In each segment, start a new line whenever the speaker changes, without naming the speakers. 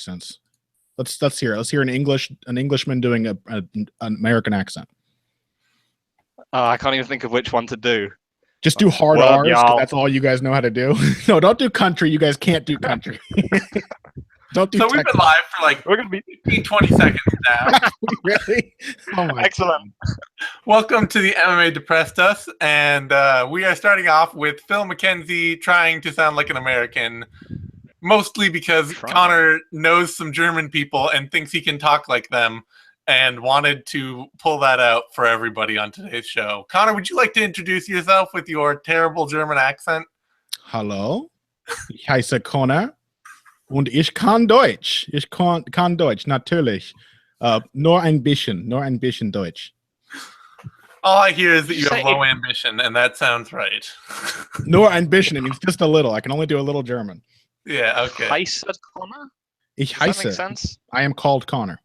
accents. Let's hear it. Let's hear an Englishman doing an American accent.
I can't even think of which one to do.
Just do hard R's, because that's all you guys know how to do. No, don't do country. You guys can't do country. Don't do.
So we've been live for like
we're gonna be
15, 20 seconds now.
Really? Oh my
excellent.
God.
Welcome to the MMA Depressed-us, and we are starting off with Phil McKenzie trying to sound like an American, mostly because Connor knows some German people and thinks he can talk like them, and wanted to pull that out for everybody on today's show. Connor, would you like to introduce yourself with your terrible German accent?
Hallo, ich heiße Connor und ich kann Deutsch. Ich kann Deutsch, natürlich. Nur ein bisschen Deutsch.
All I hear is that you have low ambition, and that sounds right.
Nur ein bisschen, it means just a little. I can only do a little German.
Yeah, okay.
Heiße Connor?
Ich
Does that make
heiße.
sense?
I am called Connor.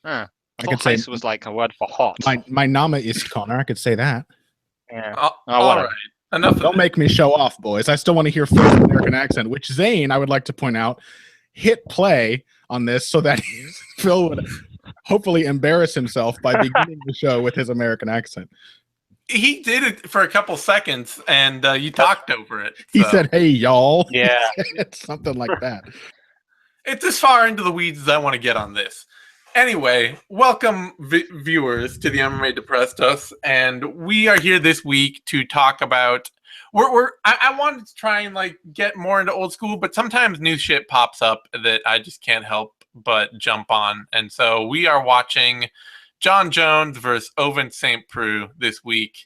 I
could
thought
say-
heiß was like a word for hot.
My Name is Connor. I could say that.
Yeah.
All
whatever.
right. Enough of
Don't
this.
make me show off, boys. I still want to hear Phil's American accent, which Zane, I would like to point out, hit play on this so that Phil would hopefully embarrass himself by beginning the show with his American accent.
He did it for a couple seconds, and you talked over it.
He
so.
said, "Hey, y'all."
Yeah.
It's something like that.
It's as far into the weeds as I want to get on this. Anyway, welcome viewers to the MMA Depressed-us, and we are here this week to talk about. I wanted to try and like get more into old school, but sometimes new shit pops up that I just can't help but jump on, and so we are watching Jon Jones versus Ovince St. Preux this week.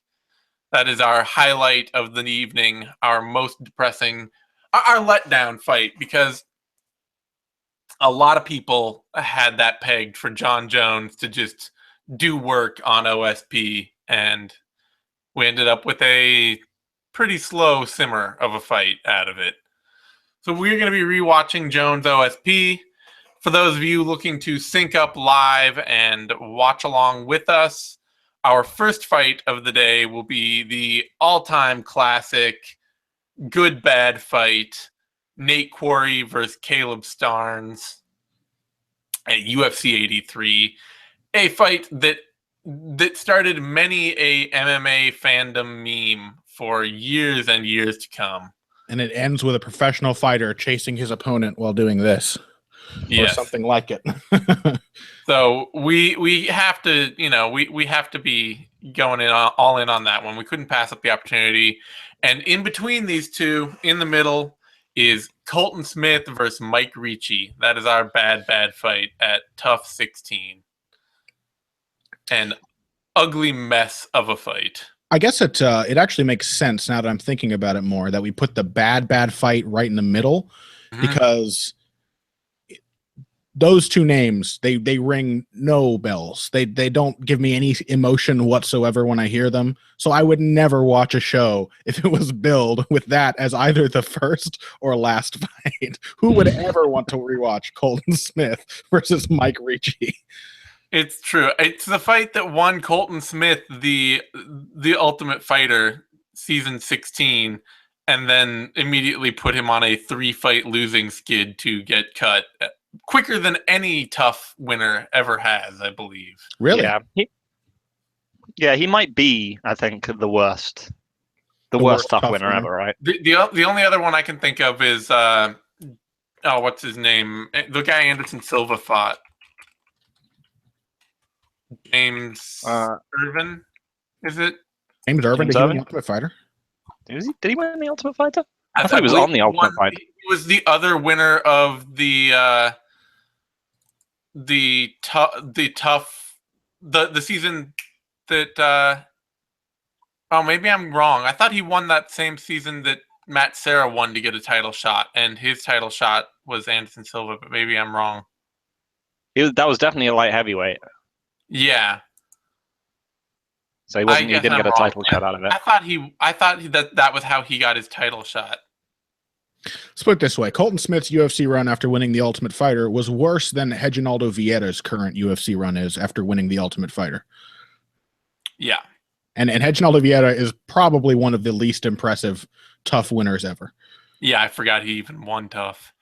That is our highlight of the evening, our most depressing, our letdown fight, because a lot of people had that pegged for Jon Jones to just do work on OSP, and we ended up with a pretty slow simmer of a fight out of it. So we're going to be rewatching Jones OSP. For those of you looking to sync up live and watch along with us, our first fight of the day will be the all-time classic good-bad fight, Nate Quarry versus Caleb Starnes at UFC 83, a fight that started many a MMA fandom meme for years and years to come.
And it ends with a professional fighter chasing his opponent while doing this.
Yes.
Or something like it.
So we have to, we have to be going all in on that one. We couldn't pass up the opportunity. And in between these two, in the middle, is Colton Smith versus Mike Ricci. That is our bad fight at Tough 16. An ugly mess of a fight.
I guess it actually makes sense now that I'm thinking about it more that we put the bad fight right in the middle, because those two names, they ring no bells. They don't give me any emotion whatsoever when I hear them. So I would never watch a show if it was billed with that as either the first or last fight. Who would ever want to rewatch Colton Smith versus Mike Ricci?
It's true. It's the fight that won Colton Smith the Ultimate Fighter season 16, and then immediately put him on a 3-fight losing skid to get cut quicker than any Tough winner ever has, I believe.
Really?
Yeah. He might be, I think, the worst
worst
Tough
Tough
winner
winner.
ever, right?
The only other one I can think of is what's his name? The guy Anderson Silva fought. James Irvin, is it?
James Irvin,
James
did he win
Irvin?
the Ultimate Fighter?
Did he win the Ultimate Fighter? I thought he was
believe
on the Ultimate Fighter.
He was the other winner of the season that. Oh, maybe I'm wrong. I thought he won that same season that Matt Serra won to get a title shot, and his title shot was Anderson Silva, but maybe I'm wrong.
That was definitely a light heavyweight.
Yeah.
So he didn't get a title shot out of it.
I thought that was how he got his title shot.
Let's put it this way. Colton Smith's UFC run after winning the Ultimate Fighter was worse than Reginaldo Vieira's current UFC run is after winning the Ultimate Fighter.
Yeah.
And Reginaldo Vieira is probably one of the least impressive Tough winners ever.
Yeah, I forgot he even won Tough.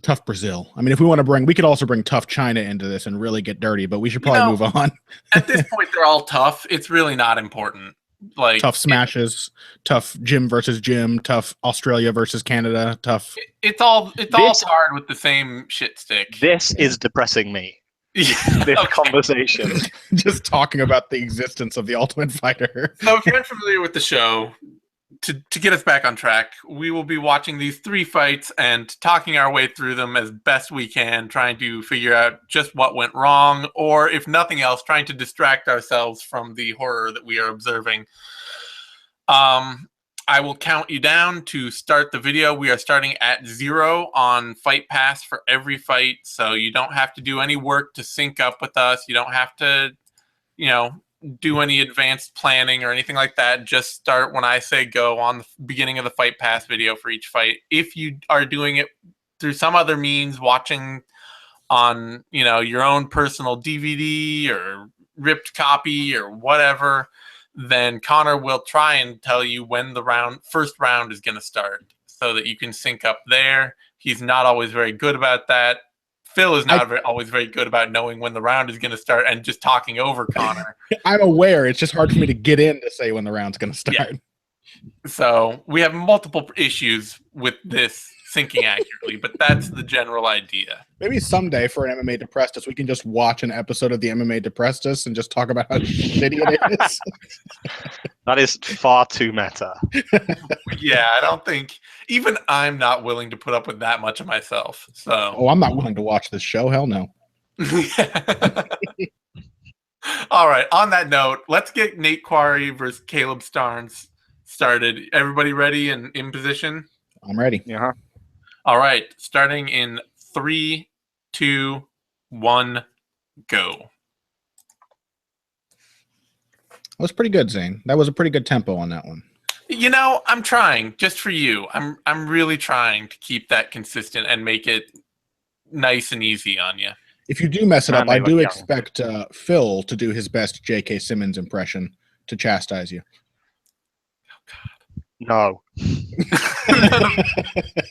Tough Brazil. I mean, if we want to we could also bring Tough China into this and really get dirty, but we should probably move on.
At this point, they're all tough. It's really not important. Like
tough smashes, tough Jim versus Jim, tough Australia versus Canada, tough.
It's all tarred with the same shit stick.
This is depressing me. This conversation.
Just talking about the existence of the Ultimate Fighter.
So if you're unfamiliar with the show, to get us back on track, we will be watching these 3 fights and talking our way through them as best we can, trying to figure out just what went wrong, or if nothing else, trying to distract ourselves from the horror that we are observing. I will count you down to start the video. We are starting at 0 on Fight Pass for every fight, so you don't have to do any work to sync up with us. You don't have to, do any advanced planning or anything like that. Just start when I say go on the beginning of the Fight Pass video for each fight. If you are doing it through some other means, watching on, your own personal DVD or ripped copy or whatever, then Connor will try and tell you when the first round is going to start so that you can sync up there. He's not always very good about that. Phil is not always very good about knowing when the round is going to start and just talking over Connor.
I'm aware. It's just hard for me to get in to say when the round's going to start.
Yeah. So we have multiple issues with this syncing accurately, but that's the general idea.
Maybe someday for an MMA Depressed-us, we can just watch an episode of the MMA Depressed-us and just talk about how shitty it is.
That is far too meta.
Yeah, I don't think even I'm not willing to put up with that much of myself. So,
I'm not willing to watch this show. Hell no.
All right. On that note, let's get Nate Quarry versus Caleb Starnes started. Everybody ready and in position?
I'm ready.
Yeah.
All right. Starting in 3, 2, 1, go.
That was pretty good, Zane. That was a pretty good tempo on that one.
I'm trying just for you. I'm really trying to keep that consistent and make it nice and easy on you.
If you do mess it up, I do expect Phil to do his best J.K. Simmons impression to chastise you.
No.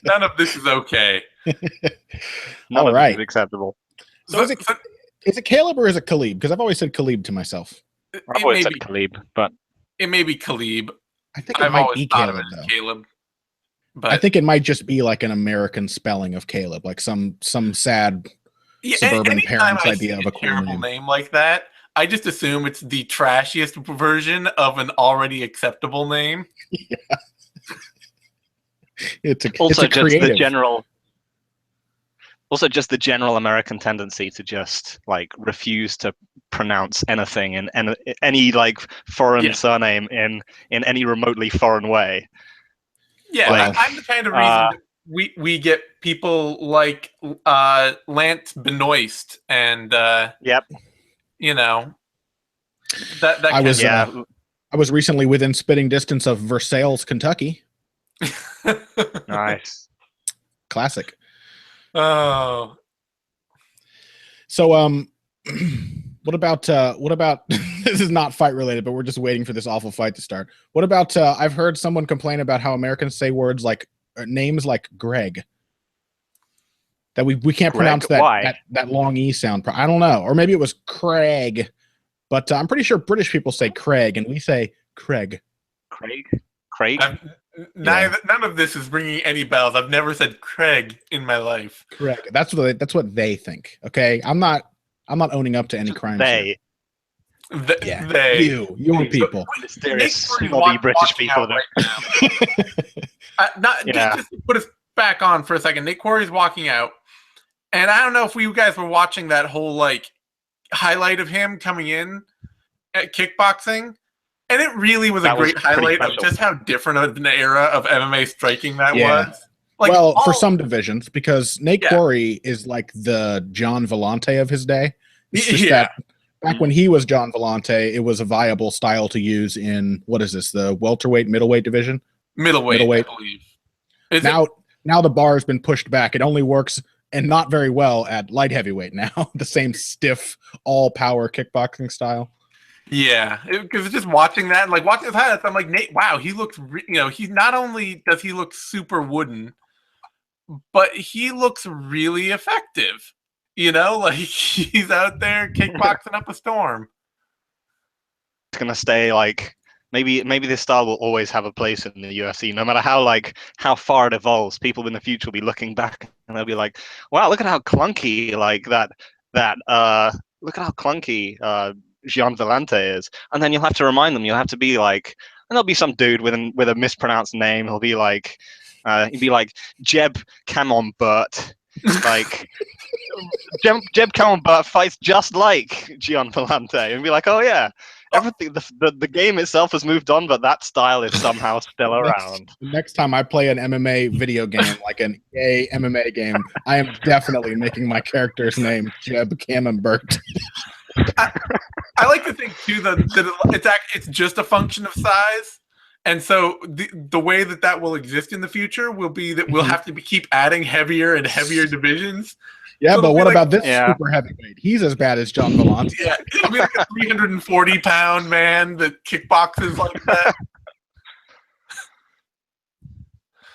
None of this is okay.
None of this is acceptable.
So is it Caleb or is it Khalib? Because I've always said Khalib to myself.
I've always said Khalib, but
it may be Khalib.
I think it might be Caleb, though.
Caleb. But
I think it might just be like an American spelling of Caleb, like some sad suburban parents' idea of a
terrible name like that. I just assume it's the trashiest version of an already acceptable name.
Yeah. It's
just the general American tendency to just like refuse to pronounce anything in any like foreign surname in any remotely foreign way.
Yeah, I'm the kind of reason we get people like Lance Benoist and
yep.
That
I was recently within spitting distance of Versailles, Kentucky.
Nice.
Classic.
Oh.
So what about this is not fight related, but we're just waiting for this awful fight to start. What about I've heard someone complain about how Americans say words like names like Greg. That we can't pronounce that long E sound. I don't know. Or maybe it was Craig. But I'm pretty sure British people say Craig and we say Craig.
Craig?
None of this is ringing any bells. I've never said Craig in my life.
Craig. That's what they think. Okay? I'm not owning up to any crimes.
They.
They.
Your people.
Mysterious snobby British people.
Just to put us back on for a second. Nate Quarry's walking out. And I don't know if you guys were watching that whole like highlight of him coming in at kickboxing, and it really was a great highlight of just how different of an era of MMA striking that was. Like,
for some divisions, because Nate Quarry is like the John Vellante of his day. It's just that back when he was John Vellante, it was a viable style to use in the welterweight, middleweight division.
Middleweight. I believe.
Now the bar has been pushed back. It only works. And not very well at light heavyweight now. The same stiff, all-power kickboxing style.
Yeah, because just watching that, like watching his highlights, I'm like, Nate, wow, he looks, he not only does he look super wooden, but he looks really effective. You know, like he's out there kickboxing up a storm.
It's gonna stay like maybe this style will always have a place in the UFC, no matter how far it evolves. People in the future will be looking back and they'll be like, "Wow, look at how clunky look at how clunky Gian Vellante is." And then you'll have to remind them. You'll have to be like, and there'll be some dude with a mispronounced name. He'll be like Jeb Camembert, like. Jeb Camembert fights just like Gian Vellante, and be like, "Oh yeah, everything. The game itself has moved on, but that style is somehow still around."
Next time I play an MMA video game, like an EA MMA game, I am definitely making my character's name Jeb Camembert.
I like to think too that it's just a function of size, and so the way that will exist in the future will be that we'll have to keep adding heavier and heavier divisions.
Yeah,
so
but what about this
Yeah.
super heavyweight? He's as bad as John Vellante.
Yeah, it'll be like a 340-pound man that kickboxes like that.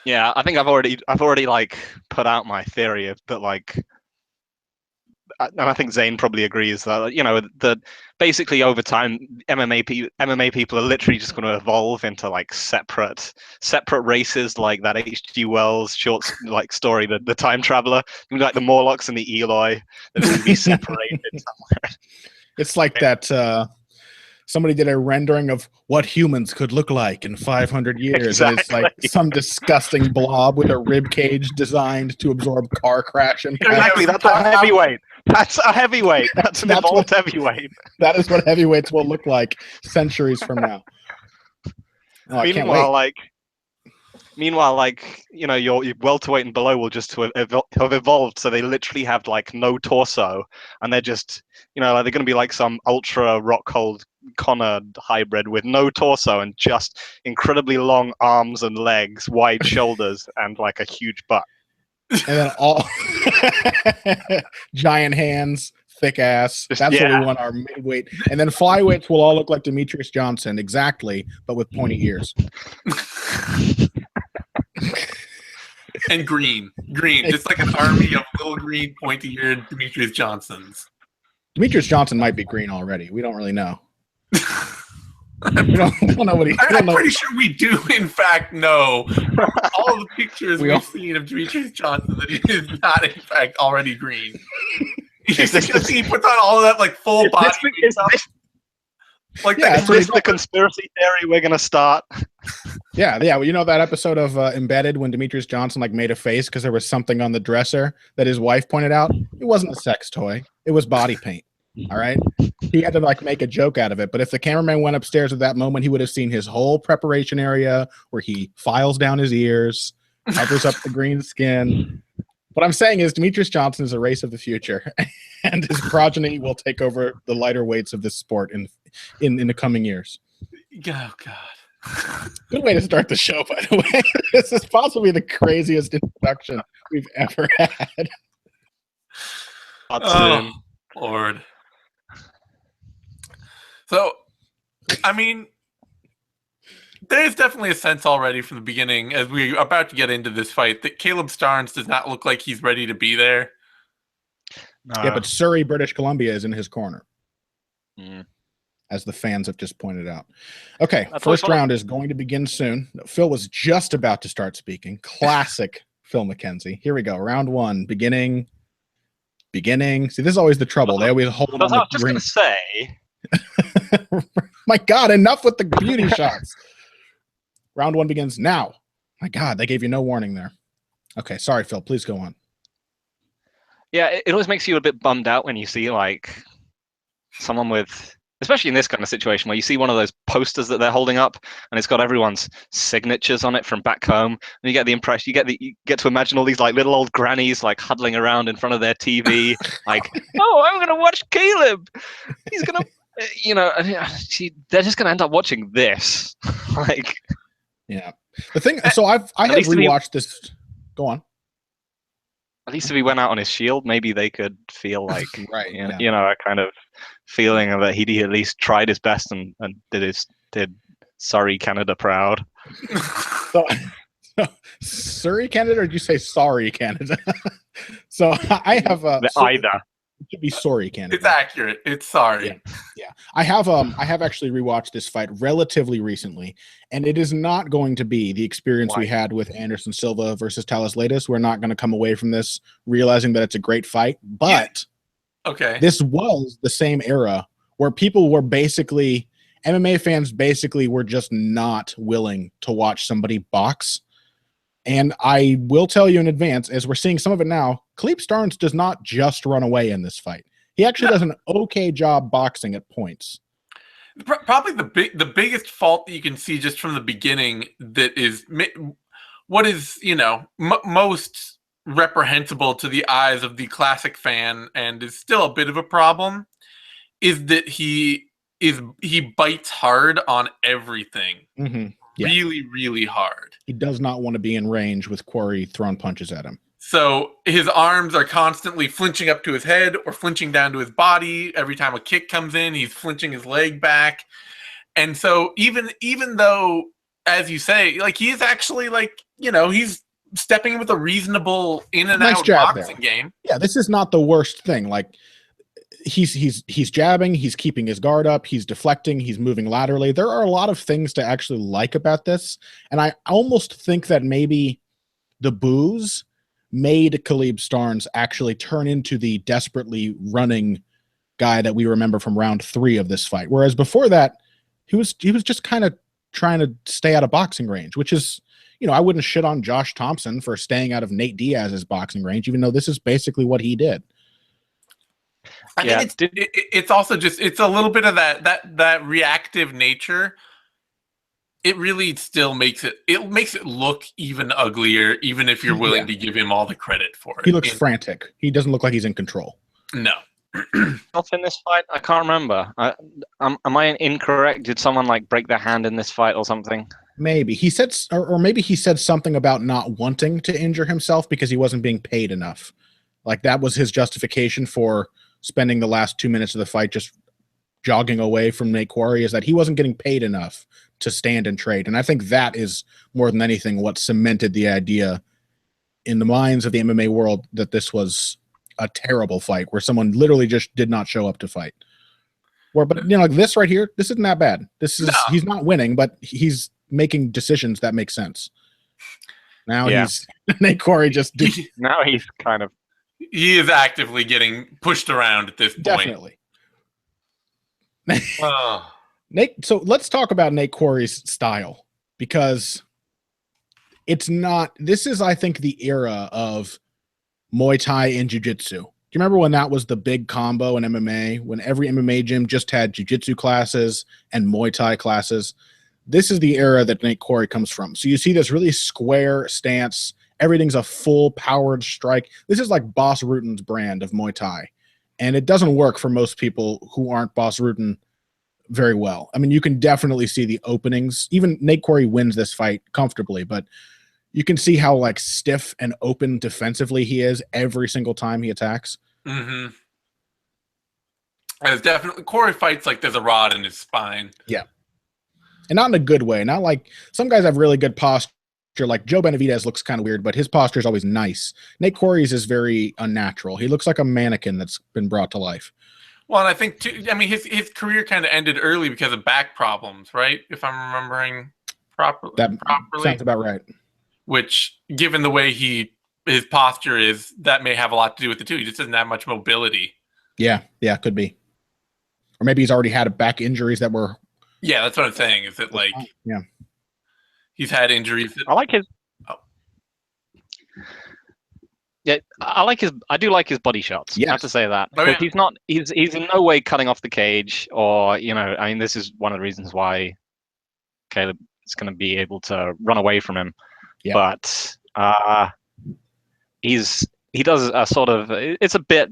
Yeah, I think I've already like put out my theory of that, like, and I think Zane probably agrees that that basically over time MMA people are literally just going to evolve into like separate races, like that H.G. Wells short like story, the time traveler, like the Morlocks and the Eloi, that will be separated somewhere.
It's like that. Somebody did a rendering of what humans could look like in 500 years.
Exactly.
And it's like some disgusting blob with a rib cage designed to absorb car crash impact.
Exactly, that's a heavyweight. That's a heavyweight. That's an evolved heavyweight.
That is what heavyweights will look like centuries from now. Oh, I can't wait.
Meanwhile, your welterweight and below will just have evolved, so they literally have like no torso, and they're just like they're going to be like some ultra Rockhold Connor hybrid with no torso and just incredibly long arms and legs, wide shoulders, and like a huge butt.
And then all giant hands, thick ass. That's what we want our midweight. And then flyweights will all look like Demetrius Johnson, exactly, but with pointy ears.
And green, just like an army of little green pointy-eared Demetrius Johnsons. Demetrius
Johnson might be green already. We don't really know. we don't know what
I'm pretty sure we do, in fact, know from all the pictures we've seen of Demetrius Johnson that he is not, in fact, already green. He puts on all of that like full body stuff.
Like, is this the conspiracy theory we're gonna start?
Yeah. Well, you know that episode of Embedded when Demetrius Johnson like made a face because there was something on the dresser that his wife pointed out? It wasn't a sex toy. It was body paint. All right. He had to like make a joke out of it. But if the cameraman went upstairs at that moment, he would have seen his whole preparation area where he files down his ears, covers up the green skin. What I'm saying is Demetrius Johnson is a race of the future, and his progeny will take over the lighter weights of this sport in the coming years.
Oh, God.
Good way to start the show, by the way. This is possibly the craziest introduction we've ever had.
Oh, Lord. So, I mean, there's definitely a sense already from the beginning, as we're about to get into this fight, that Caleb Starnes does not look like he's ready to be there.
Yeah, but Surrey, British Columbia is in his corner.
Mm.
As the fans have just pointed out. Okay, first round is going to begin soon. Phil was just about to start speaking. Classic Phil McKenzie. Here we go. Round one, beginning. See, this is always the trouble. They always hold on.
I was just going to say.
My God, enough with the beauty shots. Round one begins now. My God, they gave you no warning there. Okay, sorry, Phil. Please go on.
Yeah, it always makes you a bit bummed out when you see like someone with, especially in this kind of situation where you see one of those posters that they're holding up and it's got everyone's signatures on it from back home, and you get the impression, you get to imagine all these like little old grannies like huddling around in front of their TV, like, oh, I'm gonna watch Caleb. He's gonna, they're just gonna end up watching this, like.
Yeah, the thing. So I have rewatched this. Go on.
At least if he went out on his shield, maybe they could feel like,
right,
a kind of feeling of that he at least tried his best and did Surrey, Canada proud.
Surrey, Canada, or did you say sorry, Canada? So I have
Either.
it should be sorry, Canada.
It's accurate. It's sorry.
Yeah. I have actually rewatched this fight relatively recently, and it is not going to be the experience we had with Anderson Silva versus Talis Latis. We're not going to come away from this realizing that it's a great fight, but
okay,
this was the same era where people were basically MMA fans basically were just not willing to watch somebody box. And I will tell you in advance, as we're seeing some of it now, Khalib Starnes does not just run away in this fight. He actually does an okay job boxing at points.
Probably the biggest fault that you can see just from the beginning that is what is most reprehensible to the eyes of the classic fan and is still a bit of a problem is that he bites hard on everything.
Mm-hmm. Yeah.
Really, really hard.
He does not want to be in range with Quarry throwing punches at him.
So his arms are constantly flinching up to his head or flinching down to his body. Every time a kick comes in, he's flinching his leg back. And so even though, as you say, like he is actually he's stepping with a reasonable in and out boxing game.
Yeah, this is not the worst thing. Like he's jabbing, he's keeping his guard up, he's deflecting, he's moving laterally. There are a lot of things to actually like about this, and I almost think that maybe the booze made Khalib Starnes actually turn into the desperately running guy that we remember from round 3 of this fight, whereas before that he was just kind of trying to stay out of boxing range, which is, I wouldn't shit on Josh Thompson for staying out of Nate Diaz's boxing range, even though this is basically what he did.
I think it's also just it's a little bit of that reactive nature. It really still makes it look even uglier, even if you're willing to give him all the credit for it.
He looks frantic. He doesn't look like he's in control.
No.
Not in this fight. I can't remember. Am I incorrect? Did someone break their hand in this fight or something?
Maybe he said, or maybe he said something about not wanting to injure himself because he wasn't being paid enough. Like that was his justification for spending the last 2 minutes of the fight just jogging away from Nate Quarry, is that he wasn't getting paid enough to stand and trade. And I think that is more than anything what cemented the idea in the minds of the MMA world that this was a terrible fight where someone literally just did not show up to fight. But like this right here, this isn't that bad. This is he's not winning, but he's making decisions that make sense. Now he's Nate Quarry
now he's kind of
he is actively getting pushed around at this point.
Definitely. Nate, so let's talk about Nate Quarry's style, because this is, I think, the era of Muay Thai and Jiu-Jitsu. Do you remember when that was the big combo in MMA, when every MMA gym just had Jiu-Jitsu classes and Muay Thai classes? This is the era that Nate Quarry comes from. So you see this really square stance. Everything's a full powered strike. This is like Boss Rutan's brand of Muay Thai. And it doesn't work for most people who aren't Boss Rutan very well. I mean, you can definitely see the openings. Even Nate Quarry wins this fight comfortably, but you can see how stiff and open defensively he is every single time he attacks.
Mm-hmm. And it's definitely Quarry fights like there's a rod in his spine.
Yeah. And not in a good way. Not like some guys have really good posture. Like Joe Benavidez looks kind of weird, but his posture is always nice. Nate Quarry's is very unnatural. He looks like a mannequin that's been brought to life.
Well, and I think too, I mean, his career kind of ended early because of back problems, right? If I'm remembering properly.
Sounds about right.
Which, given the way his posture is, that may have a lot to do with it too. He just doesn't have much mobility.
Yeah, could be. Or maybe he's already had back injuries that were.
Yeah, that's what I'm saying. Is that he's had injuries.
I like his. Oh. Yeah, I do like his body shots. Yes. I have to say that. But he's in no way cutting off the cage, or I mean, this is one of the reasons why Caleb is going to be able to run away from him. Yeah. But he does a sort of, it's a bit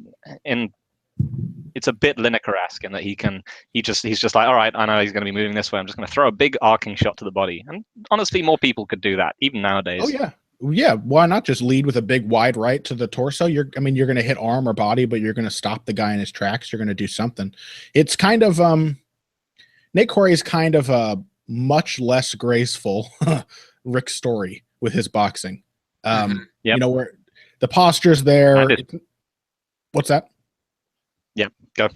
Lineker-esque in that he's just like, all right, I know he's going to be moving this way. I'm just going to throw a big arcing shot to the body. And honestly, more people could do that, even nowadays.
Oh yeah. Yeah, why not just lead with a big wide right to the torso? You're going to hit arm or body, but you're going to stop the guy in his tracks. You're going to do something. It's kind of Nate Quarry is kind of a much less graceful Rick Story, with his boxing.
Mhm.
Yep.
You know, where the posture's there. What's that?
Yep, go.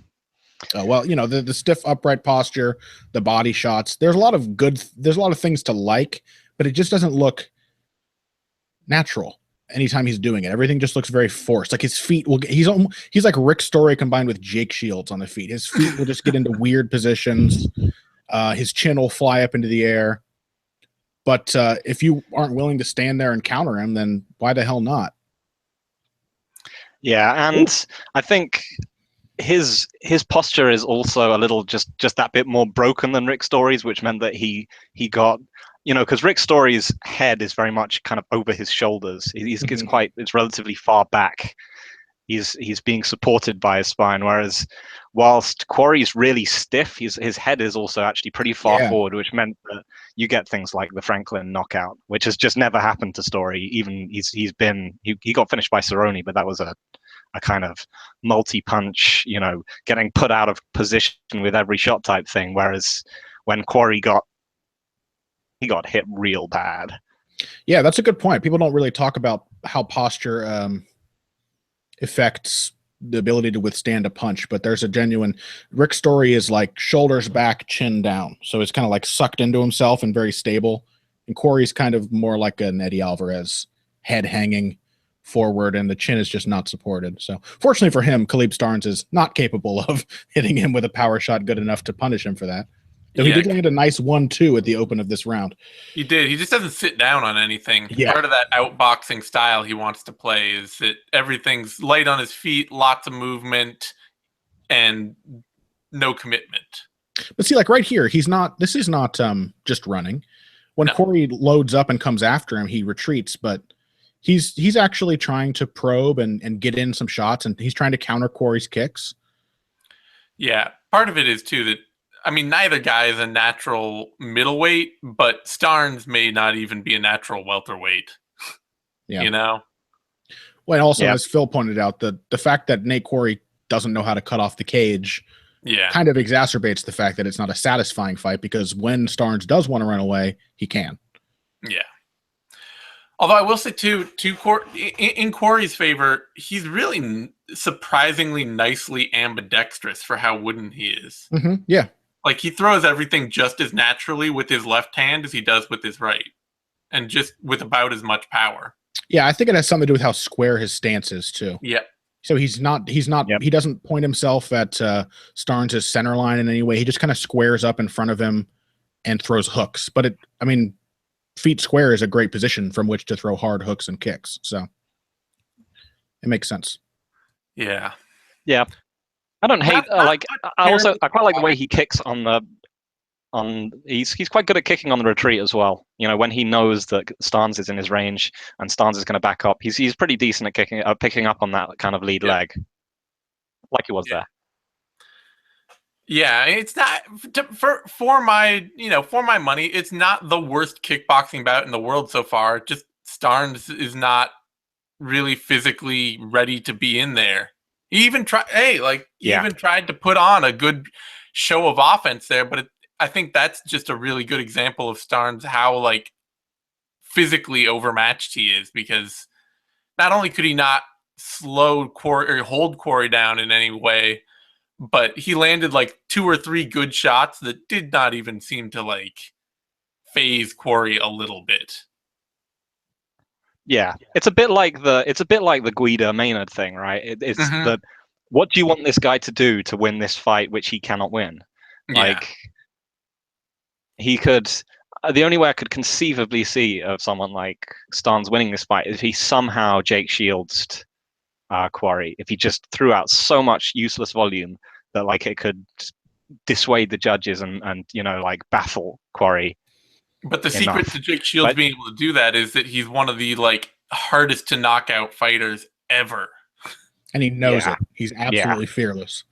Well, you know, the stiff upright posture, the body shots. There's a lot of things to like, but it just doesn't look natural anytime he's doing it. Everything just looks very forced. Like his feet he's like Rick Story combined with Jake Shields on the feet. His feet will just get into weird positions. His chin will fly up into the air. But if you aren't willing to stand there and counter him, then why the hell not?
Yeah, and I think his posture is also a little just that bit more broken than Rick Story's, which meant that he got, you know, because Rick Story's head is very much kind of over his shoulders. It's relatively far back. He's being supported by his spine, whereas whilst Quarry's really stiff, his head is also actually pretty far forward, which meant that you get things like the Franklin knockout, which has just never happened to Story. Even he got finished by Cerrone, but that was a kind of multi-punch, you know, getting put out of position with every shot type thing. Whereas when Quarry got hit real bad.
Yeah, that's a good point. People don't really talk about how posture affects the ability to withstand a punch, but there's a genuine Rick Story is like shoulders back, chin down. So it's kind of like sucked into himself and very stable. And Quarry's kind of more like an Eddie Alvarez, head hanging forward, and the chin is just not supported. So fortunately for him, Khalib Starnes is not capable of hitting him with a power shot good enough to punish him for that. Though he did land a nice 1-2 at the open of this round.
He did. He just doesn't sit down on anything.
Yeah.
Part of that outboxing style he wants to play is that everything's light on his feet, lots of movement, and no commitment.
But see, like right here, this is not just running. When Quarry loads up and comes after him, he retreats, but he's actually trying to probe and get in some shots, and he's trying to counter Quarry's kicks.
Yeah. Part of it is too that, I mean, neither guy is a natural middleweight, but Starnes may not even be a natural welterweight.
Yeah.
You know?
Well, also, as Phil pointed out, the fact that Nate Quarry doesn't know how to cut off the cage kind of exacerbates the fact that it's not a satisfying fight, because when Starnes does want to run away, he can.
Yeah. Although I will say, too, in Quarry's favor, he's really surprisingly nicely ambidextrous for how wooden he is.
Mm-hmm. Yeah.
Like, he throws everything just as naturally with his left hand as he does with his right. And just with about as much power.
Yeah, I think it has something to do with how square his stance is, too.
Yeah.
So he doesn't point himself at Starnes' center line in any way. He just kind of squares up in front of him and throws hooks. But feet square is a great position from which to throw hard hooks and kicks. So it makes sense.
Yeah.
Yeah. I don't hate I quite like the way he kicks he's quite good at kicking on the retreat as well. You know, when he knows that Starnes is in his range and Starnes is going to back up, he's pretty decent at picking up on that kind of lead leg, like he was there.
Yeah, it's not for my money. It's not the worst kickboxing bout in the world so far. Just Starnes is not really physically ready to be in there. He even tried to put on a good show of offense there, but I think that's just a really good example of Starnes, how like physically overmatched he is, because not only could he not slow Quarry or hold Quarry down in any way, but he landed like 2 or 3 good shots that did not even seem to like phase Quarry a little bit.
Yeah, it's a bit like the Guida Maynard thing, right? It's the what do you want this guy to do to win this fight, which he cannot win? Like he could. The only way I could conceivably see of someone like Starnes winning this fight is if he somehow Jake Shields Quarry. If he just threw out so much useless volume that like it could dissuade the judges and you know, like baffle Quarry.
But the secret to Jake Shields being able to do that is that he's one of the like hardest to knock out fighters ever. And
he knows it. He's absolutely fearless.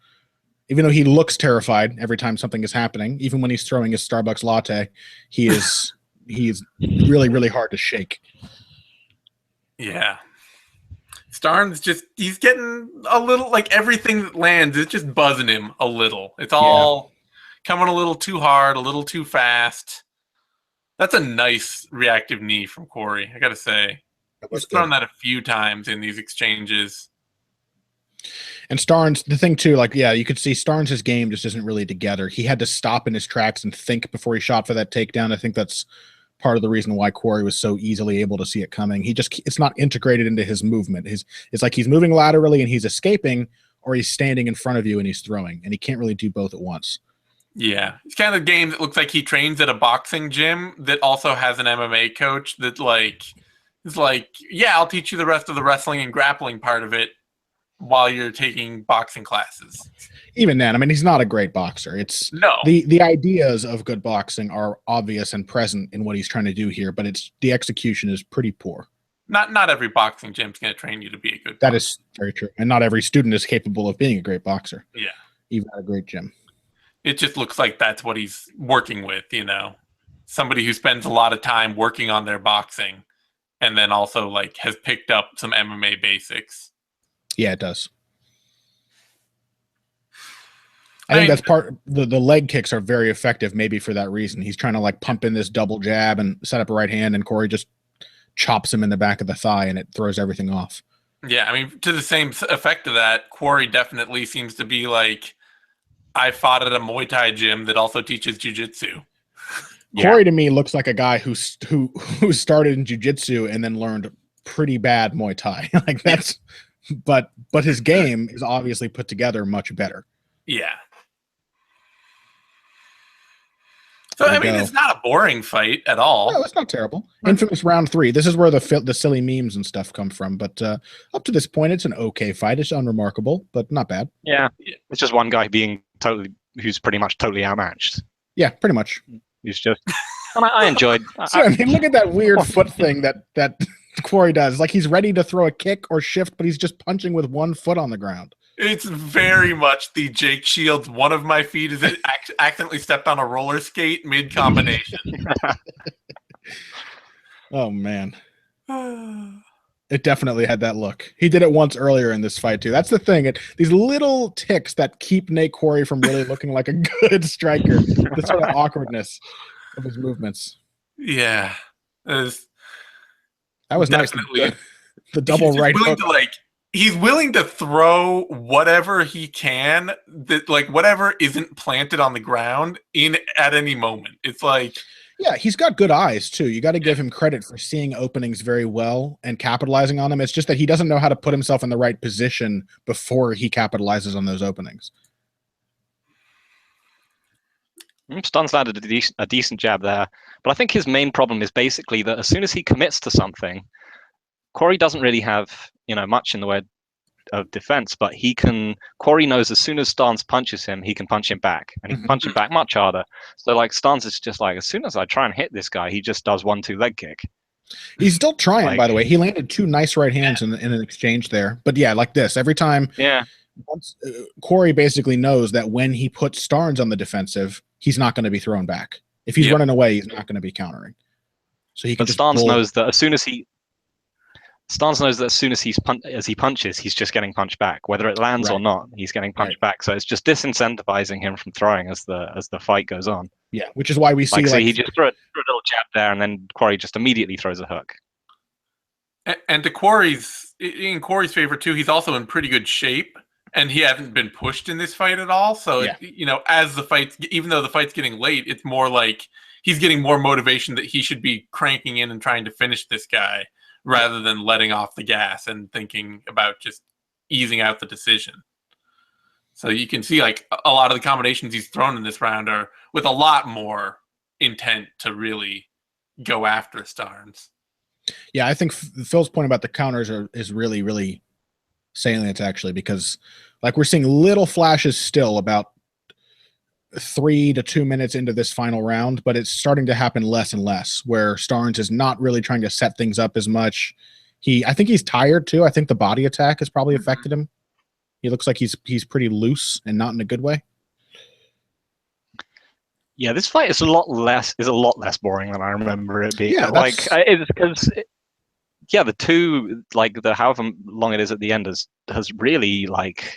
Even though he looks terrified every time something is happening, even when he's throwing his Starbucks latte, he's really, really hard to shake.
Yeah. Starnes he's getting a little, like everything that lands, it's just buzzing him a little. It's all coming a little too hard, a little too fast. That's a nice reactive knee from Corey, I gotta say. He's thrown that a few times in these exchanges.
And Starnes, the thing too, like, yeah, you could see Starnes' game just isn't really together. He had to stop in his tracks and think before he shot for that takedown. I think that's part of the reason why Corey was so easily able to see it coming. It's not integrated into his movement. It's like he's moving laterally and he's escaping, or he's standing in front of you and he's throwing, and he can't really do both at once.
Yeah, it's kind of a game that looks like he trains at a boxing gym that also has an MMA coach that is like, yeah, I'll teach you the rest of the wrestling and grappling part of it while you're taking boxing classes.
Even then, I mean, he's not a great boxer. The ideas of good boxing are obvious and present in what he's trying to do here, but the execution is pretty poor.
Not every boxing gym's going to train you to be a good boxer.
That is very true. And not every student is capable of being a great boxer.
Yeah.
Even at a great gym.
It just looks like that's what he's working with, somebody who spends a lot of time working on their boxing and then also like has picked up some MMA basics.
Yeah, it does. I think that's part. The leg kicks are very effective, maybe for that reason. He's trying to like pump in this double jab and set up a right hand, and Corey just chops him in the back of the thigh, and it throws everything off.
Yeah, I mean, to the same effect of that, Corey definitely seems to be like, I fought at a Muay Thai gym that also teaches jiu-jitsu.
Yeah. Corey to me looks like a guy who started in jiu-jitsu and then learned pretty bad Muay Thai. Like that's, but his game is obviously put together much better.
Yeah. So I mean, it's not a boring fight at all.
No, it's not terrible. Infamous round 3. This is where the silly memes and stuff come from. But up to this point, it's an okay fight. It's unremarkable, but not bad.
Yeah, it's just one guy who's pretty much totally outmatched.
Yeah, pretty much.
He's just. And I enjoyed.
I mean, look at that weird foot thing that Corey does. Like he's ready to throw a kick or shift, but he's just punching with one foot on the ground.
It's very much the Jake Shields. One of my feet is accidentally stepped on a roller skate mid-combination.
Oh, man. It definitely had that look. He did it once earlier in this fight, too. That's the thing. These little ticks that keep Nate Corey from really looking like a good striker. The sort of awkwardness of his movements.
Yeah.
That was definitely nice. The double right hook.
He's willing to throw whatever he can, that like whatever isn't planted on the ground in at any moment. It's like,
yeah, he's got good eyes too. You got to give him credit for seeing openings very well and capitalizing on them. It's just that he doesn't know how to put himself in the right position before he capitalizes on those openings.
Stunn's landed a decent jab there, but I think his main problem is basically that as soon as he commits to something, Corey doesn't really have, much in the way of defense, but Corey knows as soon as Starnes punches him, he can punch him back, and he can punch him back much harder. So like Starnes is just like, as soon as I try and hit this guy, he just does 1-2 leg kick.
He's still trying, by the way. He landed 2 nice right hands in an exchange there. But yeah, like this, every time.
Yeah.
Corey basically knows that when he puts Starnes on the defensive, he's not going to be thrown back. If he's running away, he's not going to be countering. So he can. But
Starnes knows that as soon as he punches, he's just getting punched back, whether it lands or not. He's getting punched back, so it's just disincentivizing him from throwing as the fight goes on.
Yeah, which is why we see
he just threw a little jab there, and then Corey just immediately throws a hook.
And to in Corey's favor too, he's also in pretty good shape, and he hasn't been pushed in this fight at all. So as the fight, even though the fight's getting late, it's more like he's getting more motivation that he should be cranking in and trying to finish this guy, rather than letting off the gas and thinking about just easing out the decision. So you can see like a lot of the combinations he's thrown in this round are with a lot more intent to really go after Starnes.
Yeah, I think Phil's point about the counters is really, really salient, actually, because like we're seeing little flashes still about 3 to 2 minutes into this final round, but it's starting to happen less and less, where Starnes is not really trying to set things up as much. I think he's tired too. I think the body attack has probably affected him. He looks like he's pretty loose and not in a good way.
Yeah, this fight is a lot less boring than I remember it being.
Yeah,
it's because the two, like the however long it is at the end has really like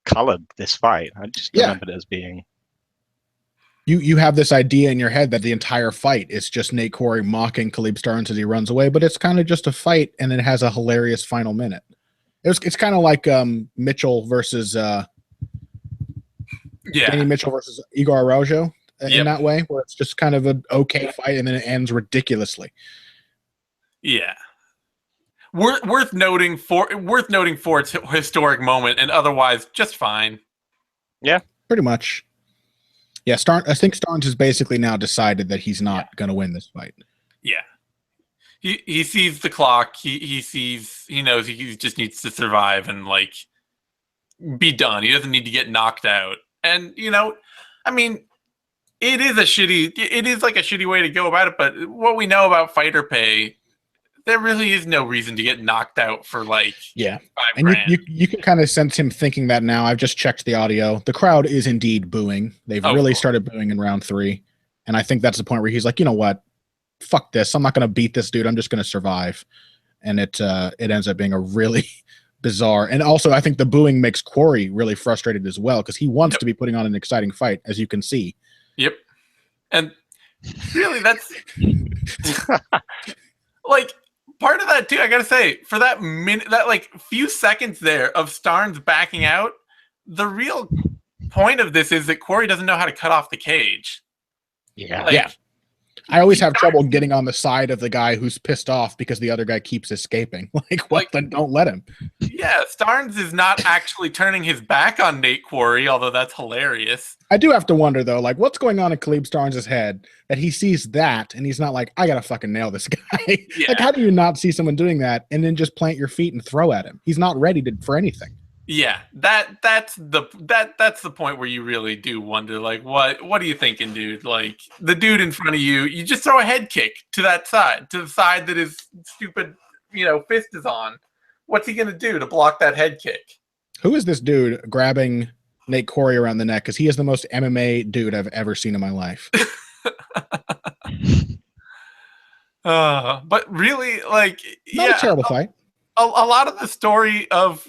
colored this fight. I just remembered it as being.
you have this idea in your head that the entire fight is just Nate Quarry mocking Khalib Starnes as he runs away, but it's kind of just a fight, and it has a hilarious final minute. It's kind of like Mitchell versus Danny Mitchell versus Igor Araujo in that way, where it's just kind of an okay fight, and then it ends ridiculously.
Yeah. Worth noting for its historic moment, and otherwise just fine.
Yeah,
pretty much. Yeah, I think Starnes has basically now decided that he's not going to win this fight.
Yeah, he sees the clock. He knows he just needs to survive and like be done. He doesn't need to get knocked out. And I mean, it is like a shitty way to go about it. But what we know about fighter pay, there really is no reason to get knocked out for like $5 grand.
You can kind of sense him thinking that now. I've just checked the audio. The crowd is indeed booing. They've really started booing in round 3, and I think that's the point where he's like, you know what, fuck this. I'm not going to beat this dude. I'm just going to survive. And it ends up being a really bizarre. And also, I think the booing makes Quarry really frustrated as well because he wants to be putting on an exciting fight, as you can see.
Yep, and really, that's like. Part of that too, I gotta say, for that minute, that like few seconds there of Starnes backing out, the real point of this is that Quarry doesn't know how to cut off the cage.
Yeah. I always have trouble getting on the side of the guy who's pissed off because the other guy keeps escaping. Then don't let him.
Yeah, Starnes is not actually turning his back on Nate Quarry, although that's hilarious.
I do have to wonder though, like what's going on in Khalib Starnes' head that he sees that and he's not like, I gotta fucking nail this guy.
Yeah.
Like, how do you not see someone doing that and then just plant your feet and throw at him? He's not ready for anything.
Yeah, that's the point where you really do wonder, like, what are you thinking, dude? Like, the dude in front of you, you just throw a head kick to the side that his stupid, fist is on. What's he gonna do to block that head kick?
Who is this dude grabbing Nate Quarry around the neck? Because he is the most MMA dude I've ever seen in my life.
But really, like,
not a terrible fight.
A lot of the story of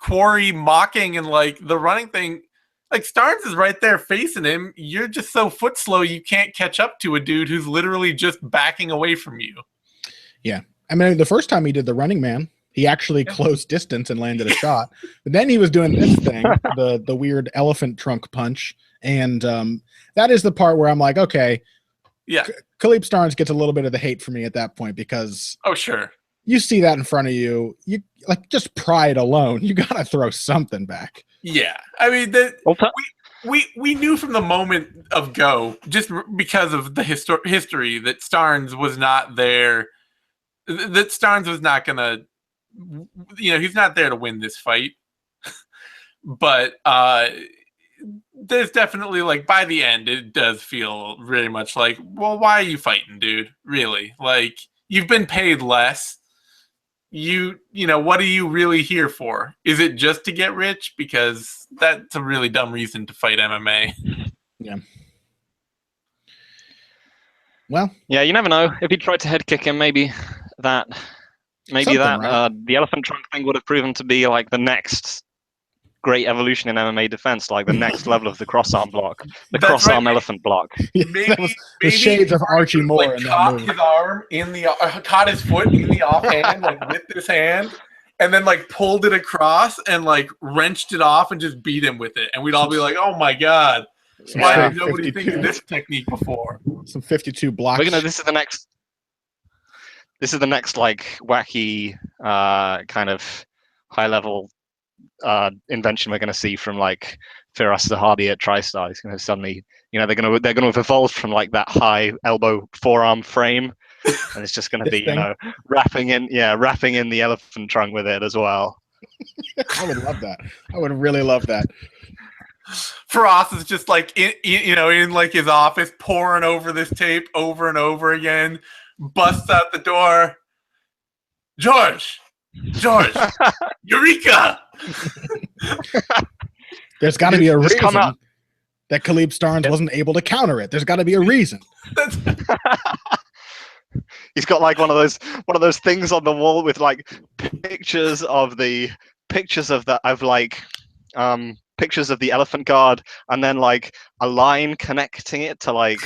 Quarry mocking and like the running thing, like Starnes is right there facing him. You're just so foot slow you can't catch up to a dude who's literally just backing away from you.
Yeah, I mean, the first time he did the running man, he actually closed distance and landed a shot. But then he was doing this thing, the weird elephant trunk punch, and that is the part where I'm like, okay,
yeah,
Khalib Starnes gets a little bit of the hate for me at that point because
sure.
You see that in front of you, like just pride alone, you gotta throw something back.
Yeah, I mean, we knew from the moment of go, just because of the history, that Starnes was not there. That Starnes was not gonna, he's not there to win this fight. But there's definitely, like, by the end, it does feel very much like, well, why are you fighting, dude? Really, like, you've been paid less. What are you really here for? Is it just to get rich? Because that's a really dumb reason to fight MMA.
Yeah. Well.
Yeah, you never know. If he tried to head kick him, maybe the elephant trunk thing would have proven to be like the next great evolution in MMA defense, like the next level of the cross-arm block, cross-arm elephant block.
Maybe the shades of Archie Moore.
Like, caught his foot in the offhand, like with his hand, and then like pulled it across and like wrenched it off and just beat him with it. And we'd all be like, "Oh my god, why did nobody think of this technique before?"
Some 52 blocks.
But, this is the next like wacky kind of high-level invention we're going to see from like Firas Zahabi at TriStar. He's going to suddenly, they're going to have evolved from like that high elbow forearm frame, and it's just going to be wrapping in the elephant trunk with it as well.
I would love that. I would really love that.
Firas is just like in like his office pouring over this tape over and over again, busts out the door. George, Eureka!
There's got to be a reason that Khalib Starnes wasn't able to counter it. There's got to be a reason.
He's got like one of those things on the wall with like pictures of pictures of the Elephant Guard and then like a line connecting it to like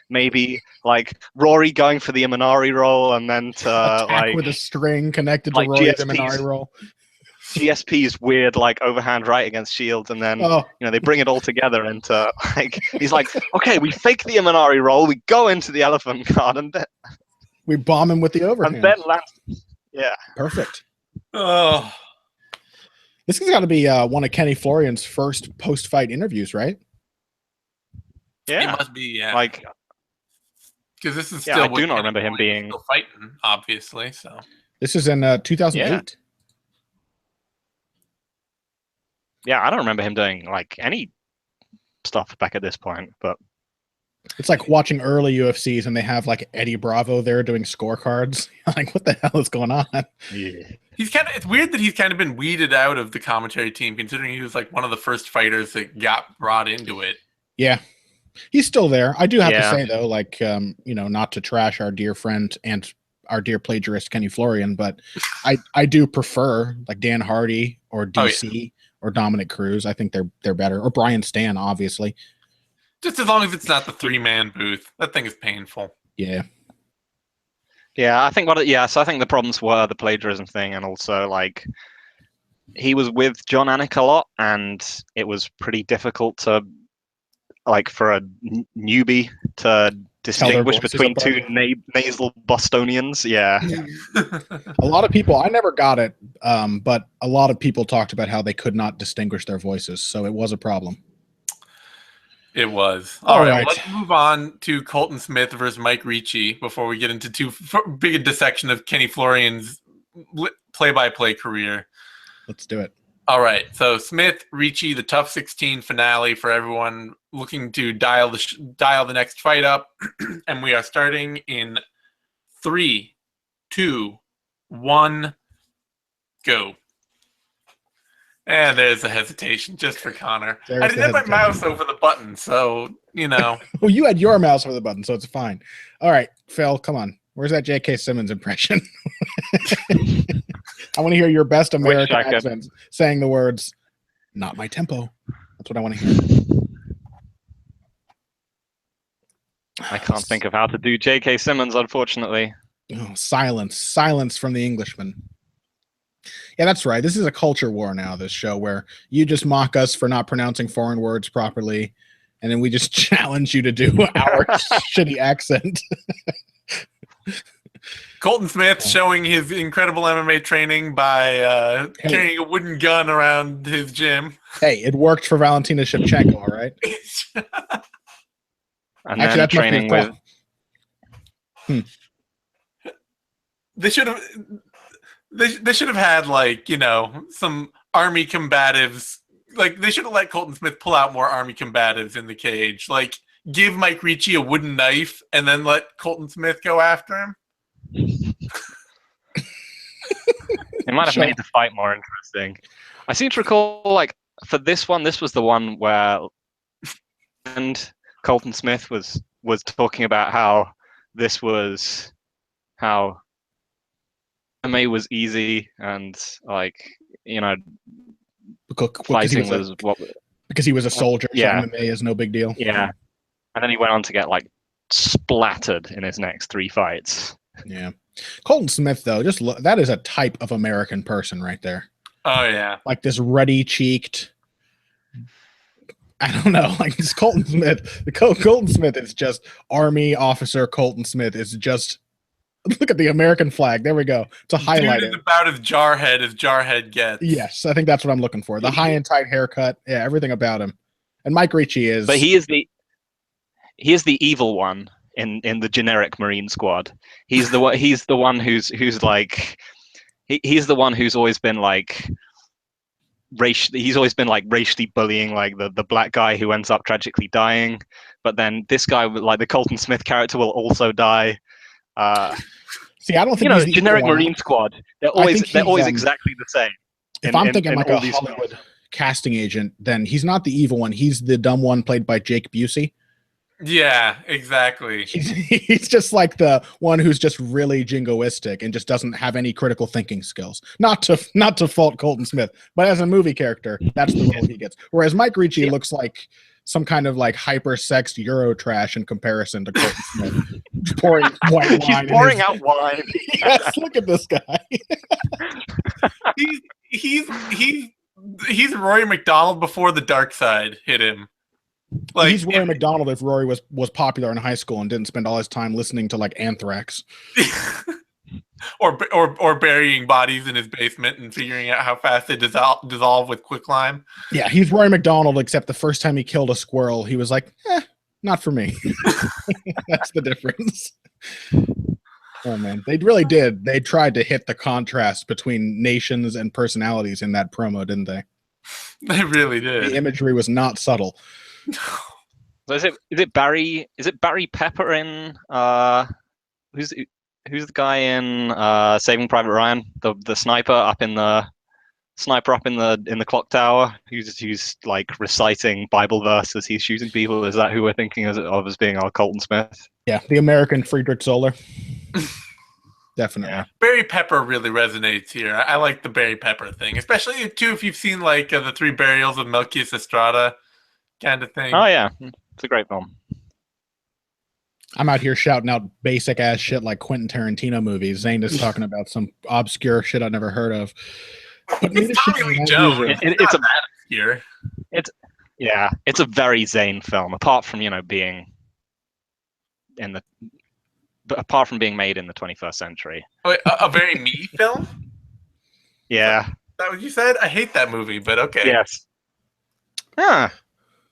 maybe like Rory going for the Imanari roll and then to
Attack
like
with a string connected to
like
Rory's
GSP's
Imanari roll.
GSP's weird like overhand right against Shield, and then they bring it all together into like he's like, okay, we fake the Imanari roll, we go into the Elephant Guard, and then
we bomb him with the overhand.
And then last, yeah,
perfect.
Oh,
this has got to be one of Kenny Florian's first post-fight interviews, right?
Yeah,
it must be. Yeah,
like
because this is still.
I do not remember him being
still fighting, obviously. So
this is in 2008.
Yeah, I don't remember him doing like any stuff back at this point, but
it's like watching early UFCs and they have like Eddie Bravo there doing scorecards. Like, what the hell is going on?
Yeah.
It's weird that he's kind of been weeded out of the commentary team, considering he was like one of the first fighters that got brought into it.
Yeah, he's still there. I do have to say though, like, not to trash our dear friend and our dear plagiarist Kenny Florian, but I do prefer like Dan Hardy or DC or Dominic Cruz. I think they're better, or Brian Stan, obviously.
Just as long as it's not the 3-man booth. That thing is painful.
Yeah.
Yeah, I think so I think the problems were the plagiarism thing, and also like he was with John Anik a lot, and it was pretty difficult to like for a newbie to distinguish between two nasal Bostonians. Yeah.
A lot of people, I never got it, but a lot of people talked about how they could not distinguish their voices, so it was a problem.
It was. All right. Let's move on to Colton Smith versus Mike Ricci before we get into too big a dissection of Kenny Florian's play-by-play career.
Let's do it.
All right. So Smith, Ricci, the Tough 16 finale for everyone looking to dial the next fight up. And we are starting in 3, 2, 1, go. And there's a hesitation just for Connor. I didn't have my mouse over the button, so, Well,
you had your mouse over the button, so it's fine. All right, Phil, come on. Where's that J.K. Simmons impression? I want to hear your best American accent saying the words, "Not my tempo." That's what I want to hear.
I can't think of how to do J.K. Simmons, unfortunately.
Oh, silence from the Englishman. Yeah, that's right. This is a culture war now, this show, where you just mock us for not pronouncing foreign words properly, and then we just challenge you to do our shitty accent.
Colton Smith showing his incredible MMA training by carrying a wooden gun around his gym.
Hey, it worked for Valentina Shevchenko, all right?
And actually, that's training with...
They should have... They should have had, like, some army combatives. Like, they should have let Colton Smith pull out more army combatives in the cage. Like, give Mike Ricci a wooden knife and then let Colton Smith go after him.
It might have made the fight more interesting. I seem to recall, like, for this one, this was the one where Colton Smith was talking about how this was how MMA was easy and fighting was what
because he was a soldier.
Yeah,
so MMA is no big deal.
Yeah, and then he went on to get splattered in his next 3 fights.
Yeah, Colton Smith though, just that is a type of American person right there.
Oh yeah,
like this ruddy-cheeked. I don't know, like this Colton Smith. Colton Smith is just Army officer. Colton Smith is just. Look at the American flag. There we go. To highlight it.
About as Jarhead gets.
Yes, I think that's what I'm looking for. The high and tight haircut. Yeah, everything about him. And Mike Ricci is.
But he is the evil one in the generic Marine squad. He's the one. He's the one who's like. He's the one who's always been like. He's always been like racially bullying like the black guy who ends up tragically dying. But then this guy, like the Colton Smith character, will also die.
See, I don't think
the generic Marine squad. They're always exactly the same.
If I'm thinking like a Hollywood casting agent, then he's not the evil one. He's the dumb one played by Jake Busey.
Yeah, exactly.
He's just like the one who's just really jingoistic and just doesn't have any critical thinking skills. Not to fault Colton Smith, but as a movie character, that's the role he gets. Whereas Mike Ricci looks like some kind of like hyper-sexed Euro trash in comparison to Colton Smith. Pouring white wine.
He's pouring out wine.
Yes, look at this guy.
He's Rory McDonald before the dark side hit him. Like,
he's Rory McDonald if Rory was popular in high school and didn't spend all his time listening to like Anthrax.
or burying bodies in his basement and figuring out how fast they dissolve with quicklime.
Yeah, he's Rory McDonald, except the first time he killed a squirrel, he was like, not for me. That's the difference. Oh man, they really did. They tried to hit the contrast between nations and personalities in that promo, didn't they?
They really did.
The imagery was not subtle.
So is it Barry Pepper in who's the guy in Saving Private Ryan, the sniper up in the clock tower who's like reciting Bible verses, he's shooting people? Is that who we're thinking of as being our Colton Smith?
Yeah, the American Friedrich Zoller. Definitely.
Yeah.
Barry Pepper really resonates here. I like the Barry Pepper thing, especially too if you've seen like the Three Burials of Melchias Estrada kind of thing.
Oh yeah, it's a great film.
I'm out here shouting out basic ass shit like Quentin Tarantino movies. Zane is talking about some obscure shit I've never heard of. But
it's Tommy Lee Jones. It's a bad obscure.
It's a very Zane film. Apart from being made in the 21st century.
Wait, a very me film?
Yeah.
Is that what you said? I hate that movie, but okay.
Yes. Huh.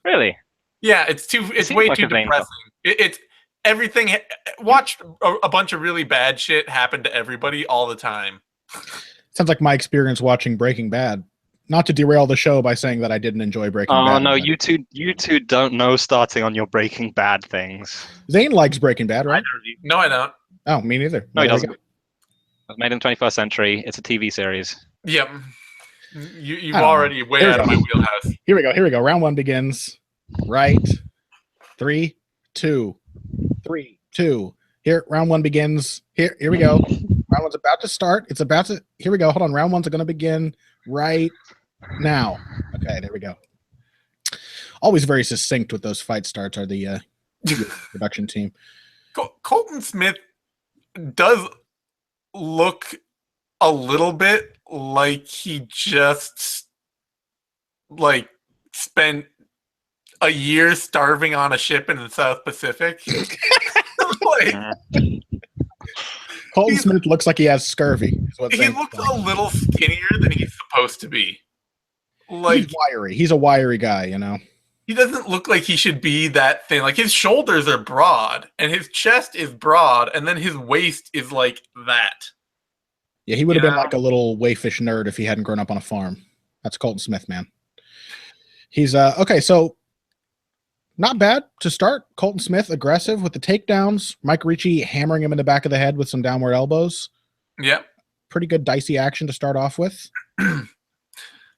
Really?
Yeah, it's way too depressing. It's everything. Watch a bunch of really bad shit happen to everybody all the time.
Sounds like my experience watching Breaking Bad. Not to derail the show by saying that I didn't enjoy Breaking Bad.
Oh no, you two don't know starting on your Breaking Bad things.
Zane likes Breaking Bad, right?
No, I don't.
Oh, me neither.
No, he doesn't. It was made in the 21st century. It's a TV series.
Yep. You've already way out of my wheelhouse.
Here we go. Round one begins. Right. 3, 2. 3, 2. Here, round one begins. Here we go. Round one's about to start. Here we go. Hold on. Round one's going to begin right now. Okay, there we go. Always very succinct with those fight starts are the production team.
Colton Smith does look a little bit like he just like spent a year starving on a ship in the South Pacific.
Colton Smith looks like he has scurvy.
He looks a little skinnier than he's supposed to be. Like,
he's wiry. He's a wiry guy,
He doesn't look like he should be that thin. Like, his shoulders are broad, and his chest is broad, and then his waist is like that.
Yeah, he would have been like a little wayfish nerd if he hadn't grown up on a farm. That's Colton Smith, man. He's okay, so not bad to start. Colton Smith, aggressive with the takedowns. Mike Ricci hammering him in the back of the head with some downward elbows.
Yep.
Pretty good dicey action to start off with.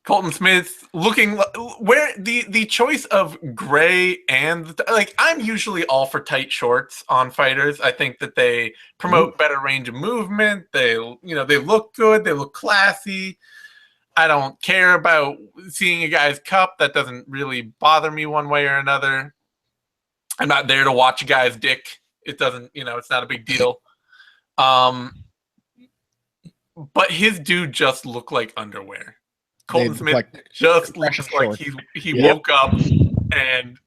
Colton Smith looking where the choice of gray and like I'm usually all for tight shorts on fighters. I think that they promote better range of movement. They they look good. They look classy. I don't care about seeing a guy's cup. That doesn't really bother me one way or another. I'm not there to watch a guy's dick. It doesn't, it's not a big deal. But his dude just looked like underwear. Colton Smith just looks like he woke up and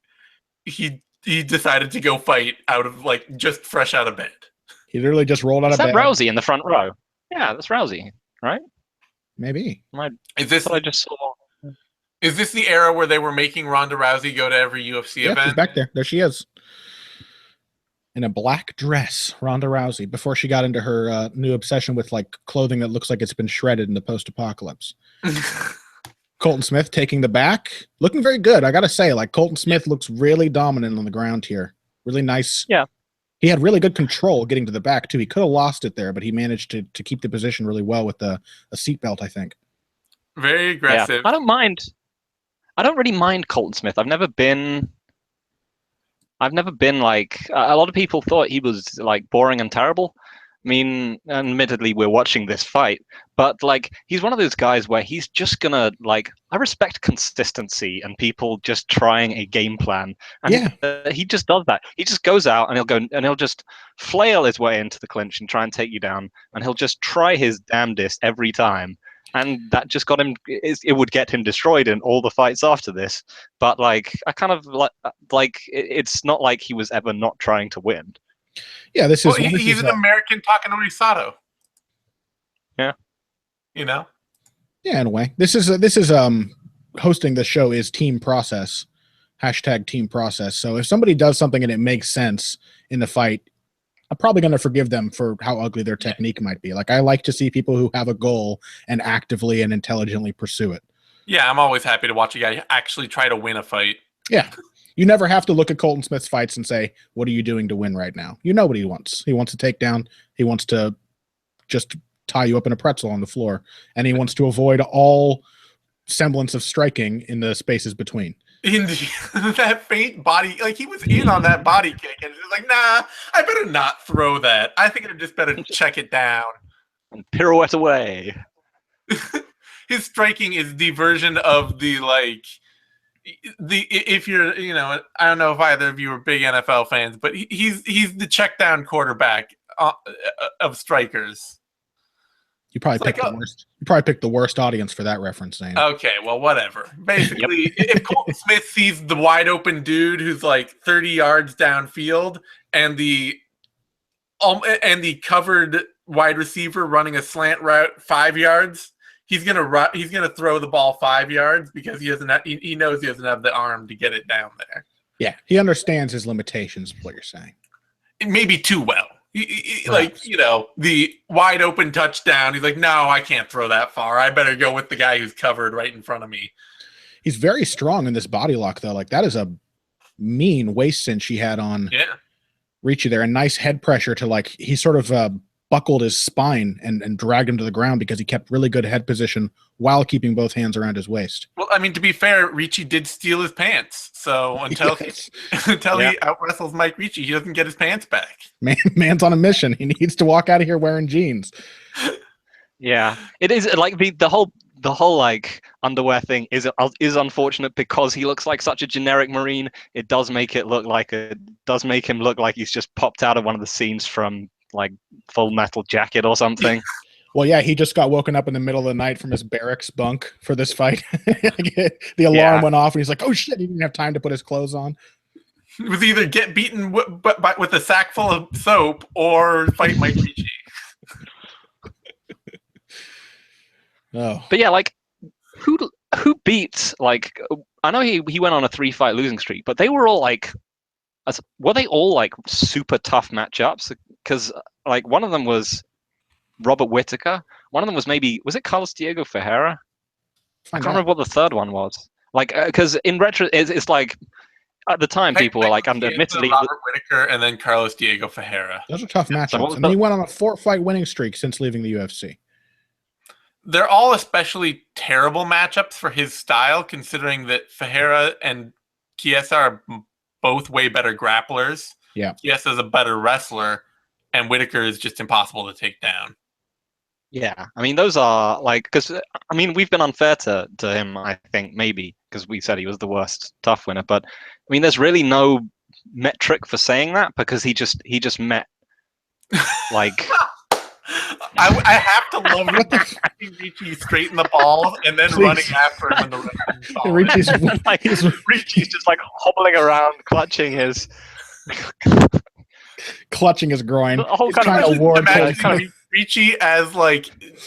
he decided to go fight out of just fresh out of bed.
He literally just rolled out of bed.
Is that Rousey in the front row? Yeah, that's Rousey, right?
Maybe.
Is this
what I just saw?
Is this the era where they were making Ronda Rousey go to every UFC event?
She's back there. There she is. In a black dress, Ronda Rousey, before she got into her new obsession with clothing that looks like it's been shredded in the post-apocalypse. Colton Smith taking the back, looking very good. I gotta say, Colton Smith looks really dominant on the ground here. Really nice.
Yeah.
He had really good control getting to the back too. He could have lost it there, but he managed to keep the position really well with a seatbelt, I think.
Very aggressive.
Yeah. I don't really mind Colton Smith. I've never been I've never been like a lot of people thought he was like boring and terrible. I mean, admittedly, we're watching this fight, but like he's one of those guys where he's just gonna like. I respect consistency and people just trying a game plan, and
Yeah.
he just does that. He just goes out and he'll just flail his way into the clinch and try and take you down, and he'll just try his damnedest every time. And that just got him. It would get him destroyed in all the fights after this. But like, I kind of like it's not like he was ever not trying to win.
Yeah, this
Well,
is
he's an American Takanori Sato.
Yeah.
You know?
Yeah, in a way. This is hosting the show is team process. Hashtag team process. So if somebody does something and it makes sense in the fight, I'm probably going to forgive them for how ugly their technique might be. Like, I like to see people who have a goal and actively and intelligently pursue it.
Yeah, I'm always happy to watch a guy actually try to win a fight.
Yeah. You never have to look at Colton Smith's fights and say, what are you doing to win right now? You know what he wants. He wants to take down. He wants to just tie you up in a pretzel on the floor. And he wants to avoid all semblance of striking in the spaces between.
In that faint body, like he was in on that body kick, and he's like, "Nah, I better not throw that. I think I just better check it down."
And pirouette away.
His striking is the version of the like if you're I don't know if either of you are big NFL fans, but he's the check down quarterback of strikers.
You probably picked the worst. You probably picked the worst audience for that reference, Zane.
Okay, well, whatever. Basically, if Colton Smith sees the wide open dude who's like 30 yards downfield, and the covered wide receiver running a slant route 5 yards, he's gonna throw the ball 5 yards because he knows he doesn't have the arm to get it down there.
Yeah, he understands his limitations. What you're saying?
Maybe too well. Like, the wide open touchdown. He's like, no, I can't throw that far. I better go with the guy who's covered right in front of me.
He's very strong in this body lock, though. Like, that is a mean waist cinch he had on Ricci there. And nice head pressure to, like, he sort of buckled his spine and dragged him to the ground because he kept really good head position while keeping both hands around his waist.
Well, I mean, to be fair, Ricci did steal his pants. So until he out-wrestles Mike Ricci, he doesn't get his pants back.
Man's on a mission. He needs to walk out of here wearing jeans.
Yeah, it is like the whole like underwear thing is unfortunate because he looks like such a generic Marine. It does make him look like he's just popped out of one of the scenes from like Full Metal Jacket or something.
Well, yeah, he just got woken up in the middle of the night from his barracks bunk for this fight. The alarm went off, and he's like, "Oh shit!" He didn't have time to put his clothes on.
It was either get beaten with a sack full of soap or fight Mike Ricci.
Oh,
but yeah, like who beats like I know he went on a 3-fight losing streak, but they were all like, were they all like super tough matchups? Because like one of them was Robert Whittaker. One of them was was it Carlos Diego Ferreira? I can't remember what the third one was. Like, because in retro, it's like at the time people were like, admittedly,
Robert Whittaker and then Carlos Diego Ferreira.
Those are tough matchups. And then he went on a 4-fight winning streak since leaving the UFC.
They're all especially terrible matchups for his style, considering that Ferreira and Chiesa are both way better grapplers.
Yeah,
Chiesa is a better wrestler, and Whittaker is just impossible to take down.
Yeah, I mean, those are like, because I mean, we've been unfair to him, I think, maybe because we said he was the worst tough winner. But I mean, there's really no metric for saying that because he just met like.
I have to love Ricci straighten the ball and then running after him in the
Ricci's just like hobbling around, clutching his
groin.
He's trying to ward Ricci as like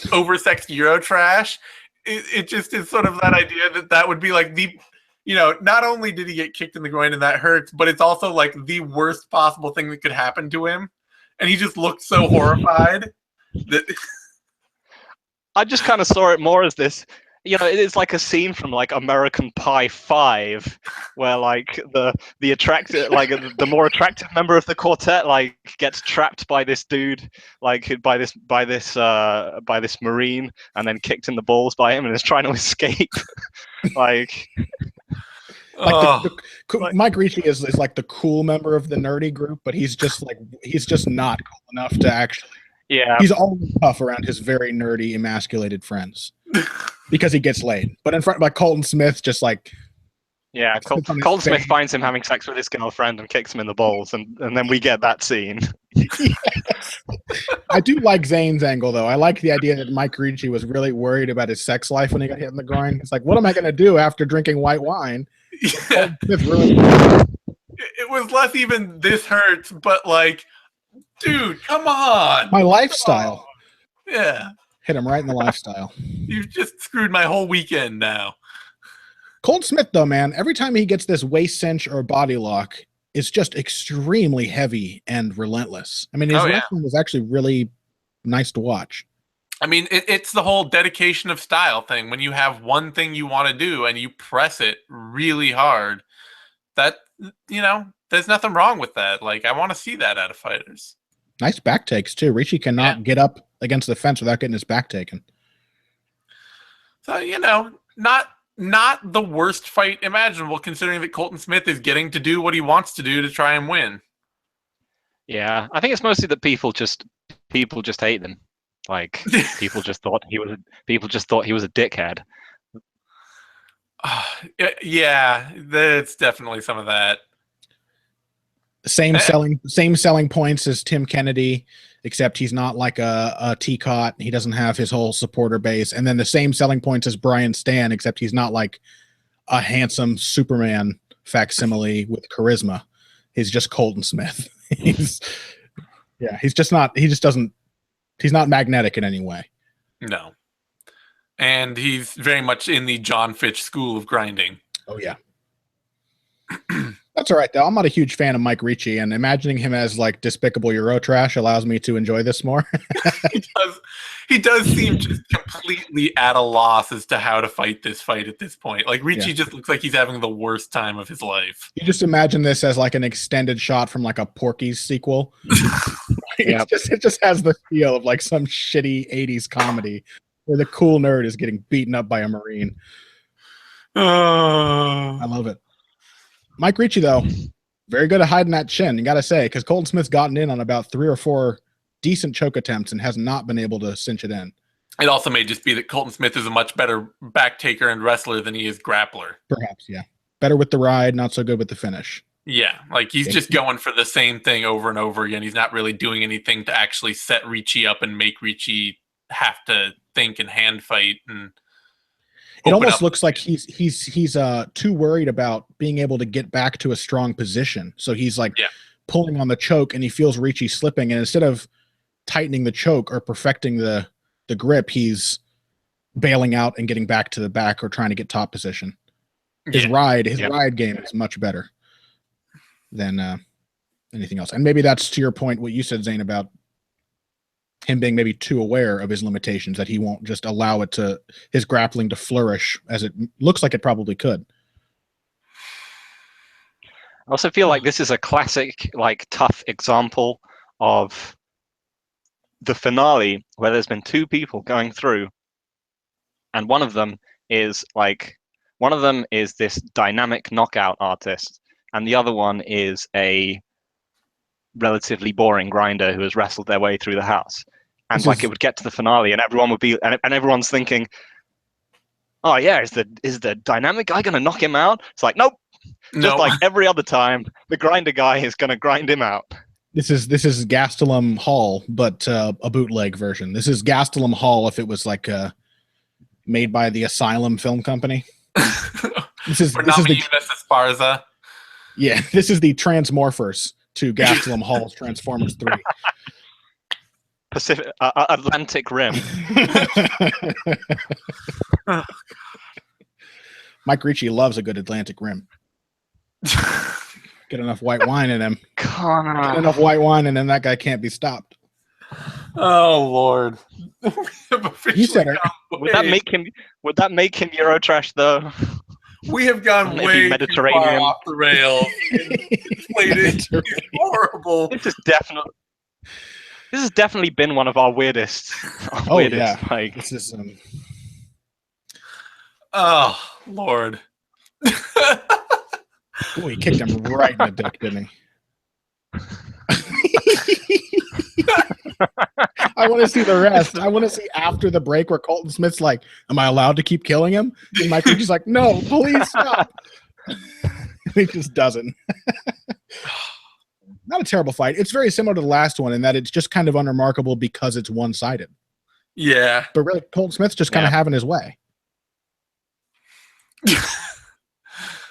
oversexed Eurotrash. It just is sort of that idea that would be like the, not only did he get kicked in the groin and that hurts, but it's also like the worst possible thing that could happen to him, and he just looked so horrified.
I just kind of saw it more as this, it's like a scene from like American Pie 5, where like the attractive, like the more attractive member of the quartet, like gets trapped by this dude, like by this Marine, and then kicked in the balls by him, and is trying to escape. Like,
Mike Ricci is like the cool member of the nerdy group, but he's just not cool enough to actually.
Yeah,
He's always tough around his very nerdy, emasculated friends because he gets laid. But in front, like Colton Smith, just like
Colton Smith finds him having sex with his girlfriend and kicks him in the balls, and then we get that scene.
Yes. I do like Zane's angle, though. I like the idea that Mike Ricci was really worried about his sex life when he got hit in the groin. It's like, what am I going to do after drinking white wine?
Yeah. It was less even this hurts, but like, dude, come on.
My lifestyle.
Yeah.
Hit him right in the lifestyle.
You've just screwed my whole weekend now.
Colton Smith, though, man, every time he gets this waist cinch or body lock, it's just extremely heavy and relentless. I mean, his wrestling was actually really nice to watch.
I mean, it's the whole dedication of style thing. When you have one thing you want to do and you press it really hard, that, there's nothing wrong with that. Like, I want to see that out of fighters.
Nice back takes, too. Ricci cannot get up against the fence without getting his back taken.
So, not the worst fight imaginable, considering that Colton Smith is getting to do what he wants to do to try and win.
Yeah, I think it's mostly that people just hate him. Like people just thought he was a dickhead.
Yeah, that's definitely some of that.
Same selling points as Tim Kennedy, except he's not like a teacot. He doesn't have his whole supporter base. And then the same selling points as Brian Stan, except he's not like a handsome Superman facsimile with charisma. He's just Colton Smith. He's not magnetic in any way.
No. And he's very much in the John Fitch school of grinding.
Oh, yeah. That's all right, though. I'm not a huge fan of Mike Ricci, and imagining him as like despicable Eurotrash allows me to enjoy this more.
He does seem just completely at a loss as to how to fight this fight at this point. Like, Ricci just looks like he's having the worst time of his life.
You just imagine this as like an extended shot from like a Porky's sequel. It just has the feel of like some shitty 80s comedy where the cool nerd is getting beaten up by a Marine. I love it. Mike Ricci, though, very good at hiding that chin, you got to say, because Colton Smith's gotten in on about 3 or 4 decent choke attempts and has not been able to cinch it in.
It also may just be that Colton Smith is a much better back taker and wrestler than he is grappler.
Perhaps, yeah. Better with the ride, not so good with the finish.
Yeah, like he's just going for the same thing over and over again. He's not really doing anything to actually set Ricci up and make Ricci have to think and hand fight. And
it almost looks like he's too worried about being able to get back to a strong position. So he's like pulling on the choke, and he feels Ricci slipping, and instead of tightening the choke or perfecting the grip, he's bailing out and getting back to the back or trying to get top position. His ride game is much better than anything else. And maybe that's, to your point, what you said, Zane, about him being maybe too aware of his limitations, that he won't just allow his grappling to flourish as it looks like it probably could.
I also feel like this is a classic, like, tough example of the finale where there's been 2 people going through, and one of them is this dynamic knockout artist, and the other one is a relatively boring grinder who has wrestled their way through the house. And it would get to the finale, and everyone would be, and everyone's thinking, "Oh yeah, is the dynamic guy gonna knock him out?" It's like, nope. Just like every other time, the grinder guy is gonna grind him out.
This is Gastelum Hall, but a bootleg version. This is Gastelum Hall if it was like made by the Asylum Film Company. This is the
Esparza.
Yeah, this is the Transmorphers to Gastelum Hall's Transformers 3.
Atlantic Rim.
Mike Ricci loves a good Atlantic Rim. Get enough white wine in him. Get enough white wine, and then that guy can't be stopped.
Oh Lord!
You said it.
Would that make him Eurotrash though?
We have gone way too far off the rails. It's horrible.
This has definitely been one of our weirdest.
Yeah.
Like,
this is
Oh Lord.
Oh, he kicked him right in the dick, didn't he? I want to see the rest. I want to see after the break where Colton Smith's like, am I allowed to keep killing him? And Mike Ricci's like, no, please stop. He just doesn't. Not a terrible fight. It's very similar to the last one in that it's just kind of unremarkable because it's one-sided.
Yeah.
But really, Colton Smith's just kind of having his way.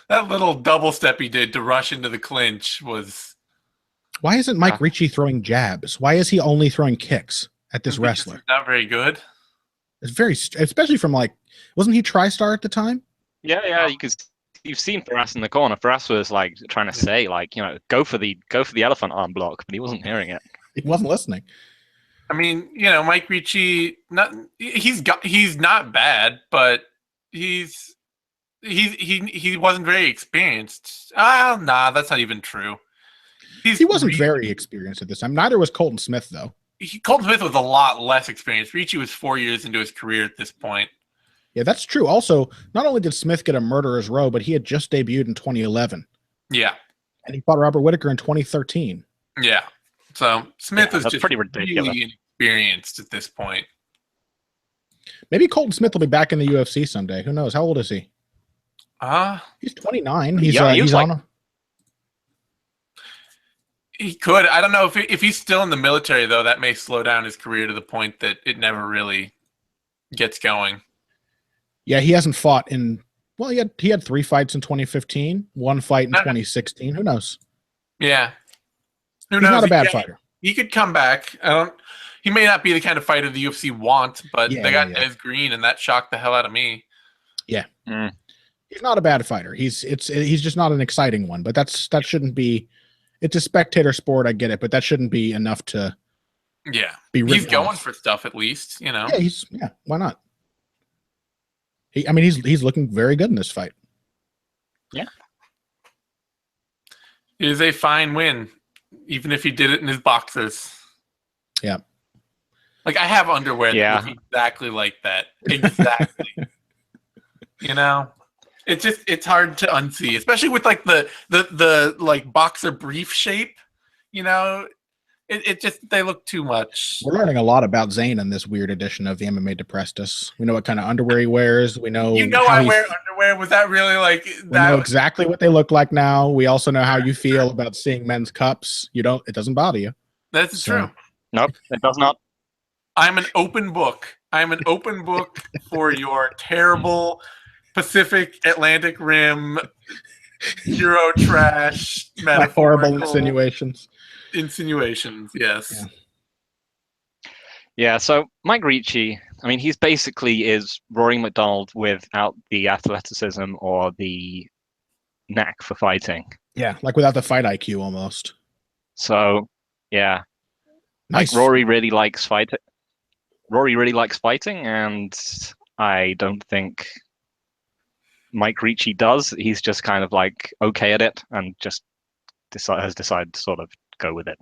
That little double step he did to rush into the clinch was...
Why isn't Mike Ricci throwing jabs? Why is he only throwing kicks at this wrestler?
Not very good.
It's very, especially from like, wasn't he TriStar at the time?
Yeah. You've seen Faraz in the corner. Faraz was like trying to say, like, go for the elephant arm block, but he wasn't hearing it.
He wasn't listening.
I mean, Mike Ricci, he's not bad, but he wasn't very experienced. Nah, that's not even true.
He wasn't very experienced at this time. Neither was Colton Smith, though.
Colton Smith was a lot less experienced. Ricci was 4 years into his career at this point.
Yeah, that's true. Also, not only did Smith get a murderer's row, but he had just debuted in 2011.
Yeah.
And he fought Robert Whittaker in 2013.
Yeah. So Smith was just
pretty ridiculous.
really inexperienced at this point.
Maybe Colton Smith will be back in the UFC someday. Who knows? How old is he? He's 29. He's on a...
He could. I don't know if he's still in the military, though. That may slow down his career to the point that it never really gets going.
Yeah, he hasn't fought in. Well, he had 3 fights in 2015, 1 fight in 2016. Who knows?
Yeah,
he's not a bad fighter.
He could come back. He may not be the kind of fighter the UFC wants, but they got Des Green, and that shocked the hell out of me.
Yeah, he's not a bad fighter. He's just not an exciting one. But that shouldn't be. It's a spectator sport. I get it, but that shouldn't be enough to.
Yeah,
be
he's going for stuff at least.
Yeah, why not? He's looking very good in this fight.
Yeah,
it is a fine win, even if he did it in his boxers.
Yeah,
like I have underwear that looks exactly like that. Exactly. It's hard to unsee, especially with like the like boxer brief shape. It just they look too much.
We're learning a lot about Zane in this weird edition of the MMA Depressed-us. We know what kind of underwear he wears. We know
I wear underwear. Was that really like that?
We know exactly what they look like now. We also know how you feel about seeing men's cups. It doesn't bother you.
That's true.
Nope, it does not.
I'm an open book. I'm an open book for your terrible Pacific Atlantic Rim Euro trash
horrible insinuations.
Yes.
Yeah, so Mike Ricci, he's basically is Rory McDonald without the athleticism or the knack for fighting.
Yeah, like without the fight IQ almost.
So, yeah.
Nice.
Like Rory really likes fighting. And I don't think Mike Ricci does. He's just kind of like okay at it and just has decided to sort of go with it.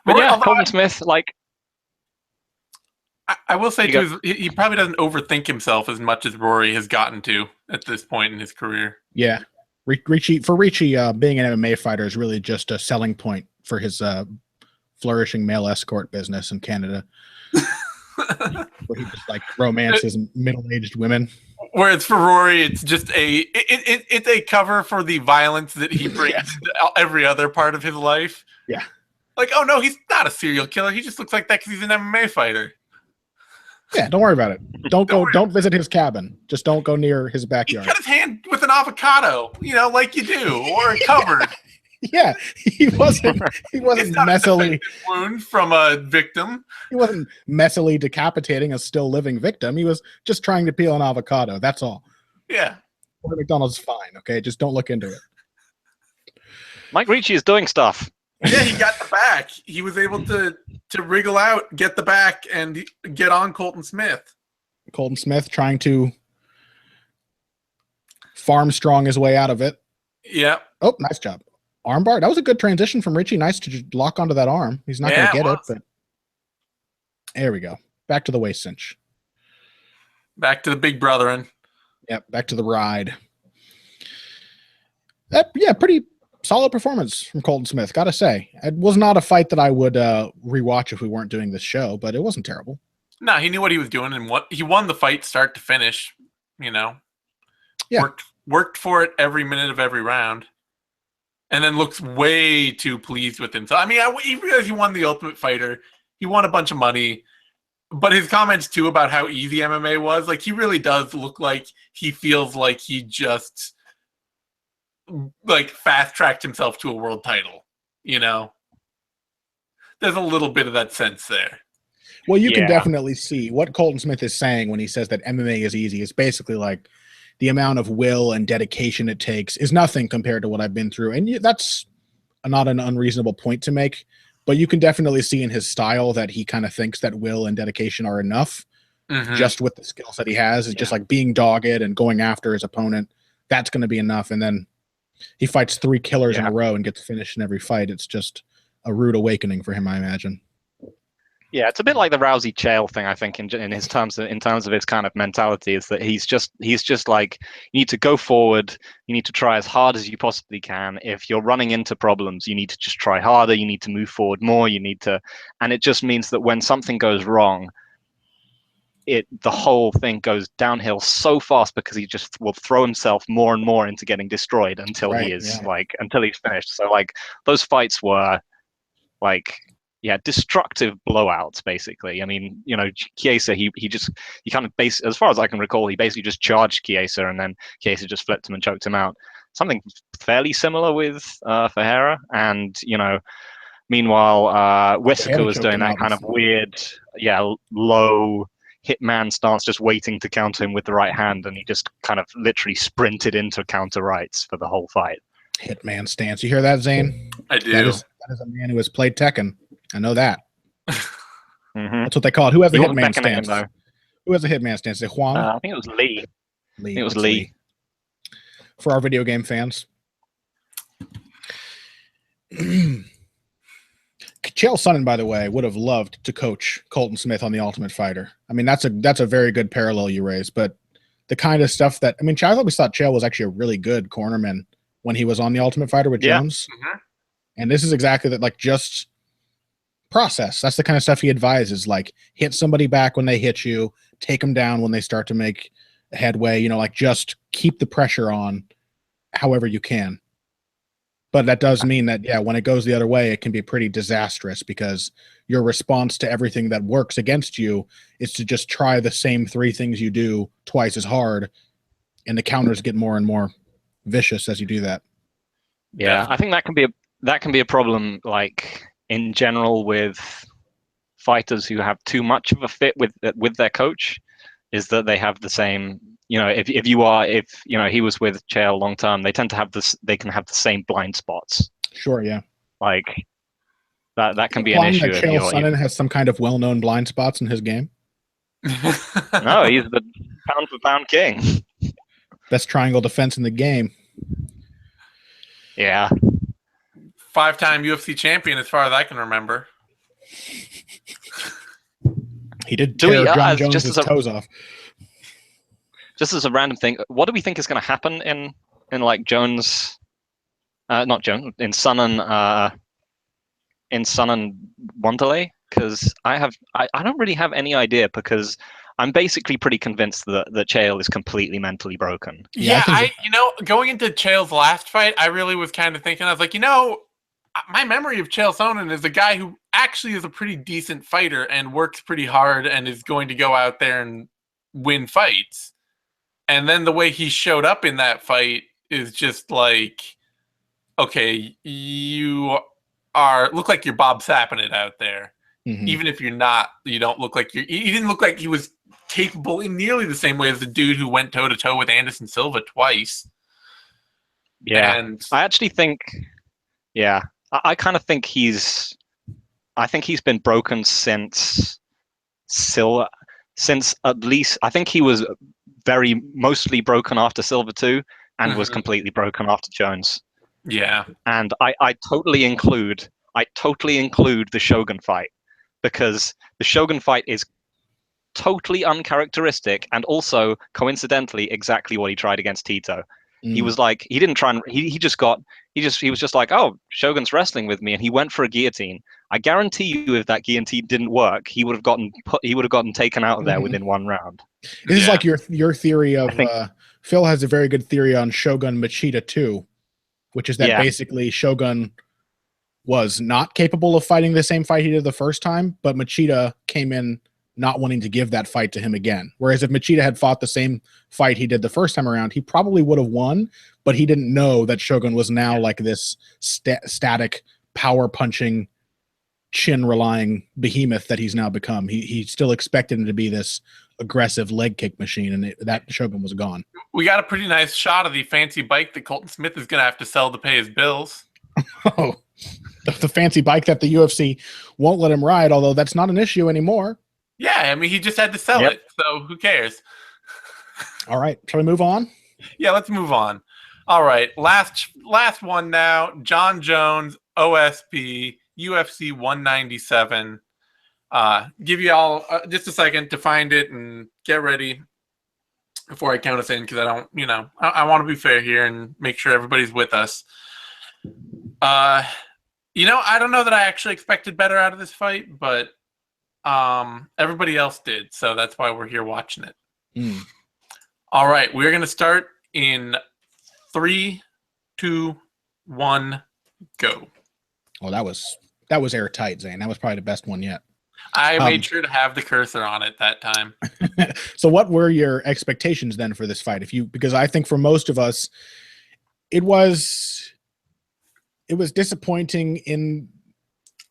But Colton Smith, like
I will say too, he probably doesn't overthink himself as much as Rory has gotten to at this point in his career.
Yeah, Ricci being an MMA fighter is really just a selling point for his flourishing male escort business in Canada, where he just like romances middle-aged women.
Whereas for Rory, it's just it's a cover for the violence that he brings into every other part of his life.
Yeah.
Like, oh no, he's not a serial killer. He just looks like that because he's an MMA fighter.
Yeah, don't worry about it. Don't visit his cabin. Just don't go near his backyard.
He cut his hand with an avocado, like you do, or a cupboard.
Yeah, he wasn't messily
wound from a victim.
He wasn't messily decapitating a still living victim. He was just trying to peel an avocado. That's all.
Yeah.
McDonald's fine. Okay, just don't look into it.
Mike Ricci is doing stuff.
Yeah, he got the back. He was able to wriggle out, get the back, and get on Colton Smith.
Colton Smith trying to farm strong his way out of it.
Yeah.
Oh, nice job. Armbar. That was a good transition from Ricci. Nice to just lock onto that arm. He's not going to get it, but there we go. Back to the waist cinch.
Back to the big brotherin'.
Yep, back to the ride. Yeah, pretty solid performance from Colton Smith, gotta say. It was not a fight that I would rewatch if we weren't doing this show, but it wasn't terrible.
No, he knew what he was doing, and he won the fight start to finish.
Yeah.
Worked for it every minute of every round, and then looks way too pleased with himself. I mean, he realized he won the Ultimate Fighter. He won a bunch of money, but his comments too about how easy MMA was, like, he really does look like he feels like he just like fast-tracked himself to a world title. There's a little bit of that sense there.
Well, you can definitely see what Colton Smith is saying when he says that MMA is easy. It's basically like the amount of will and dedication it takes is nothing compared to what I've been through. And that's not an unreasonable point to make, but you can definitely see in his style that he kind of thinks that will and dedication are enough just with the skills that he has. It's just like being dogged and going after his opponent. That's going to be enough. And then he fights 3 killers in a row and gets finished in every fight. It's just a rude awakening for him, I imagine.
Yeah, it's a bit like the Rousey Chael thing, I think, in terms of his kind of mentality, is that he's just like, you need to go forward, you need to try as hard as you possibly can. If you're running into problems, you need to just try harder, you need to move forward more, and it just means that when something goes wrong, the whole thing goes downhill so fast because he just will throw himself more and more into getting destroyed until until he's finished. So like those fights were like, destructive blowouts, basically. I mean, Chiesa, he kind of as far as I can recall, he basically just charged Chiesa, and then Chiesa just flipped him and choked him out. Something fairly similar with Ferreira, and meanwhile, Whittaker was doing that kind of weird, low hitman stance, just waiting to counter him with the right hand, and he just kind of literally sprinted into counter rights for the whole fight.
Hitman stance. You hear that, Zane?
I do.
That is a man who has played Tekken. I know that. That's what they call it. Who has a hitman stance? Who has a hitman stance? Is it Huang?
I think it was Lee. I think it was Lee.
For our video game fans. Chael Sonnen, by the way, would have loved to coach Colton Smith on The Ultimate Fighter. I mean, that's a very good parallel you raise, but the kind of stuff that, I mean, I always thought Chael was actually a really good cornerman when he was on The Ultimate Fighter with Jones. And this is exactly that, like, just process. That's the kind of stuff he advises, like hit somebody back when they hit you, take them down when they start to make headway, like just keep the pressure on however you can. But that does mean that, when it goes the other way, it can be pretty disastrous because your response to everything that works against you is to just try the same 3 things you do twice as hard, and the counters get more and more vicious as you do that.
Yeah, I think that can be a problem, like in general with fighters who have too much of a fit with their coach, is that they have the same, if he was with Chael long term, they tend to have they can have the same blind spots.
Sure, yeah.
Like that can be an issue.
That Chael Sonnen has some kind of well-known blind spots in his game.
No, he's the pound for pound king.
Best triangle defense in the game.
Yeah.
5-time UFC champion, as far as I can remember.
He did tear Jon Jones' toes off.
Just as a random thing, what do we think is going to happen in like Jones, not Jones, in Sonnen Wanderlei? Because I don't really have any idea, because I'm basically pretty convinced that Chael is completely mentally broken.
Yeah, going into Chael's last fight, I really was kind of thinking, I was like, my memory of Chael Sonnen is a guy who actually is a pretty decent fighter and works pretty hard and is going to go out there and win fights. And then the way he showed up in that fight is just like, okay, you look like you're Bob Sapping it out there. Even if you're not, you don't look like he didn't look like he was capable in nearly the same way as the dude who went toe to toe with Anderson Silva twice.
Yeah. And I actually think, I kind of think he's been broken since at least, I think he was mostly broken after Silva 2 and was completely broken after Jones.
Yeah.
And I totally include the Shogun fight, because the Shogun fight is totally uncharacteristic and also coincidentally exactly what he tried against Tito. He was like, he didn't try and he was just like, oh, Shogun's wrestling with me, and he went for a guillotine. I guarantee you, if that guillotine didn't work, he would have gotten taken out of there within one round.
This is like your theory of Phil has a very good theory on Shogun Machida too, which is that basically Shogun was not capable of fighting the same fight he did the first time, but Machida came in not wanting to give that fight to him again. Whereas if Machida had fought the same fight he did the first time around, he probably would have won, but he didn't know that Shogun was now like this static, power-punching, chin-relying behemoth that he's now become. He still expected him to be this aggressive leg kick machine, and that Shogun was gone.
We got a pretty nice shot of the fancy bike that Colton Smith is going to have to sell to pay his bills.
Oh, the fancy bike that the UFC won't let him ride, although that's not an issue anymore.
Yeah, I mean, he just had to sell it, so who cares?
All right, shall we move on?
Yeah, let's move on. All right, last one now. Jon Jones, OSP, UFC 197. Give you all just a second to find it and get ready before I count us in, because I don't, I want to be fair here and make sure everybody's with us. I don't know that I actually expected better out of this fight, but everybody else did, so that's why we're here watching it. All right, we're going to start in 3, 2, 1, go.
Oh, that was airtight, Zane. That was probably the best one yet.
I made sure to have the cursor on it that time.
So what were your expectations then for this fight? Because I think for most of us, it was disappointing in,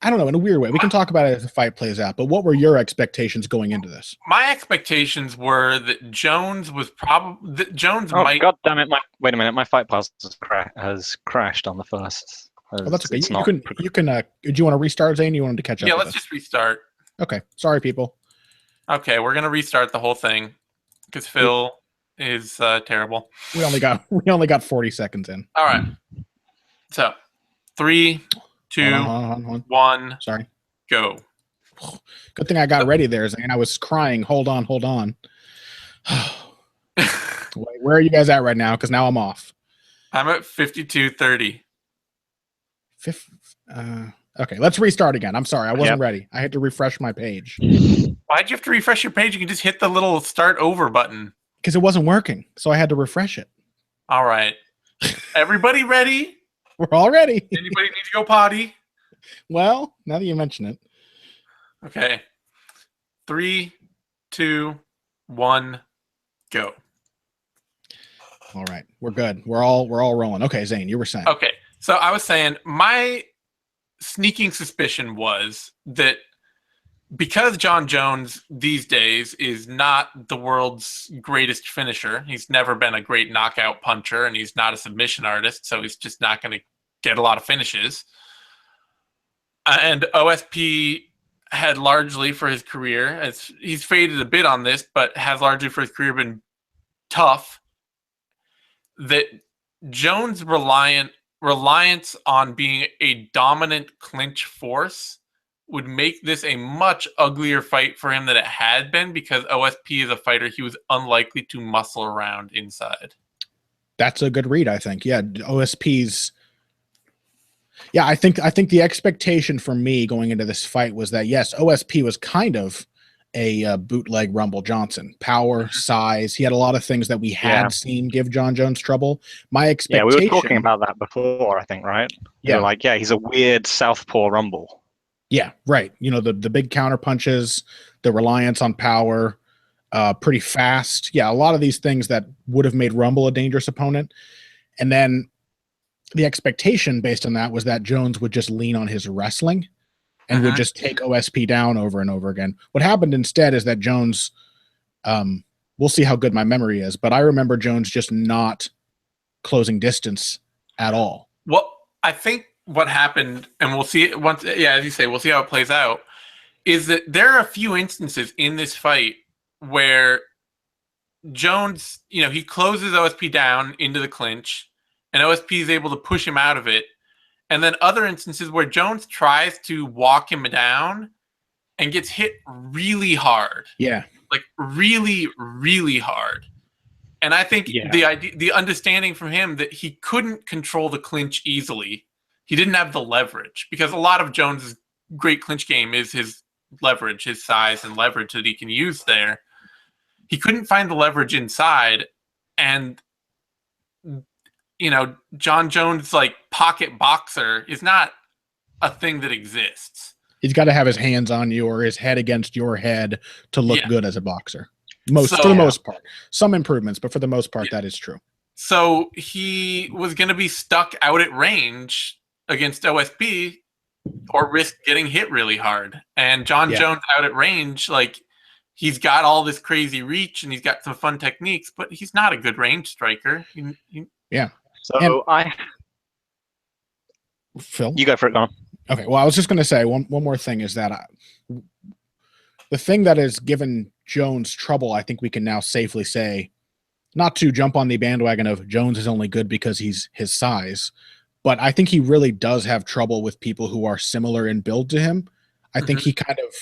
I don't know, in a weird way. We can talk about it as the fight plays out, but what were your expectations going into this?
My expectations were that Jones was probably might.
God damn it! Wait a minute, my fight pass has crashed on the first.
Oh, that's okay. You can. Do you want to restart, Zane? You wanted to catch up?
Yeah, let's just restart.
Okay, sorry, people.
Okay, we're gonna restart the whole thing because Phil is terrible.
We only got 40 seconds in.
All right. So, 3, 2,
hold on.
1.
Sorry.
Go.
Good thing I got ready there, Zane. I was crying. Hold on. Wait, where are you guys at right now? Because now I'm off.
I'm at 52:30.
Okay, let's restart again. I'm sorry, I wasn't ready. I had to refresh my page.
Why'd you have to refresh your page? You can just hit the little start over button.
Because it wasn't working, so I had to refresh it.
All right. Everybody ready?
We're all ready.
Anybody need to go potty?
Well, now that you mention it.
Okay. 3, 2, 1, go.
All right, we're good. We're all rolling. Okay, Zane, you were saying.
Okay, so I was saying my sneaking suspicion was that because Jon Jones these days is not the world's greatest finisher, he's never been a great knockout puncher, and he's not a submission artist, so he's just not going to get a lot of finishes. And OSP had largely for his career, he's faded a bit on this, but has largely for his career been tough, that Jones' reliance on being a dominant clinch force would make this a much uglier fight for him than it had been, because OSP is a fighter he was unlikely to muscle around inside.
That's a good read, I think. Yeah, OSP's. Yeah, I think the expectation for me going into this fight was that, yes, OSP was kind of a bootleg Rumble Johnson. Power, size. He had a lot of things that we had seen give Jon Jones trouble. My expectation.
Yeah, we were talking about that before, I think, right?
Yeah.
He's a weird southpaw Rumble.
Yeah, right. The big counter punches, the reliance on power, pretty fast. Yeah, a lot of these things that would have made Rumble a dangerous opponent. And then the expectation based on that was that Jones would just lean on his wrestling and would just take OSP down over and over again. What happened instead is that Jones, we'll see how good my memory is, but I remember Jones just not closing distance at all.
Well, I think what happened, and we'll see it once, as you say, we'll see how it plays out, is that there are a few instances in this fight where Jones, he closes OSP down into the clinch, and OSP is able to push him out of it. And then other instances where Jones tries to walk him down and gets hit really hard.
Yeah.
Like really, really hard. And I think
Yeah.
the understanding from him that he couldn't control the clinch easily. He didn't have the leverage, because a lot of Jones's great clinch game is his leverage, his size and leverage that he can use there. He couldn't find the leverage inside, and Jon Jones, like, pocket boxer is not a thing that exists.
He's got to have his hands on you or his head against your head to look good as a boxer. For the most part. Some improvements, but for the most part, that is true.
So he was going to be stuck out at range against OSP or risk getting hit really hard. And Jon Jones out at range, like, he's got all this crazy reach and he's got some fun techniques, but he's not a good range striker.
Yeah.
So
Phil?
You go for it, Connor.
Okay, well, I was just going to say one more thing is that the thing that has given Jones trouble, I think we can now safely say, not to jump on the bandwagon of Jones is only good because he's his size, but I think he really does have trouble with people who are similar in build to him. I think he kind of,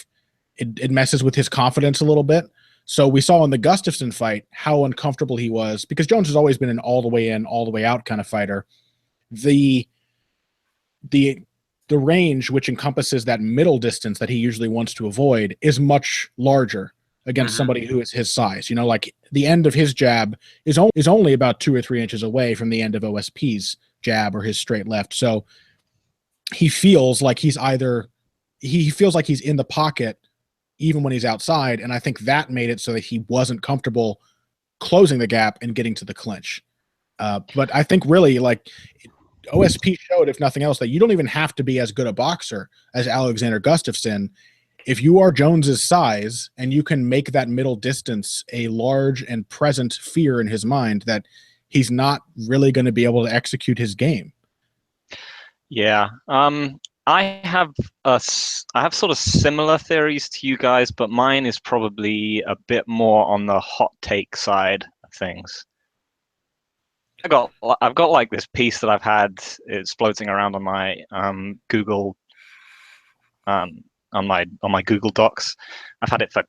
it messes with his confidence a little bit. So we saw in the Gustafsson fight how uncomfortable he was, because Jones has always been an all the way in, all the way out kind of fighter. The range, which encompasses that middle distance that he usually wants to avoid, is much larger against somebody who is his size. Like the end of his jab is only about 2 or 3 inches away from the end of OSP's jab or his straight left. So he feels like he's in the pocket even when he's outside. And I think that made it so that he wasn't comfortable closing the gap and getting to the clinch. But I think really, like, OSP showed, if nothing else, that you don't even have to be as good a boxer as Alexander Gustafsson. If you are Jones's size and you can make that middle distance a large and present fear in his mind, that he's not really going to be able to execute his game.
Yeah. I have sort of similar theories to you guys, but mine is probably a bit more on the hot take side of things. I've got like this piece that I've had, it's floating around on my Google on my Google Docs. I've had it for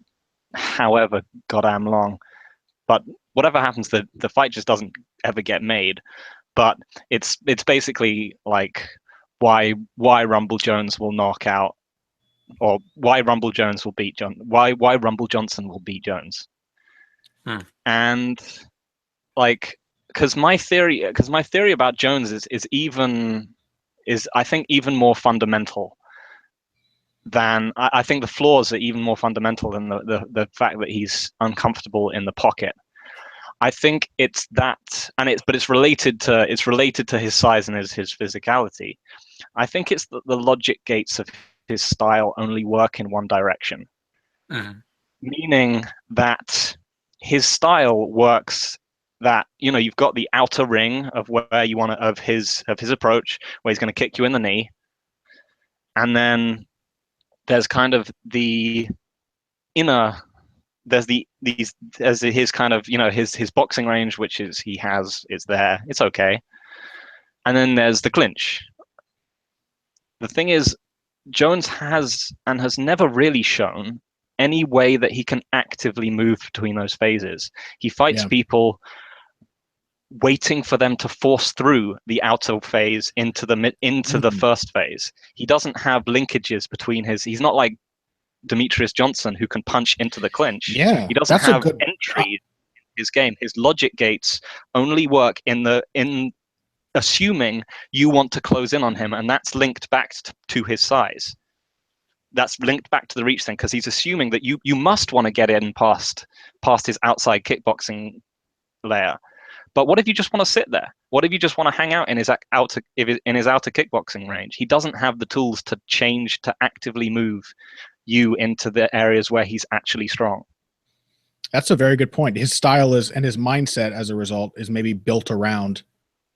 however goddamn long, but whatever happens, the fight just doesn't ever get made. But it's basically like why Rumble Jones will knock out, or why Rumble Jones will beat why Rumble Johnson will beat Jones. And like, because my theory about Jones is I think even more fundamental than I think the flaws are even more fundamental than the fact that he's uncomfortable in the pocket. I think it's that, but it's related to his size and his physicality. I think it's the logic gates of his style only work in one direction, meaning that his style works that, you've got the outer ring of where you want to, of his approach, where he's going to kick you in the knee, and then there's kind of the inner. There's his kind of, his boxing range, which is there. It's okay. And then there's the clinch. The thing is, Jones has never really shown any way that he can actively move between those phases. He fights people waiting for them to force through the outer phase into the first phase. He doesn't have linkages between he's not like Demetrius Johnson, who can punch into the clinch.
Yeah,
he doesn't have entry in his game. His logic gates only work in assuming you want to close in on him, and that's linked back to his size. That's linked back to the reach thing, because he's assuming that you must want to get in past his outside kickboxing layer. But what if you just want to sit there? What if you just want to hang out in his outer kickboxing range? He doesn't have the tools to change, to actively move you into the areas where he's actually strong.
That's a very good point. His style and his mindset as a result is maybe built around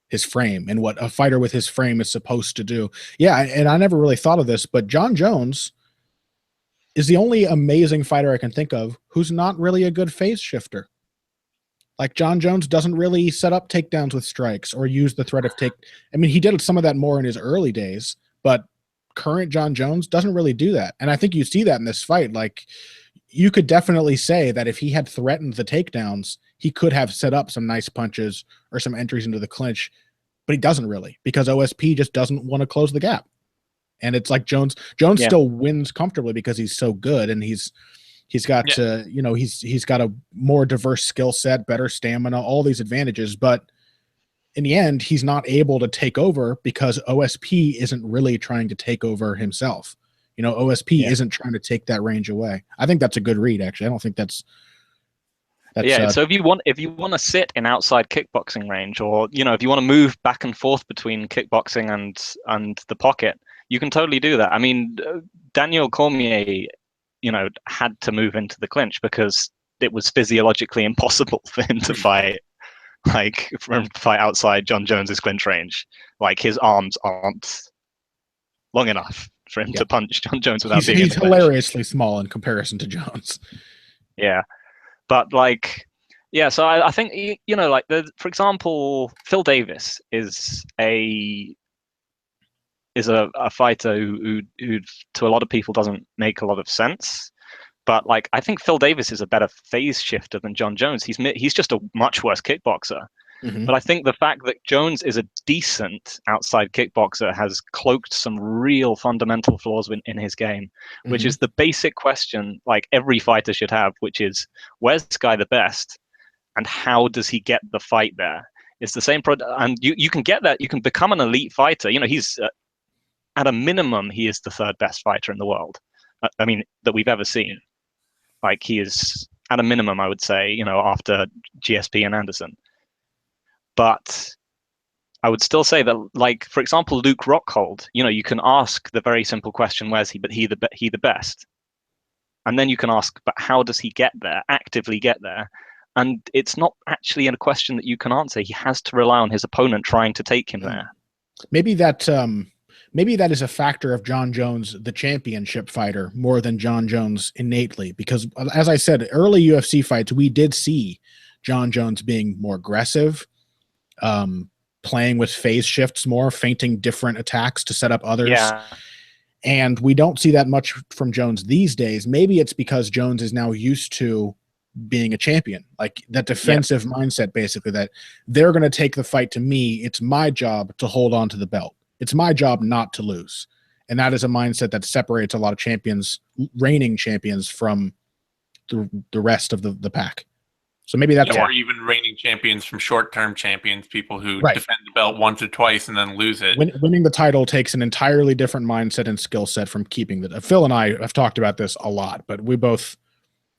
his frame and what a fighter with his frame is supposed to do. Yeah, and I never really thought of this, but Jon Jones is the only amazing fighter I can think of who's not really a good phase shifter. Like, Jon Jones doesn't really set up takedowns with strikes or use the threat of I mean, he did some of that more in his early days, but current Jon Jones doesn't really do that. And I think you see that in this fight. Like, you could definitely say that if he had threatened the takedowns, he could have set up some nice punches or some entries into the clinch, but he doesn't really, because OSP just doesn't want to close the gap. And it's like Jones still wins comfortably because he's so good, and he's got he's got a more diverse skill set, better stamina, all these advantages, but in the end, he's not able to take over because OSP isn't really trying to take over himself. OSP isn't trying to take that range away. I think that's a good read, actually. I don't think that's
so if you want to sit in outside kickboxing range, or if you want to move back and forth between kickboxing and the pocket, you can totally do that. I mean, Daniel Cormier, had to move into the clinch because it was physiologically impossible for him to fight outside Jon Jones's clinch range. Like, his arms aren't long enough for him to punch Jon Jones without being in the clinch.
He's hilariously small in comparison to Jones.
Yeah. But so I think, for example, Phil Davis is a fighter who to a lot of people doesn't make a lot of sense. But I think Phil Davis is a better phase shifter than Jon Jones. He's just a much worse kickboxer. Mm-hmm. But I think the fact that Jones is a decent outside kickboxer has cloaked some real fundamental flaws in his game, which is the basic question every fighter should have, which is, where's this guy the best, and how does he get the fight there? It's the same and you can get that. You can become an elite fighter. He's at a minimum, he is the third best fighter in the world. I mean, that we've ever seen. He is at a minimum, I would say, after GSP and Anderson. But I would still say that, for example, Luke Rockhold, you can ask the very simple question, where's he the best? And then you can ask, but how does he actively get there? And it's not actually a question that you can answer. He has to rely on his opponent trying to take him there.
Maybe that is a factor of Jon Jones, the championship fighter, more than Jon Jones innately. Because, as I said, early UFC fights, we did see Jon Jones being more aggressive, playing with phase shifts more, feinting different attacks to set up others.
Yeah.
And we don't see that much from Jones these days. Maybe it's because Jones is now used to being a champion, that defensive mindset, basically, that they're going to take the fight to me. It's my job to hold on to the belt. It's my job not to lose. And that is a mindset that separates a lot of champions, reigning champions, from the rest of the pack. So maybe that's
or even reigning champions from short-term champions, people who defend the belt once or twice and then lose it.
Winning the title takes an entirely different mindset and skill set from keeping it. Phil and I have talked about this a lot, but we both,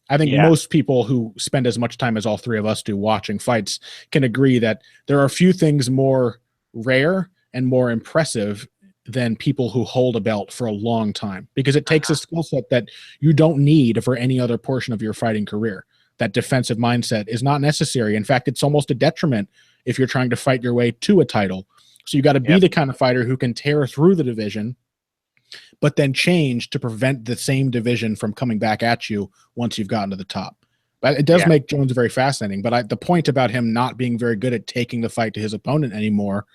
I think most people who spend as much time as all three of us do watching fights can agree that there are a few things more rare and more impressive than people who hold a belt for a long time, because it takes a skill set that you don't need for any other portion of your fighting career. That defensive mindset is not necessary. In fact, it's almost a detriment if you're trying to fight your way to a title. So you got to be the kind of fighter who can tear through the division, but then change to prevent the same division from coming back at you once you've gotten to the top. But it does make Jones very fascinating. But the point about him not being very good at taking the fight to his opponent anymore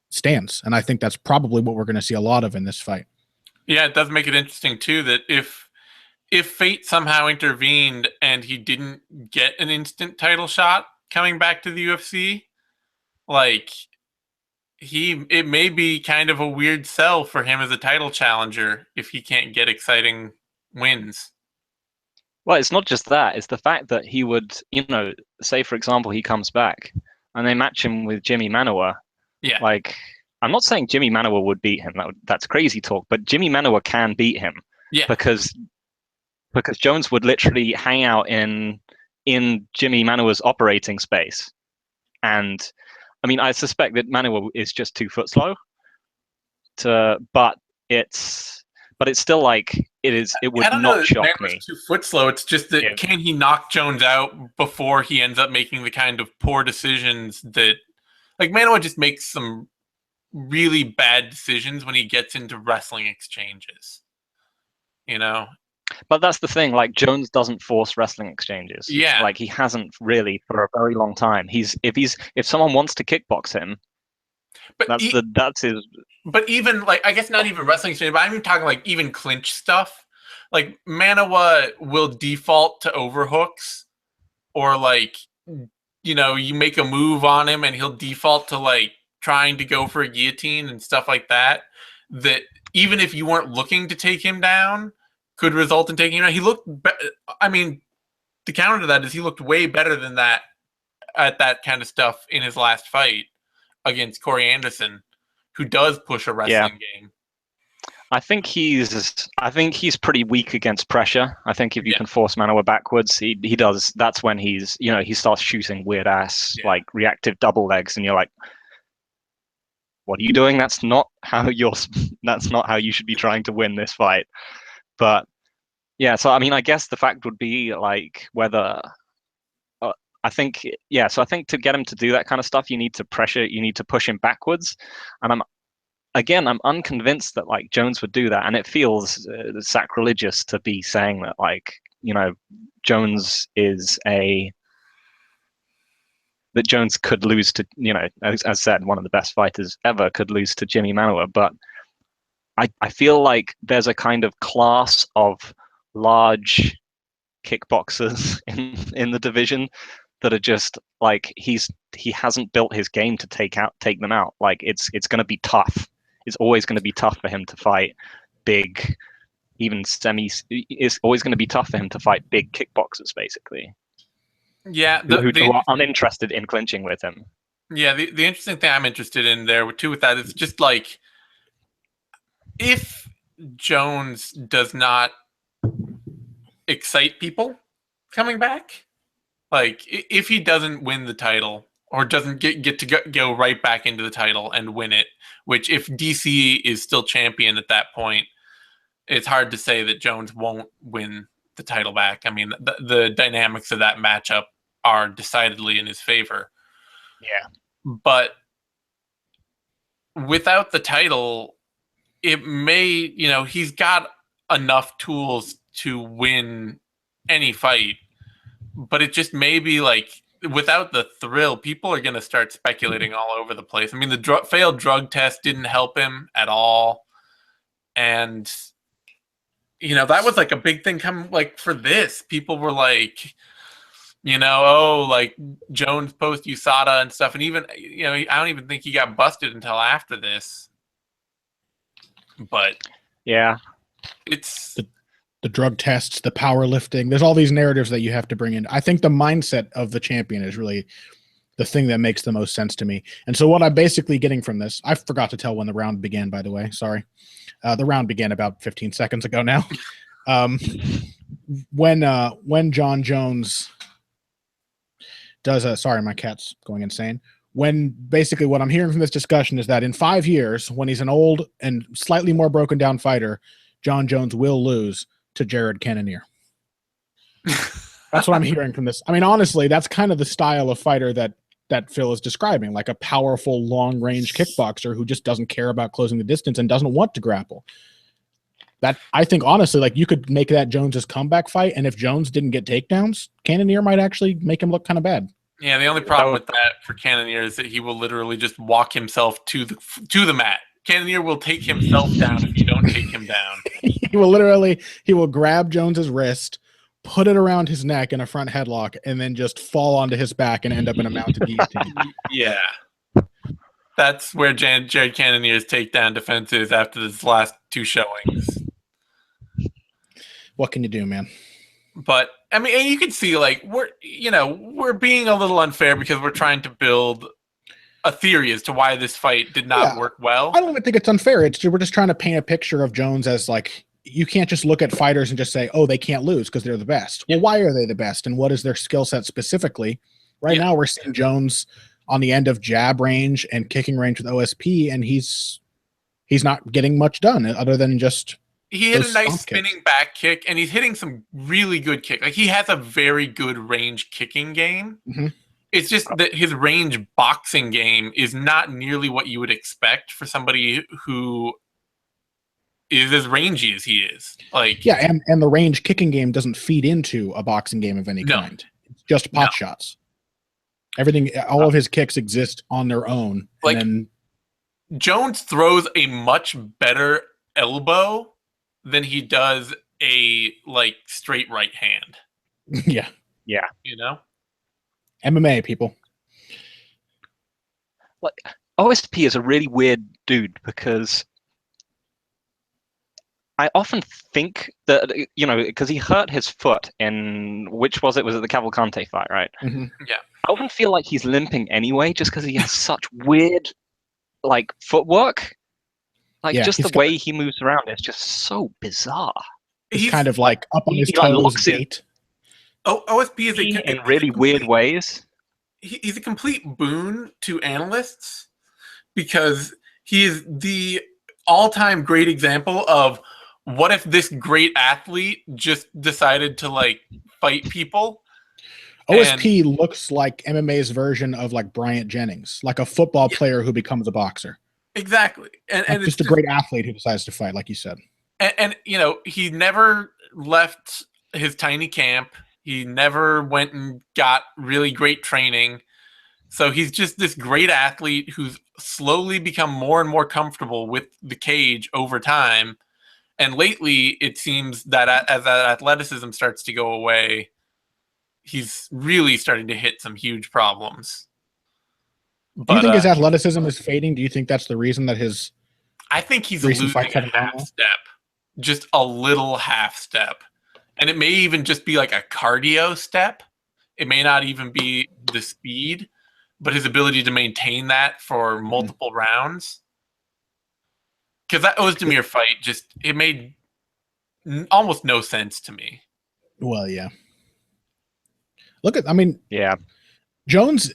stands. And I think that's probably what we're going to see a lot of in this fight.
Yeah, it does make it interesting, too, that if fate somehow intervened and he didn't get an instant title shot coming back to the UFC, it may be kind of a weird sell for him as a title challenger if he can't get exciting wins.
Well, it's not just that. It's the fact that he would, say, for example, he comes back and they match him with Jimmy Manuwa.
Yeah.
I'm not saying Jimmy Manuwa would beat him. That's crazy talk. But Jimmy Manuwa can beat him.
Yeah.
Because Jones would literally hang out in Jimmy Manuwa's operating space. And, I mean, I suspect that Manuwa is just 2 foot slow. But it's still it would not shock me.
2 foot slow. It's just that can he knock Jones out before he ends up making the kind of poor decisions that, Manuwa just makes some really bad decisions when he gets into wrestling exchanges.
But that's the thing. Jones doesn't force wrestling exchanges.
Yeah.
He hasn't really for a very long time. If someone wants to kickbox him,
but
that's his.
But even I guess not even wrestling exchanges, but I'm even talking even clinch stuff. like Manawa will default to overhooks, or like, you know, you make a move on him and he'll default to like trying to go for a guillotine and stuff like that. That even if you weren't looking to take him down, could result in taking him down. He looked, I mean, the counter to that is he looked way better than that at that kind of stuff in his last fight against Corey Anderson, who does push a wrestling game.
I think he's pretty weak against pressure. I think if you can force Manoa backwards, he does. That's when he's, you know, he starts shooting weird ass like reactive double legs, and you're like, what are you doing? That's not how you should be trying to win this fight. But yeah, so I mean, I guess the fact would be like whether I think to get him to do that kind of stuff, you need to push him backwards, and I'm unconvinced that like Jones would do that, and it feels sacrilegious to be saying that, like, you know, Jones could lose to, you know, as said, one of the best fighters ever could lose to Jimmy Manuwa, but I feel like there's a kind of class of large kickboxers in the division that are just like, he hasn't built his game to take them out. Like it's going to be tough. It's always going to be tough for him to fight big, even semis. It's always going to be tough for him to fight big kickboxers, basically.
Yeah,
who are uninterested in clinching with him.
Yeah, the interesting thing I'm interested in there too with that is just like, if Jones does not excite people coming back, like if he doesn't win the title or doesn't get to go right back into the title and win it, which if DC is still champion at that point, it's hard to say that Jones won't win the title back. I mean, the dynamics of that matchup are decidedly in his favor.
Yeah.
But without the title, it may, you know, he's got enough tools to win any fight, but it just may be like, without the thrill, people are going to start speculating all over the place. I mean, the failed drug test didn't help him at all. And, you know, that was like a big thing coming, like, for this. People were like, you know, oh, like Jones post USADA and stuff. And even, you know, I don't even think he got busted until after this. But
yeah,
it's
the drug tests, the powerlifting. There's all these narratives that you have to bring in. I think the mindset of the champion is really the thing that makes the most sense to me. And so what I'm basically getting from this, I forgot to tell when the round began, by the way. Sorry. The round began about 15 seconds ago now. When Jon Jones does sorry, my cat's going insane. When basically what I'm hearing from this discussion is that in 5 years, when he's an old and slightly more broken down fighter, Jon Jones will lose to Jared Cannonier. That's what I'm hearing from this. I mean, honestly, that's kind of the style of fighter that Phil is describing, like a powerful, long-range kickboxer who just doesn't care about closing the distance and doesn't want to grapple. That, I think, honestly, like, you could make that Jones's comeback fight, and if Jones didn't get takedowns, Cannonier might actually make him look kind of bad. Yeah,
the only problem with that for Cannonier is that he will literally just walk himself to the mat. Cannonier will take himself down if you don't take him down.
He will grab Jones's wrist, put it around his neck in a front headlock, and then just fall onto his back and end up in a mounted guillotine.
Yeah. That's where Jared Cannonier's takedown defense is after his last 2 showings.
What can you do, man?
But I mean, and you can see, like, we're being a little unfair because we're trying to build a theory as to why this fight did not work well.
I don't even think it's unfair. We're just trying to paint a picture of Jones as, like, you can't just look at fighters and just say, oh, they can't lose because they're the best. Well, why are they the best? And what is their skill set specifically? Right now we're seeing Jones on the end of jab range and kicking range with OSP, and he's not getting much done other than just
he hit a nice spinning back kick, and he's hitting some really good kick. Like, he has a very good range kicking game.
Mm-hmm.
It's just that his range boxing game is not nearly what you would expect for somebody who is as rangy as he is. Like,
yeah, and the range kicking game doesn't feed into a boxing game of any kind. It's just pot shots. Everything, all of his kicks exist on their own.
Like,
and then
Jones throws a much better elbow than he does a like straight right hand.
Yeah.
Yeah.
You know?
MMA people.
Like OSP is a really weird dude because I often think that, you know, because he hurt his foot in, which was it? Was it the Cavalcante fight, right?
Mm-hmm.
Yeah.
I often feel like he's limping anyway, just because he has such weird, like, footwork. Like,
Yeah,
just the
he's got-
way he moves around is just so bizarre.
He's kind of like up on his
he, like,
toes,
locks his
gait.
OSP is
in really weird ways.
He's a complete boon to analysts because he is the all-time great example of what if this great athlete just decided to like fight people.
OSP looks like MMA's version of like Bryant Jennings, like a football player who becomes a boxer.
Exactly. And
it's just a great athlete who decides to fight, like you said.
And you know, he never left his tiny camp. He never went and got really great training. So he's just this great athlete who's slowly become more and more comfortable with the cage over time. And lately, it seems that as that athleticism starts to go away, he's really starting to hit some huge problems.
Do you think his athleticism is fading? Do you think that's the reason that his
I think he's losing a half step, just a little half step. And it may even just be like a cardio step. It may not even be the speed, but his ability to maintain that for multiple rounds. Because that Ozdemir fight it made almost no sense to me.
Well, yeah. I mean,
yeah.
Jones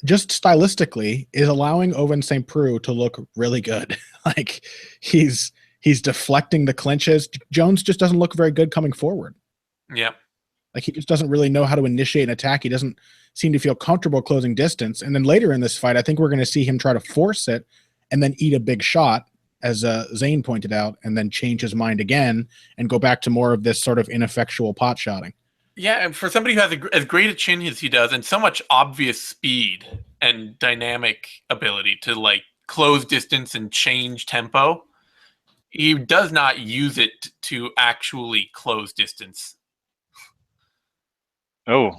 just stylistically is allowing Ovince St. Preux to look really good. Like he's deflecting the clinches. Jones just doesn't look very good coming forward.
Yeah.
Like he just doesn't really know how to initiate an attack. He doesn't seem to feel comfortable closing distance. And then later in this fight, I think we're going to see him try to force it and then eat a big shot, as Zane pointed out, and then change his mind again and go back to more of this sort of ineffectual pot shotting.
Yeah, and for somebody who has as great a chin as he does and so much obvious speed and dynamic ability to like close distance and change tempo, he does not use it to actually close distance.
Oh.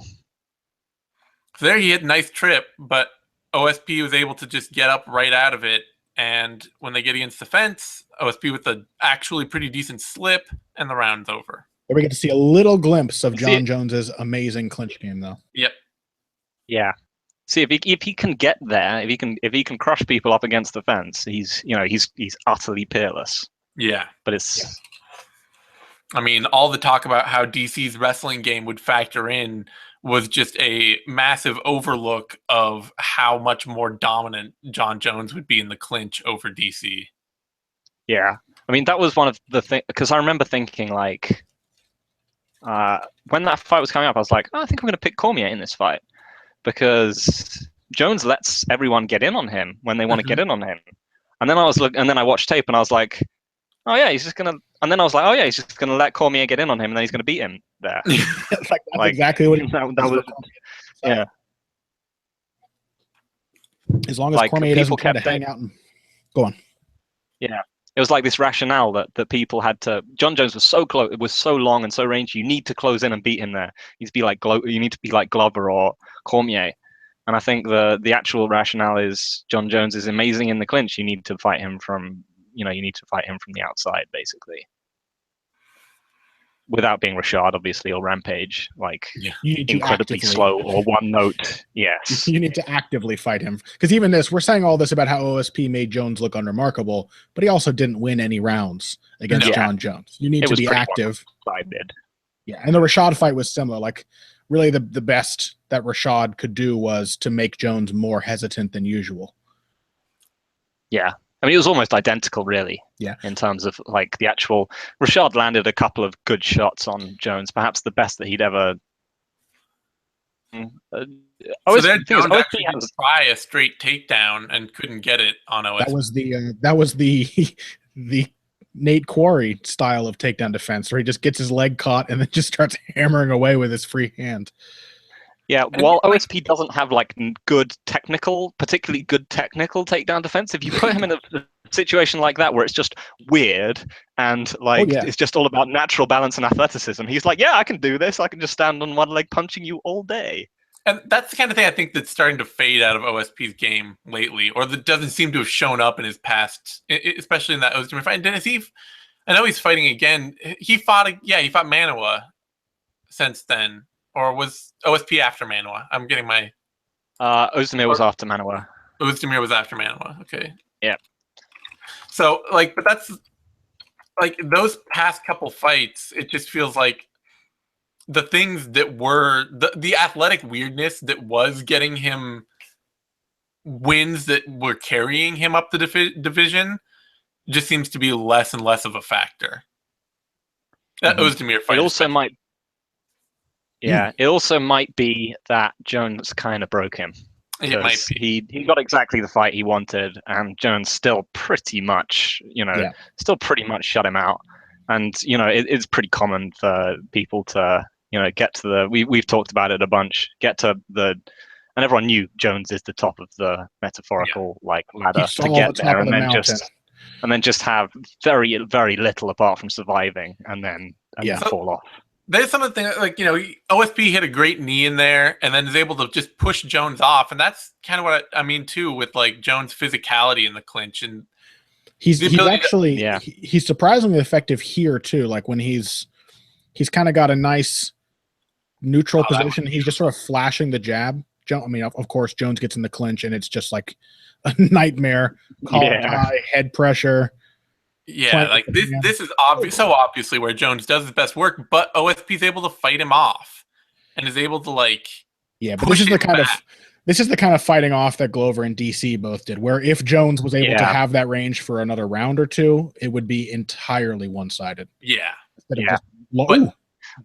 So there he had a nice trip, but OSP was able to just get up right out of it. And when they get against the fence, OSP with an actually pretty decent slip, and the round's over.
We get to see a little glimpse of Jon Jones's amazing clinch game, though.
Yep.
Yeah. See, if he can get there, if he can crush people up against the fence, he's utterly peerless.
Yeah.
But it's.
Yeah. I mean, all the talk about how DC's wrestling game would factor in was just a massive overlook of how much more dominant Jon Jones would be in the clinch over DC.
Yeah. I mean, that was one of the things, because I remember thinking, like, when that fight was coming up, I was like, oh, I think I'm going to pick Cormier in this fight, because Jones lets everyone get in on him when they want to get in on him. And then I watched tape and I was like, oh yeah, he's just gonna. And then I was like, oh yeah, he's just gonna let Cormier get in on him, and then he's gonna beat him there.
That's exactly what he
that was. Yeah.
As long as Cormier doesn't try to hang out and go on.
Yeah, it was like this rationale that people had to. Jon Jones was so close, it was so long and so rangy. You need to close in and beat him there. You need to be like Glover or Cormier. And I think the actual rationale is Jon Jones is amazing in the clinch. You need to fight him from. You need to fight him from the outside, basically, without being Rashad, obviously, or Rampage, like incredibly slow or one note. Yes,
you need to actively fight him, because even we're saying all this about how OSP made Jones look unremarkable, but he also didn't win any rounds against Jon Jones. You need to be active. Yeah, and the Rashad fight was similar. Like, really, the best that Rashad could do was to make Jones more hesitant than usual.
Yeah. I mean, it was almost identical, really.
Yeah.
In terms of like the actual, Rashad landed a couple of good shots on Jones, perhaps the best that he'd ever.
So there, Jones actually had to try a straight takedown and couldn't get it on OSP.
That was the Nate Quarry style of takedown defense, where he just gets his leg caught and then just starts hammering away with his free hand.
Yeah, while OSP doesn't have like particularly good technical takedown defense, if you put him in a situation like that where it's just weird and like
yeah.
it's just all about natural balance and athleticism, he's like, yeah, I can do this. I can just stand on one leg punching you all day.
And that's the kind of thing I think that's starting to fade out of OSP's game lately, or that doesn't seem to have shown up in his past, especially in that Ozdemir fight. And Dennis, I know he's fighting again. He fought Manawa since then, or was OSP after Manawa? I'm getting my...
Ozdemir was after Manawa.
Ozdemir was after Manawa. Okay.
Yeah.
So, like, but that's like those past couple fights. It just feels like the things that were the athletic weirdness that was getting him wins that were carrying him up the division just seems to be less and less of a factor. That Ozdemir fight.
It also might. Yeah, it also might be that Jones kind of broke him.
It might
be. He got exactly the fight he wanted, and Jones still pretty much, shut him out. And it's pretty common for people to, get to the. We've talked about it a bunch. Get to the, and everyone knew Jones is the top of the metaphorical ladder to get there, and then just have very, very little apart from surviving, and then fall off.
There's some of the things, like, OSP hit a great knee in there and then is able to just push Jones off. And that's kind of what I mean, too, with, like, Jones' physicality in the clinch. And
he's surprisingly effective here, too. Like, when he's kind of got a nice neutral position, he's just sort of flashing the jab. I mean, of course, Jones gets in the clinch, and it's just, like, a nightmare. High head pressure.
Yeah, like this is so obviously where Jones does his best work, but OSP is able to fight him off and is able to
but this is the kind of fighting off that Glover and DC both did, where if Jones was able to have that range for another round or two, it would be entirely one-sided.
Yeah.
But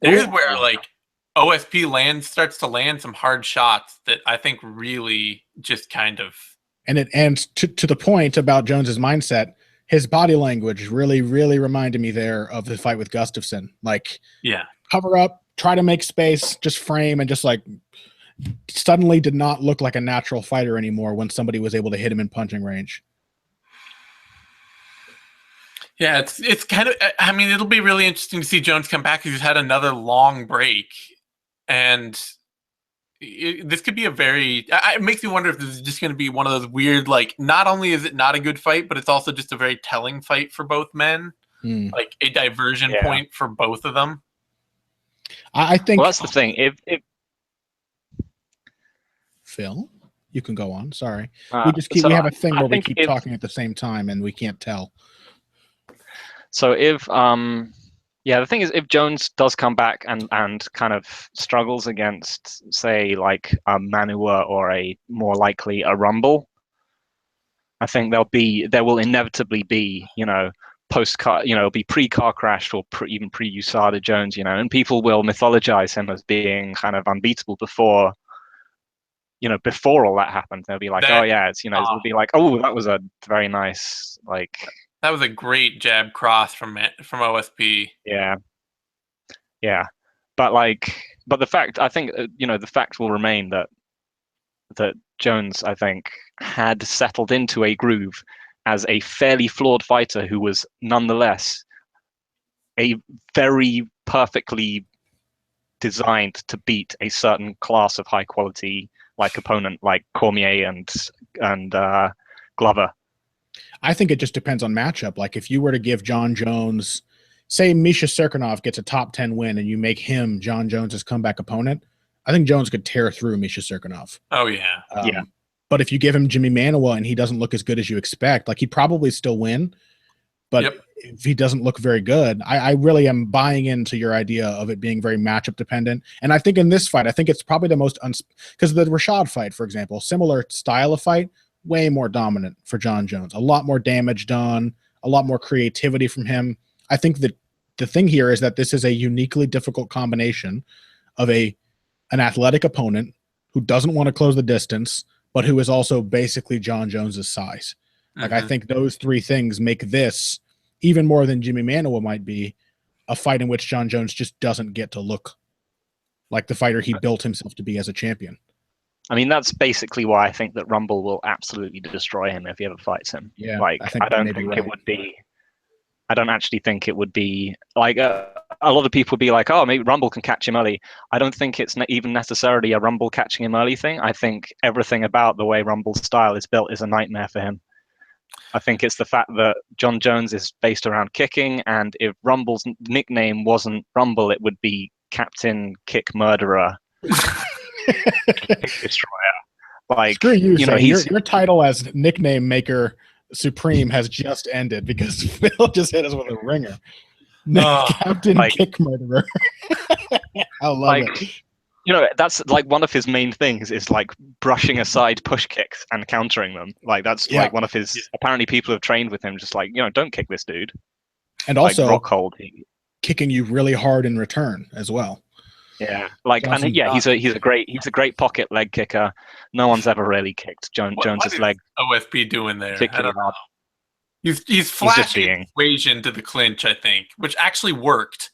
there's where OSP starts to land some hard shots that I think really just kind of
and to the point about Jones's mindset. His body language really, really reminded me there of the fight with Gustafsson. Cover up, try to make space, just frame, and just suddenly did not look like a natural fighter anymore when somebody was able to hit him in punching range.
Yeah, it's kind of. I mean, it'll be really interesting to see Jones come back because he's had another long break, and this could be it makes me wonder if this is just going to be one of those weird, not only is it not a good fight, but it's also just a very telling fight for both men, like a diversion point for both of them.
I think
that's the thing. If
Phil, you can go on. Sorry, we have a thing where we keep talking at the same time and we can't tell.
So the thing is, if Jones does come back and kind of struggles against, say, like a Manua or a more likely a Rumble, I think there will inevitably be, post-car, be pre-car crash or even pre-USADA Jones, and people will mythologize him as being kind of unbeatable before all that happened. They'll be like, it'll be like, oh, that was a very nice,
that was a great jab cross from OSP.
Yeah. But the fact, I think, the fact will remain that Jones, I think, had settled into a groove as a fairly flawed fighter who was nonetheless a very perfectly designed to beat a certain class of high quality opponent like Cormier and Glover.
I think it just depends on matchup. Like if you were to give Jon Jones, say Misha Serkinov gets a top 10 win and you make him Jon Jones's comeback opponent, I think Jones could tear through Misha Serkinov.
Oh, yeah.
But if you give him Jimmy Manuwa and he doesn't look as good as you expect, he'd probably still win. But if he doesn't look very good, I really am buying into your idea of it being very matchup dependent. And I think in this fight, I think it's probably the most because the Rashad fight, for example, similar style of fight, way more dominant for Jon Jones. A lot more damage done, a lot more creativity from him. I think that the thing here is that this is a uniquely difficult combination of an athletic opponent who doesn't want to close the distance, but who is also basically Jon Jones's size. I think those three things make this, even more than Jimmy Manuwa might be, a fight in which Jon Jones just doesn't get to look like the fighter he built himself to be as a champion.
I mean, that's basically why I think that Rumble will absolutely destroy him if he ever fights him.
Yeah,
Like, I don't think it would be. I don't actually think it would be like a lot of people would be like, oh, maybe Rumble can catch him early. I don't think it's even necessarily a Rumble catching him early thing. I think everything about the way Rumble's style is built is a nightmare for him. I think it's the fact that Jon Jones is based around kicking, and if Rumble's nickname wasn't Rumble, it would be Captain Kick Murderer, Kick Destroyer. Like,
screw you,
you know,
your title as nickname maker Supreme has just ended because Phil just hit us with a ringer. Captain Kick Murderer. I love it.
You know, that's like one of his main things is like brushing aside push kicks and countering them. Like that's like one of his. Apparently, people have trained with him, just like, you know, don't kick this dude.
And also
like, rock hold,
kicking you really hard in return as well.
Yeah, like awesome. And yeah, he's a great pocket leg kicker. No one's ever really kicked Jones's leg.
OSP doing there? I don't know. He's flashing equation to the clinch, I think, which actually worked.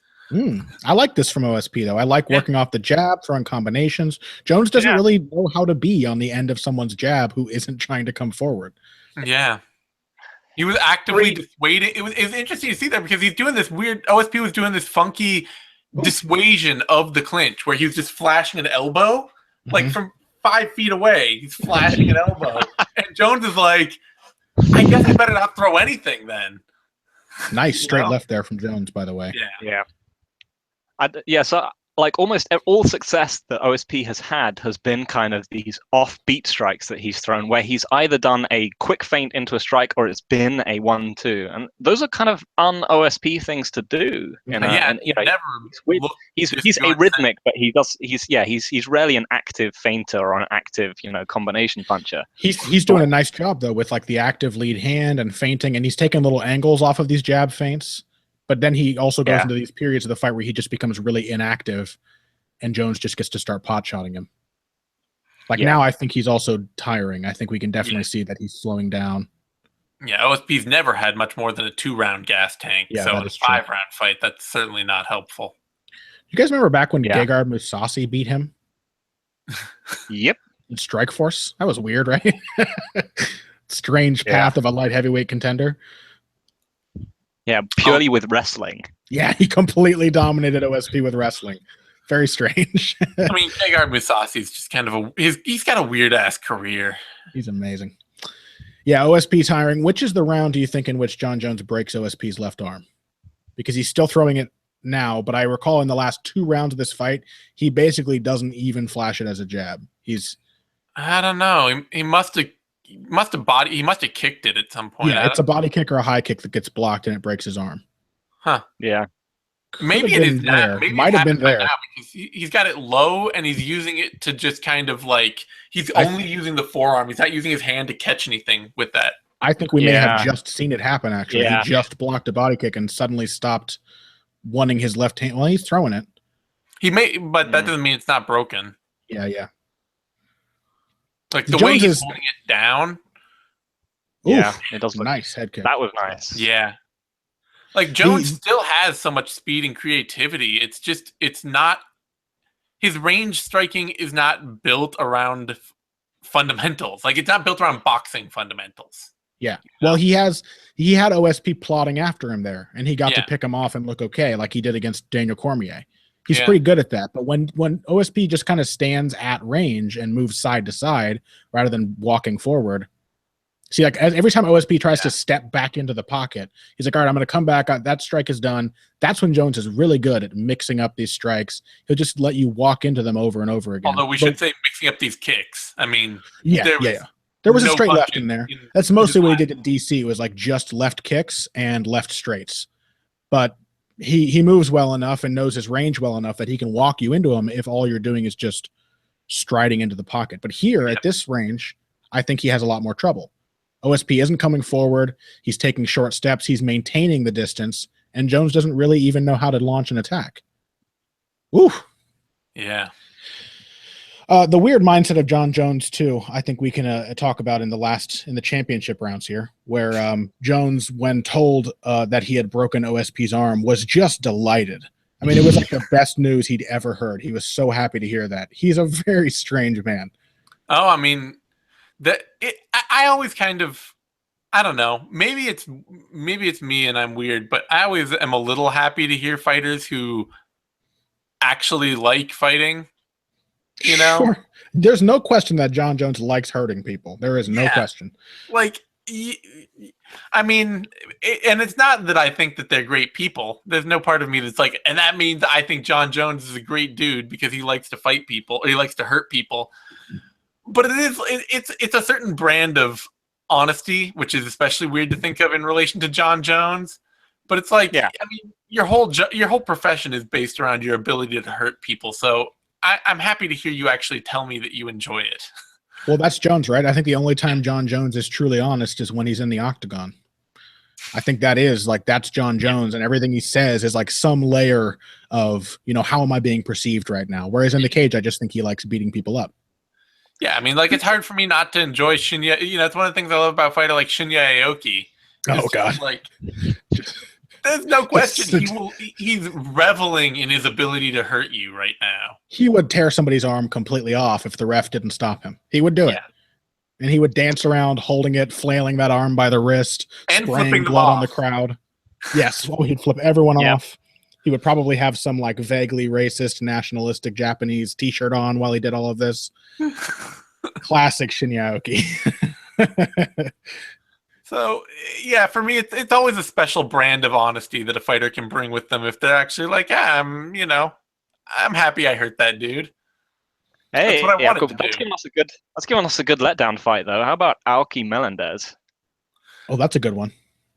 I like this from OSP though. I like working off the jab, throwing combinations. Jones doesn't really know how to be on the end of someone's jab who isn't trying to come forward.
Yeah. He was actively dissuading. It was interesting to see that because he's doing this weird. OSP was doing this funky dissuasion of the clinch where he was just flashing an elbow like from 5 feet away. He's flashing an elbow, and Jones is like, "I guess I better not throw anything then."
Nice straight left there from Jones, by the way.
Yeah. So like almost all success that OSP has been kind of these off-beat strikes that he's thrown, where he's either done a quick feint into a strike or it's been a 1-2, and those are kind of un-OSP things to do. And you know, he's arrhythmic, but he's rarely an active feinter or an active, you know, combination puncher.
He's doing a nice job though with like the active lead hand and feinting, and he's taking little angles off of these jab feints. But then he also goes into these periods of the fight where he just becomes really inactive, and Jones just gets to start pot-shotting him. Like now, I think he's also tiring. I think we can definitely see that he's slowing down.
Yeah, OSP's never had much more than a 2-round gas tank. So in a 5-round fight, that's certainly not helpful.
You guys remember back when Gegard Mousasi beat him?
Yep.
In Strikeforce? That was weird, right? Strange path of a light heavyweight contender.
Yeah, purely with wrestling.
Yeah, he completely dominated OSP with wrestling. Very strange.
I mean, Gegard Mousasi's just kind of he's got a weird ass career.
He's amazing. Yeah, OSP's hiring. Which is the round do you think in which Jon Jones breaks OSP's left arm? Because he's still throwing it now, but I recall in the last 2 rounds of this fight, he basically doesn't even flash it as a jab.
I don't know. He must have kicked it at some point.
Yeah, it's a body kick or a high kick that gets blocked and it breaks his arm.
Huh.
Yeah.
Maybe it is that. Maybe might have been there. Because he's got it low and he's using it to just kind of like he's only using the forearm. He's not using his hand to catch anything with that.
I think we may have just seen it happen actually. He just blocked a body kick and suddenly stopped wanting his left hand. Well, he's throwing it.
He may, but that doesn't mean it's not broken.
Yeah.
Like the way he's holding it down.
Yeah, it does look
nice head kick.
That was nice.
Yeah. Like Jones still has so much speed and creativity. It's not his range striking is not built around fundamentals. Like it's not built around boxing fundamentals.
Yeah. Well, he had OSP plotting after him there, and he got to pick him off and look okay, like he did against Daniel Cormier. He's pretty good at that. But when OSP just kind of stands at range and moves side to side rather than walking forward, see, like every time OSP tries to step back into the pocket, he's like, all right, I'm going to come back. That strike is done. That's when Jones is really good at mixing up these strikes. He'll just let you walk into them over and over again.
Although we should say mixing up these kicks. I mean,
there was a straight left in there. That's mostly what he did at DC. It was like just left kicks and left straights. But he moves well enough and knows his range well enough that he can walk you into him if all you're doing is just striding into the pocket. But here at this range, I think he has a lot more trouble. OSP isn't coming forward. He's taking short steps. He's maintaining the distance. And Jones doesn't really even know how to launch an attack. Ooh.
Yeah.
The weird mindset of Jon Jones, too, I think we can talk about in the championship rounds here, where Jones, when told that he had broken OSP's arm, was just delighted. I mean, it was like the best news he'd ever heard. He was so happy to hear that. He's a very strange man.
Oh, I mean, I always kind of, I don't know. Maybe it's me and I'm weird, but I always am a little happy to hear fighters who actually like fighting. You know?
Sure. There's no question that Jon Jones likes hurting people. There is no question.
Like, I mean, and it's not that I think that they're great people. There's no part of me that's like, and that means I think Jon Jones is a great dude because he likes to fight people or he likes to hurt people. But it's a certain brand of honesty, which is especially weird to think of in relation to Jon Jones. But it's like, I mean, your whole profession is based around your ability to hurt people. So I'm happy to hear you actually tell me that you enjoy it.
Well, that's Jones, right? I think the only time Jon Jones is truly honest is when he's in the octagon. I think that's Jon Jones, and everything he says is like some layer of, how am I being perceived right now? Whereas in the cage, I just think he likes beating people up.
Yeah, I mean, like, it's hard for me not to enjoy Shinya. It's one of the things I love about a fighter like Shinya Aoki.
Oh God!
Like, there's no question he's reveling in his ability to hurt you right now.
He would tear somebody's arm completely off if the ref didn't stop him. He would do it. And he would dance around holding it, flailing that arm by the wrist,
and
spraying blood on the crowd. Yes. Oh, he'd flip everyone off. He would probably have some like vaguely racist, nationalistic Japanese t-shirt on while he did all of this. Classic Shinya Aoki.
So, yeah, for me, it's always a special brand of honesty that a fighter can bring with them if they're actually like, I'm happy I hurt that dude.
Hey, that's giving us a good letdown fight, though. How about Aoki Melendez?
Oh, that's a good one.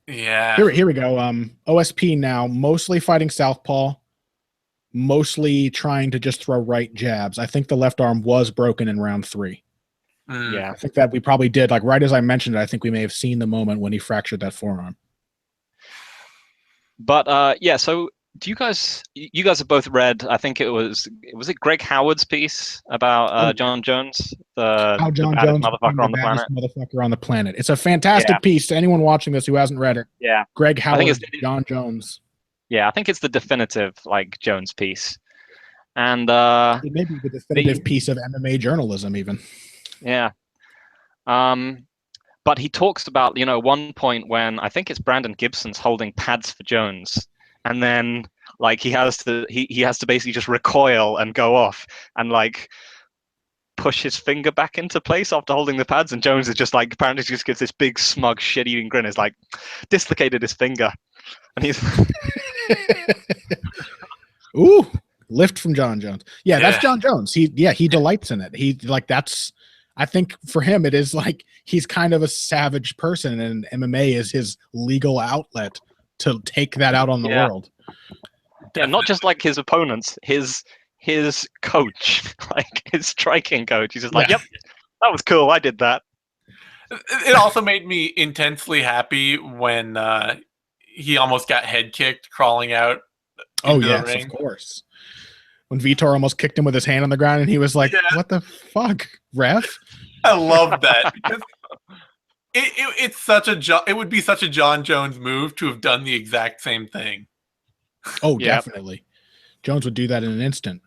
Yeah.
Here we go. OSP now, mostly fighting southpaw, mostly trying to just throw right jabs. I think the left arm was broken in round 3.
Yeah,
I think that we probably did. Like right as I mentioned it, I think we may have seen the moment when he fractured that forearm.
But so do you guys have both read, I think was it Greg Howard's piece about Jon Jones,
how Jon
baddest
Jones
motherfucker on the planet?
Motherfucker on the planet. It's a fantastic piece to anyone watching this who hasn't read it.
Yeah.
Greg Howard, Jon Jones.
Yeah, I think it's the definitive like Jones piece. And
it may be the definitive piece of MMA journalism even.
Yeah. But he talks about, one point when I think it's Brandon Gibson's holding pads for Jones, and then like he has to basically just recoil and go off and like push his finger back into place after holding the pads, and Jones is just like apparently just gives this big smug shit-eating grin. Is like dislocated his finger, and he's
ooh, lift from Jon Jones. Yeah, that's Jon Jones. He delights in it. He like I think for him, it is like he's kind of a savage person, and MMA is his legal outlet to take that out on the world.
Yeah, not just like his opponents, his coach, like his striking coach. He's just like, yep, that was cool. I did that.
It also made me intensely happy when he almost got head kicked crawling out.
Oh, yes, of course. When Vitor almost kicked him with his hand on the ground, and he was like, what the fuck, ref?
I love that. Because it would be such a Jon Jones move to have done the exact same thing.
Oh, definitely. Jones would do that in an instant.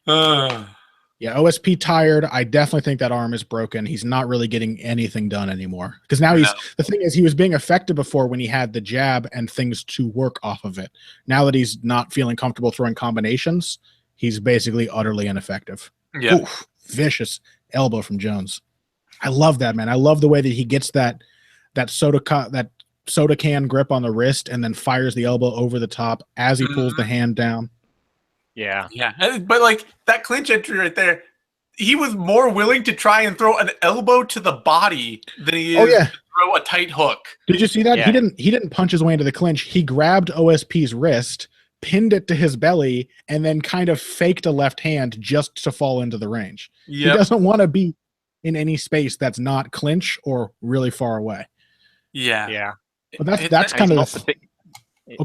Yeah, OSP tired. I definitely think that arm is broken. He's not really getting anything done anymore. Because now the thing is, he was being effective before when he had the jab and things to work off of it. Now that he's not feeling comfortable throwing combinations, he's basically utterly ineffective.
Yeah.
Oof, vicious elbow from Jones. I love that, man. I love the way that he gets that soda can grip on the wrist and then fires the elbow over the top as he pulls the hand down.
Yeah.
But like that clinch entry right there, he was more willing to try and throw an elbow to the body than he is to throw a tight hook.
Did you see that? Yeah. He didn't punch his way into the clinch. He grabbed OSP's wrist, pinned it to his belly, and then kind of faked a left hand just to fall into the range. He doesn't want to be in any space that's not clinch or really far away.
Yeah.
But that's kind of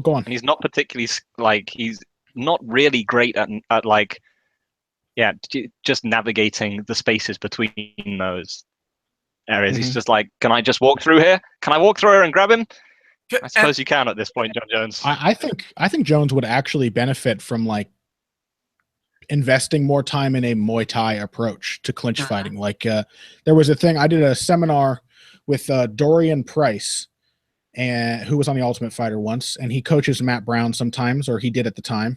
go on.
And he's not particularly like he's not really great at like just navigating the spaces between those areas. He's just like, can I just walk through here? Can I walk through here and grab him? I suppose you can at this point, Jon Jones.
I think Jones would actually benefit from like investing more time in a Muay Thai approach to clinch fighting. Like there was a thing, I did a seminar with Dorian Price, and who was on the Ultimate Fighter once, and he coaches Matt Brown sometimes, or he did at the time.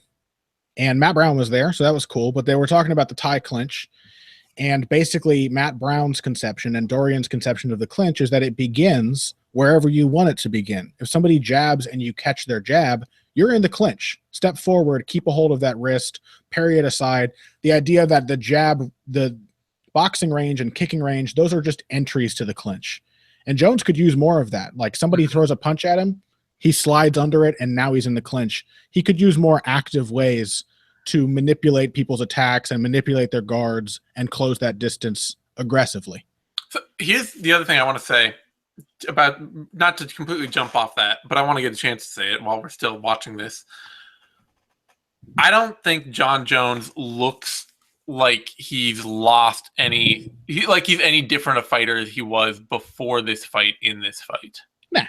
And Matt Brown was there, so that was cool. But they were talking about the Thai clinch, and basically Matt Brown's conception and Dorian's conception of the clinch is that it begins wherever you want it to begin. If somebody jabs and you catch their jab, you're in the clinch. Step forward, keep a hold of that wrist, parry it aside. The idea that the jab, the boxing range and kicking range, those are just entries to the clinch. And Jones could use more of that. Like somebody throws a punch at him, he slides under it, and now he's in the clinch. He could use more active ways to manipulate people's attacks and manipulate their guards and close that distance aggressively.
So here's the other thing I want to say about, not to completely jump off that, but I want to get a chance to say it while we're still watching this. I don't think Jon Jones looks like he's lost any, like he's any different a fighter as he was before this fight in this fight.
Nah.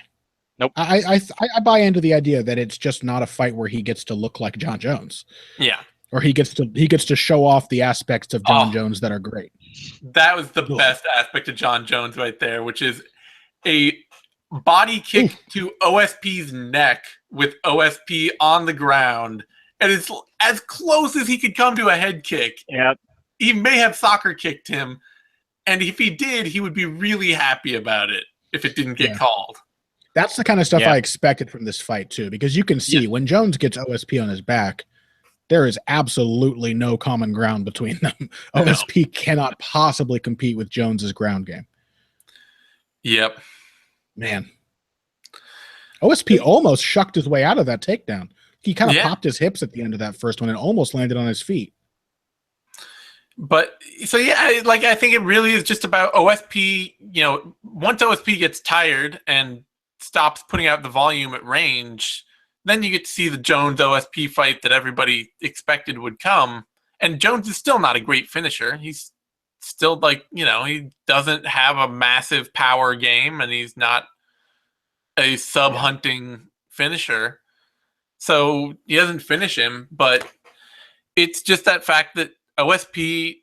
Nope.
I buy into the idea that it's just not a fight where he gets to look like Jon Jones.
Yeah.
Or he gets to show off the aspects of Jon Jones that are great.
That was the best aspect of Jon Jones right there, which is a body kick to OSP's neck with OSP on the ground. And it's as close as he could come to a head kick.
Yeah.
He may have soccer kicked him. And if he did, he would be really happy about it if it didn't get called.
That's the kind of stuff I expected from this fight, too, because you can see when Jones gets OSP on his back, there is absolutely no common ground between them. OSP cannot possibly compete with Jones's ground game.
Yep.
Man. OSP almost shucked his way out of that takedown. He kind of popped his hips at the end of that first one and almost landed on his feet.
But so, yeah, like I think it really is just about OSP. You know, once OSP gets tired and stops putting out the volume at range, then you get to see the Jones OSP fight that everybody expected would come. And Jones is still not a great finisher. He's still like, you know, he doesn't have a massive power game, and he's not a sub-hunting finisher. So he doesn't finish him, but it's just that fact that OSP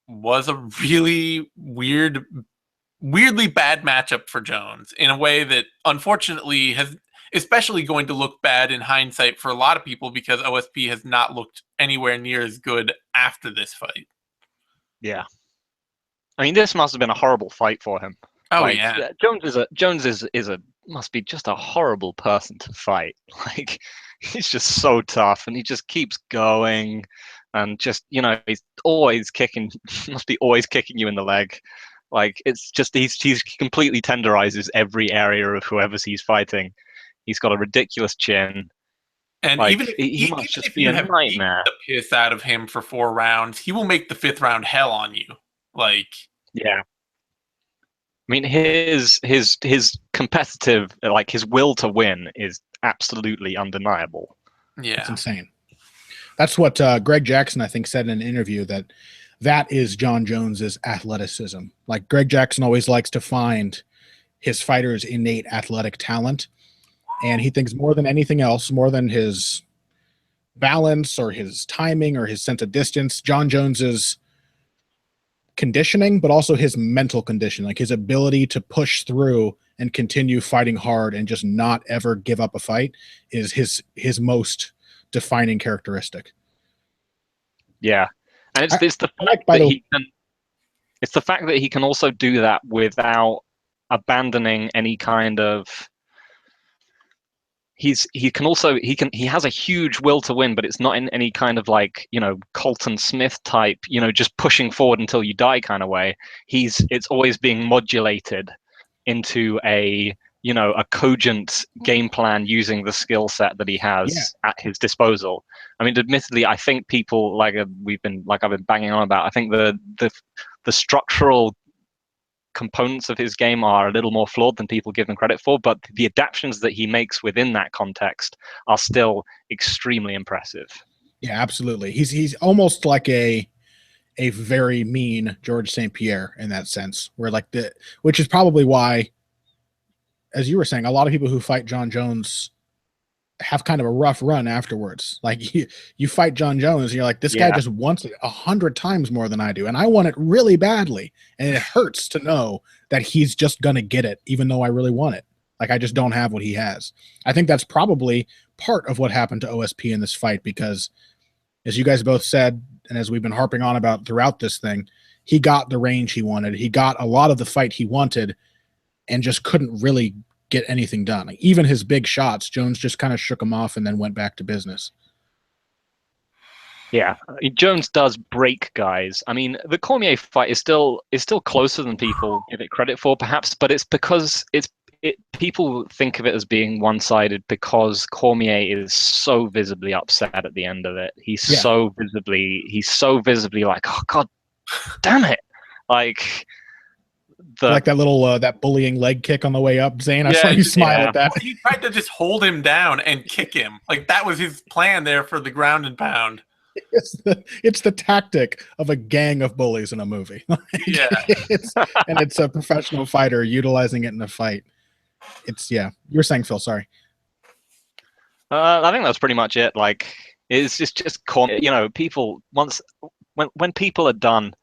was a really weirdly bad matchup for Jones in a way that unfortunately has especially going to look bad in hindsight for a lot of people, because OSP has not looked anywhere near as good after this fight.
Yeah. I mean, this must have been a horrible fight for him.
Oh,
like,
yeah.
Jones must be just a horrible person to fight. Like, he's just so tough, and he just keeps going, and just, you know, he's always kicking, must be always kicking you in the leg. Like, it's just, he's completely tenderizes every area of whoever's he's fighting. He's got a ridiculous chin.
And
like,
even
he must just be a nightmare.
The piss out of him for 4 rounds, he will make the 5th round hell on you. Like,
yeah. I mean, his competitive, like his will to win is absolutely undeniable.
Yeah,
it's insane. That's what Greg Jackson, I think, said in an interview, that is Jon Jones's athleticism. Like, Greg Jackson always likes to find his fighters' innate athletic talent, and he thinks more than anything else, more than his balance or his timing or his sense of distance, Jon Jones's conditioning, but also his mental condition, like his ability to push through and continue fighting hard and just not ever give up a fight, is his most defining characteristic.
Yeah, and it's the fact that it's the fact that he can also do that without abandoning any kind of. He has a huge will to win, but it's not in any kind of, like, you know, Colton Smith type, you know, just pushing forward until you die kind of way. It's always being modulated into a, you know, a cogent game plan using the skill set that he has at his disposal. I mean, admittedly, I think people I've been banging on about, I think the structural components of his game are a little more flawed than people give him credit for, but the adaptations that he makes within that context are still extremely impressive.
Yeah, absolutely. He's almost like a very mean George St. Pierre in that sense, where which is probably why, as you were saying, a lot of people who fight Jon Jones have kind of a rough run afterwards. Like you fight Jon Jones and you're like, this guy just wants it 100 times more than I do. And I want it really badly. And it hurts to know that he's just going to get it, even though I really want it. Like, I just don't have what he has. I think that's probably part of what happened to OSP in this fight, because as you guys both said, and as we've been harping on about throughout this thing, he got the range he wanted. He got a lot of the fight he wanted and just couldn't really get anything done. Like, even his big shots, Jones just kind of shook him off and then went back to business.
Yeah, Jones does break guys. I mean, the Cormier fight is still closer than people give it credit for, perhaps, but it's because people think of it as being one-sided because Cormier is so visibly upset at the end of it. He's so visibly like, oh god damn it, like that little
that bullying leg kick on the way up, Zane. I saw you smile at that.
Well, he tried to just hold him down and kick him. Like, that was his plan there for the ground and pound.
It's the tactic of a gang of bullies in a movie.
Yeah.
It's a professional fighter utilizing it in a fight. You were saying, Phil, sorry.
I think that's pretty much it. Like, it's just people when people are done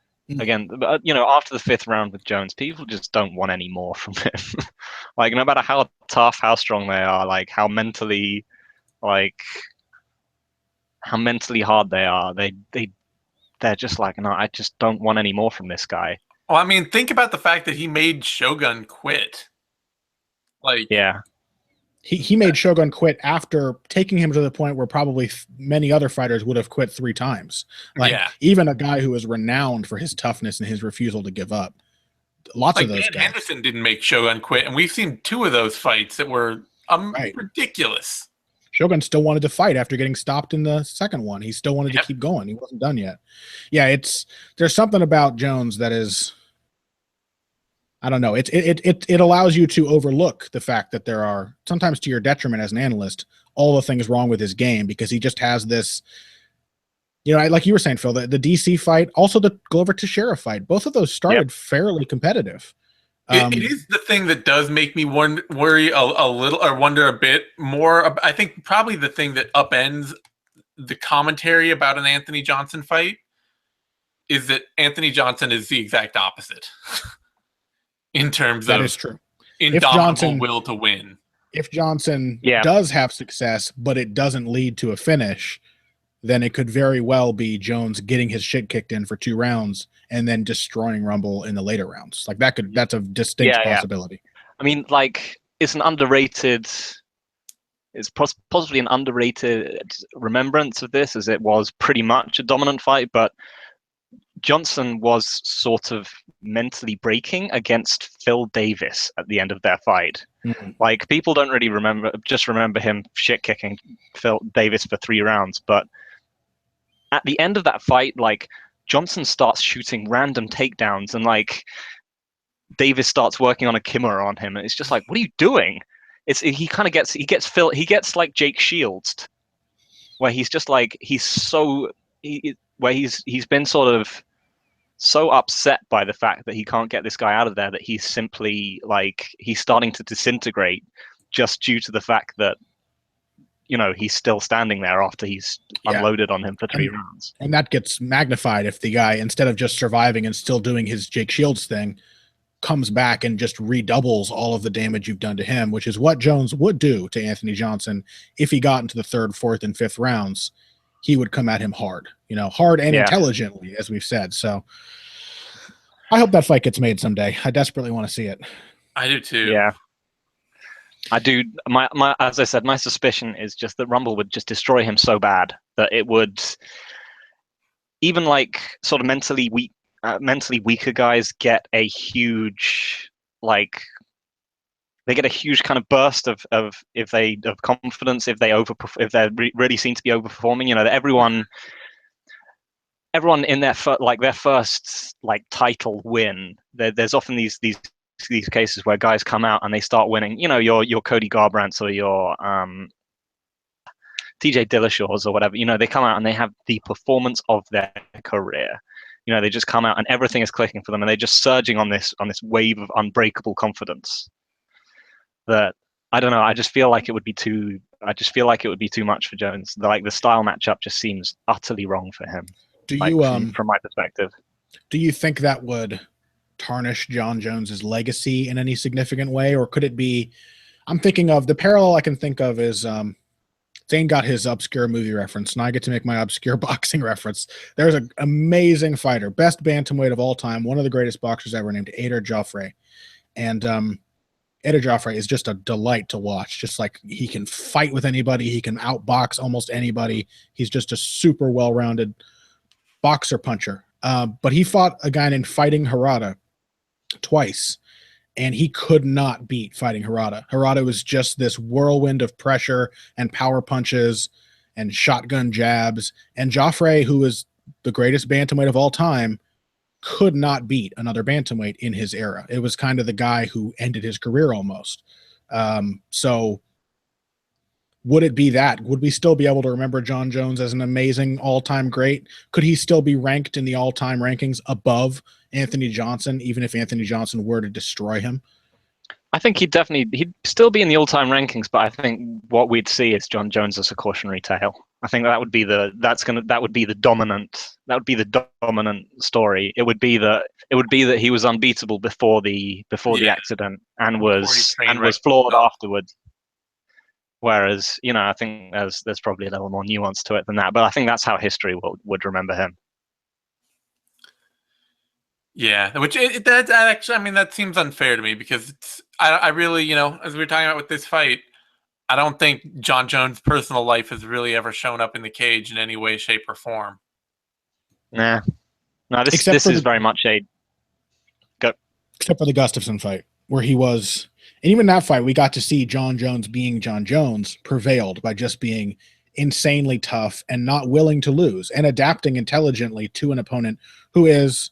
again, after the 5th round with Jones, people just don't want any more from him. Like, no matter how tough, how strong they are, like how mentally hard they are, they're just like, no, I just don't want any more from this guy.
Well, I mean, think about the fact that he made Shogun quit. Like,
yeah,
he made Shogun quit after taking him to the point where probably many other fighters would have quit 3 times. Like, even a guy who is renowned for his toughness and his refusal to give up. Lots of those
Dan
guys.
Henderson didn't make Shogun quit, and we've seen 2 of those fights that were ridiculous.
Shogun still wanted to fight after getting stopped in the second one. He still wanted to keep going. He wasn't done yet. Yeah, there's something about Jones that is, I don't know. It allows you to overlook the fact that there are, sometimes to your detriment as an analyst, all the things wrong with his game, because he just has this, like you were saying, Phil, the DC fight, also the Glover Teixeira fight, both of those started fairly competitive.
It is the thing that does make me worry a little, or wonder a bit more. I think probably the thing that upends the commentary about an Anthony Johnson fight is that Anthony Johnson is the exact opposite in terms
that
of
is true.
Indomitable will to win.
If Johnson does have success, but it doesn't lead to a finish, then it could very well be Jones getting his shit kicked in for 2 rounds and then destroying Rumble in the later rounds. Like, that's a distinct possibility.
I mean, like, it's possibly an underrated remembrance of this, as it was pretty much a dominant fight, but Johnson was sort of mentally breaking against Phil Davis at the end of their fight. Like, people don't really remember him shit kicking Phil Davis for 3 rounds, but at the end of that fight, like, Johnson starts shooting random takedowns, and like Davis starts working on a kimura on him, and it's just like, what are you doing? He gets like Jake Shields, where he's just like, he's been sort of so upset by the fact that he can't get this guy out of there that he's simply like, he's starting to disintegrate just due to the fact that he's still standing there after he's unloaded on him for 3 rounds.
And that gets magnified if the guy, instead of just surviving and still doing his Jake Shields thing, comes back and just redoubles all of the damage you've done to him, which is what Jones would do to Anthony Johnson. If he got into the 3rd, 4th, and 5th rounds, he would come at him hard, hard and intelligently, as we've said. So I hope that fight gets made someday. I desperately want to see it.
I do too.
Yeah. I do. As I said, my suspicion is just that Rumble would just destroy him so bad that it would, even like sort of mentally weaker guys get a huge, like, they get a huge kind of burst of confidence if they really seem to be overperforming. That everyone in their first like title win, there's often these cases where guys come out and they start winning. Your Cody Garbrandts or your TJ Dillashaw's or whatever. They come out and they have the performance of their career. They just come out and everything is clicking for them, and they're just surging on this wave of unbreakable confidence. That, I don't know, I just feel like it would be too I just feel like it would be too much for Jones. The style matchup just seems utterly wrong for him.
Do you
from my perspective?
Do you think that would tarnish Jon Jones's legacy in any significant way, or could it be? I'm thinking of the parallel I can think of is Zane got his obscure movie reference, and I get to make my obscure boxing reference. There's an amazing fighter, best bantamweight of all time, one of the greatest boxers ever, named Eder Joffre. And Eder Joffre is just a delight to watch. Just like he can fight with anybody, he can outbox almost anybody. He's just a super well-rounded boxer puncher. But he fought a guy named Fighting Harada twice, and he could not beat Fighting Harada. Harada was just this whirlwind of pressure and power punches and shotgun jabs. And Joffre, who is the greatest bantamweight of all time, could not beat another bantamweight in his era. It was kind of the guy who ended his career almost. So would it be that? Would we still be able to remember Jon Jones as an amazing all-time great? Could he still be ranked in the all-time rankings above Anthony Johnson, even if Anthony Johnson were to destroy him?
I think he'd still be in the all-time rankings, but I think what we'd see is Jon Jones as a cautionary tale. I think that would be the dominant story. It would be that he was unbeatable before the accident and was flawed afterwards. Whereas, I think there's probably a little more nuance to it than that. But I think that's how history would remember him.
Yeah, which that actually, I mean, that seems unfair to me because I really, as we were talking about with this fight, I don't think Jon Jones' personal life has really ever shown up in the cage in any way, shape, or form.
Nah, no, this is very much
except for the Gustafsson fight, where he was. And even that fight, we got to see Jon Jones being Jon Jones prevailed by just being insanely tough and not willing to lose and adapting intelligently to an opponent who is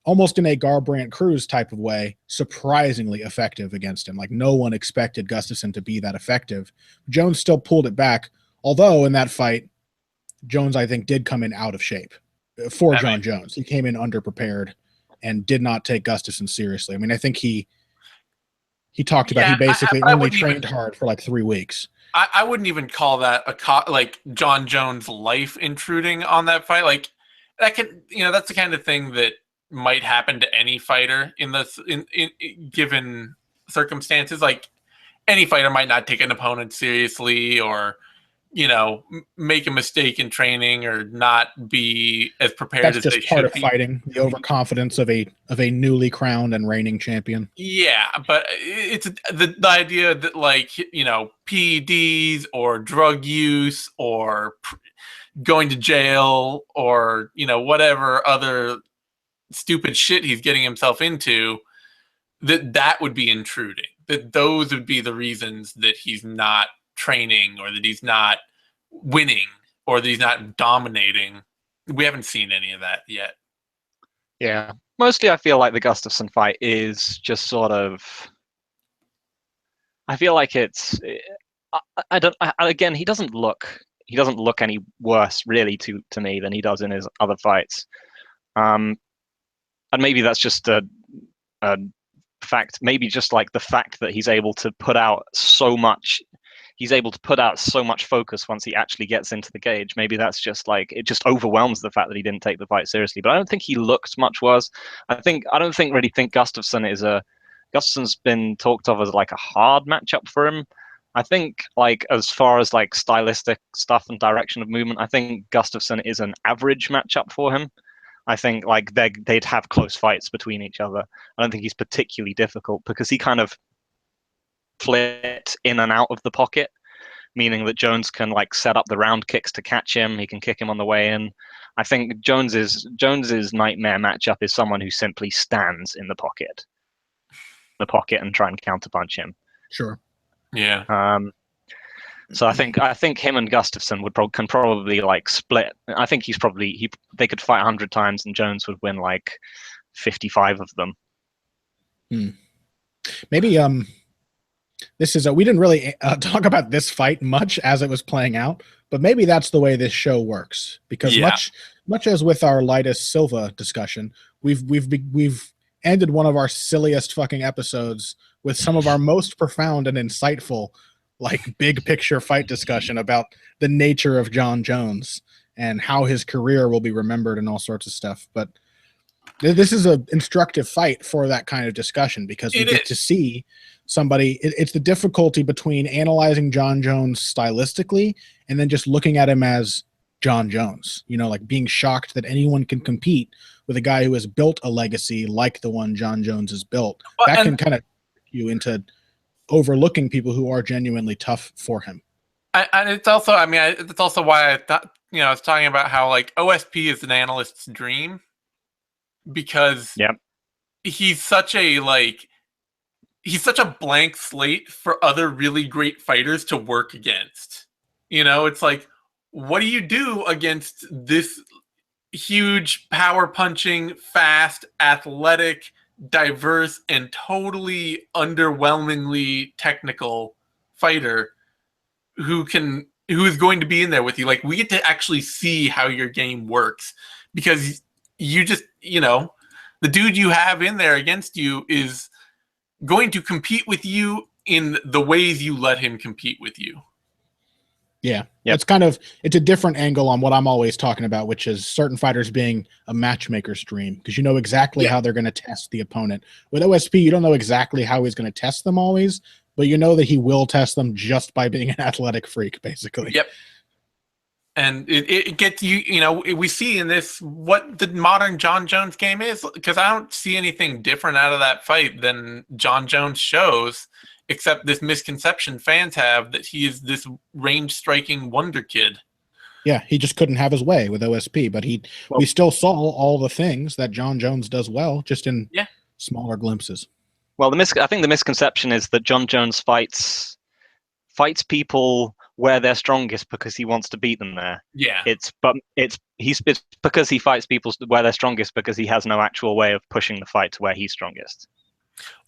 almost in a Garbrandt Cruz type of way, surprisingly effective against him. Like no one expected Gustafsson to be that effective. Jones still pulled it back, although in that fight, Jones, I think, did come in out of shape for Jon Jones. He came in underprepared and did not take Gustafsson seriously. I mean, I think he talked about he basically only trained hard for like 3 weeks.
I wouldn't even call that like Jon Jones' life intruding on that fight. Like that could, that's the kind of thing that might happen to any fighter in given circumstances. Like any fighter might not take an opponent seriously, or make a mistake in training, or not be as prepared as they should be. That's just part of fighting,
the overconfidence of a newly crowned and reigning champion.
Yeah, but it's the idea that PEDs or drug use or going to jail or whatever other stupid shit he's getting himself into, that would be intruding. That those would be the reasons that he's not training, or that he's not winning, or that he's not dominating. We haven't seen any of that yet.
Yeah. Mostly I feel like the Gustafsson fight is just sort of, I feel like it's, again, he doesn't look any worse really to me than he does in his other fights. And maybe that's just a fact, maybe just like the fact that he's able to put out so much focus once he actually gets into the cage. Maybe that's just like, it just overwhelms the fact that he didn't take the fight seriously. But I don't think he looked much worse. I don't really think Gustafsson's been talked of as like a hard matchup for him. I think like as far as like stylistic stuff and direction of movement, I think Gustafsson is an average matchup for him. I think like they'd have close fights between each other. I don't think he's particularly difficult because he kind of flit in and out of the pocket, meaning that Jones can like set up the round kicks to catch him. He can kick him on the way in. I think Jones's nightmare matchup is someone who simply stands in the pocket and try and counterpunch him.
Sure.
Yeah.
So I think him and Gustafsson can probably like split. I think they could fight 100 times and Jones would win like 55 of them.
Maybe this is we didn't really talk about this fight much as it was playing out, but maybe that's the way this show works, because much as with our lightest Silva discussion, we've ended one of our silliest fucking episodes with some of our most profound and insightful like big picture fight discussion about the nature of Jon Jones and how his career will be remembered and all sorts of stuff. But this is an instructive fight for that kind of discussion because we get to see somebody. It's the difficulty between analyzing Jon Jones stylistically and then just looking at him as Jon Jones, you know, like being shocked that anyone can compete with a guy who has built a legacy like the one Jon Jones has built. That can kind of you into overlooking people who are genuinely tough for him.
And it's also, I mean, it's also why I thought, you know, I was talking about how like OSP is an analyst's dream because he's such a blank slate for other really great fighters to work against. You know, it's like, what do you do against this huge, power punching, fast, athletic, diverse, and totally underwhelmingly technical fighter who is going to be in there with you? Like, we get to actually see how your game works because you just, you know, the dude you have in there against you is going to compete with you in the ways you let him compete with you.
Yeah, it's it's a different angle on what I'm always talking about, which is certain fighters being a matchmaker's dream because you know exactly how they're going to test the opponent. With OSP, you don't know exactly how he's going to test them always, but you know that he will test them just by being an athletic freak, basically.
Yep. And it gets you, you know, we see in this what the modern Jon Jones game is, because I don't see anything different out of that fight than Jon Jones shows, except this misconception fans have that he is this range-striking wonder kid.
Yeah, he just couldn't have his way with OSP, but we still saw all the things that Jon Jones does well, just in smaller glimpses.
Well, I think the misconception is that Jon Jones fights people where they're strongest because he wants to beat them there.
Yeah.
It's because he fights people where they're strongest because he has no actual way of pushing the fight to where he's strongest.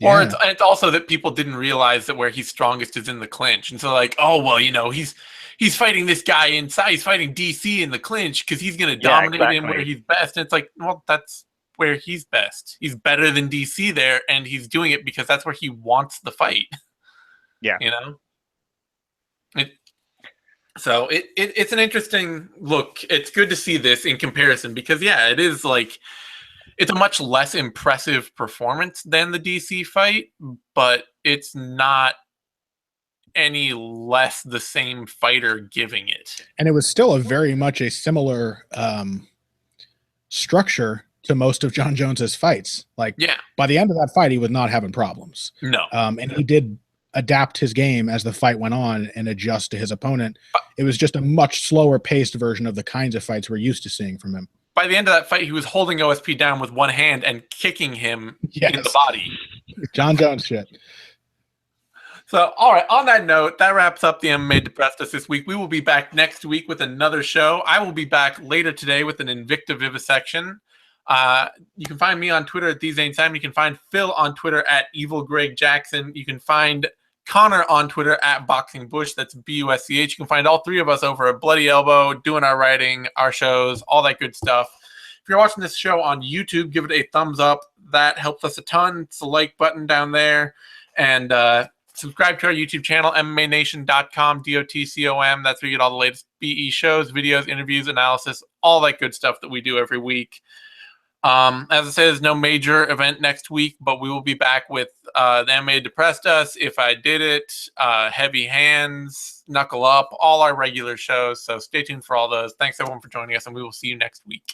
Or it's also that people didn't realize that where he's strongest is in the clinch. And so like, oh, well, you know, he's fighting this guy inside. He's fighting DC in the clinch because he's going to dominate him where he's best. And it's like, well, that's where he's best. He's better than DC there, and he's doing it because that's where he wants the fight.
Yeah.
You know? So it's an interesting look. It's good to see this in comparison because, yeah, it is like it's a much less impressive performance than the DC fight, but it's not any less the same fighter giving it.
And it was still very much a similar structure to most of Jon Jones's fights. Like, by the end of that fight, he was not having problems.
No.
And he did adapt his game as the fight went on and adjust to his opponent. It was just a much slower paced version of the kinds of fights we're used to seeing from him.
By the end of that fight, he was holding OSP down with one hand and kicking him in the body.
Jon Jones shit.
So, all right, on that note, that wraps up the MMA Depressed-us this week. We will be back next week with another show. I will be back later today with an Invicta Vivisection. You can find me on Twitter at TheZaneSimon. You can find Phil on Twitter at EvilGregJackson. You can find Connor on Twitter at BoxingBush. That's BUSCH. You can find all three of us over at Bloody Elbow, doing our writing, our shows, all that good stuff. If you're watching this show on YouTube, give it a thumbs up. That helps us a ton. It's the like button down there. And subscribe to our YouTube channel, MMANation.com, DOTCOM. That's where you get all the latest BE shows, videos, interviews, analysis, all that good stuff that we do every week. As I said, there's no major event next week, but we will be back with the MMA Depressed-us, If I Did It, Heavy Hands, Knuckle Up, all our regular shows. So stay tuned for all those. Thanks, everyone, for joining us, and we will see you next week.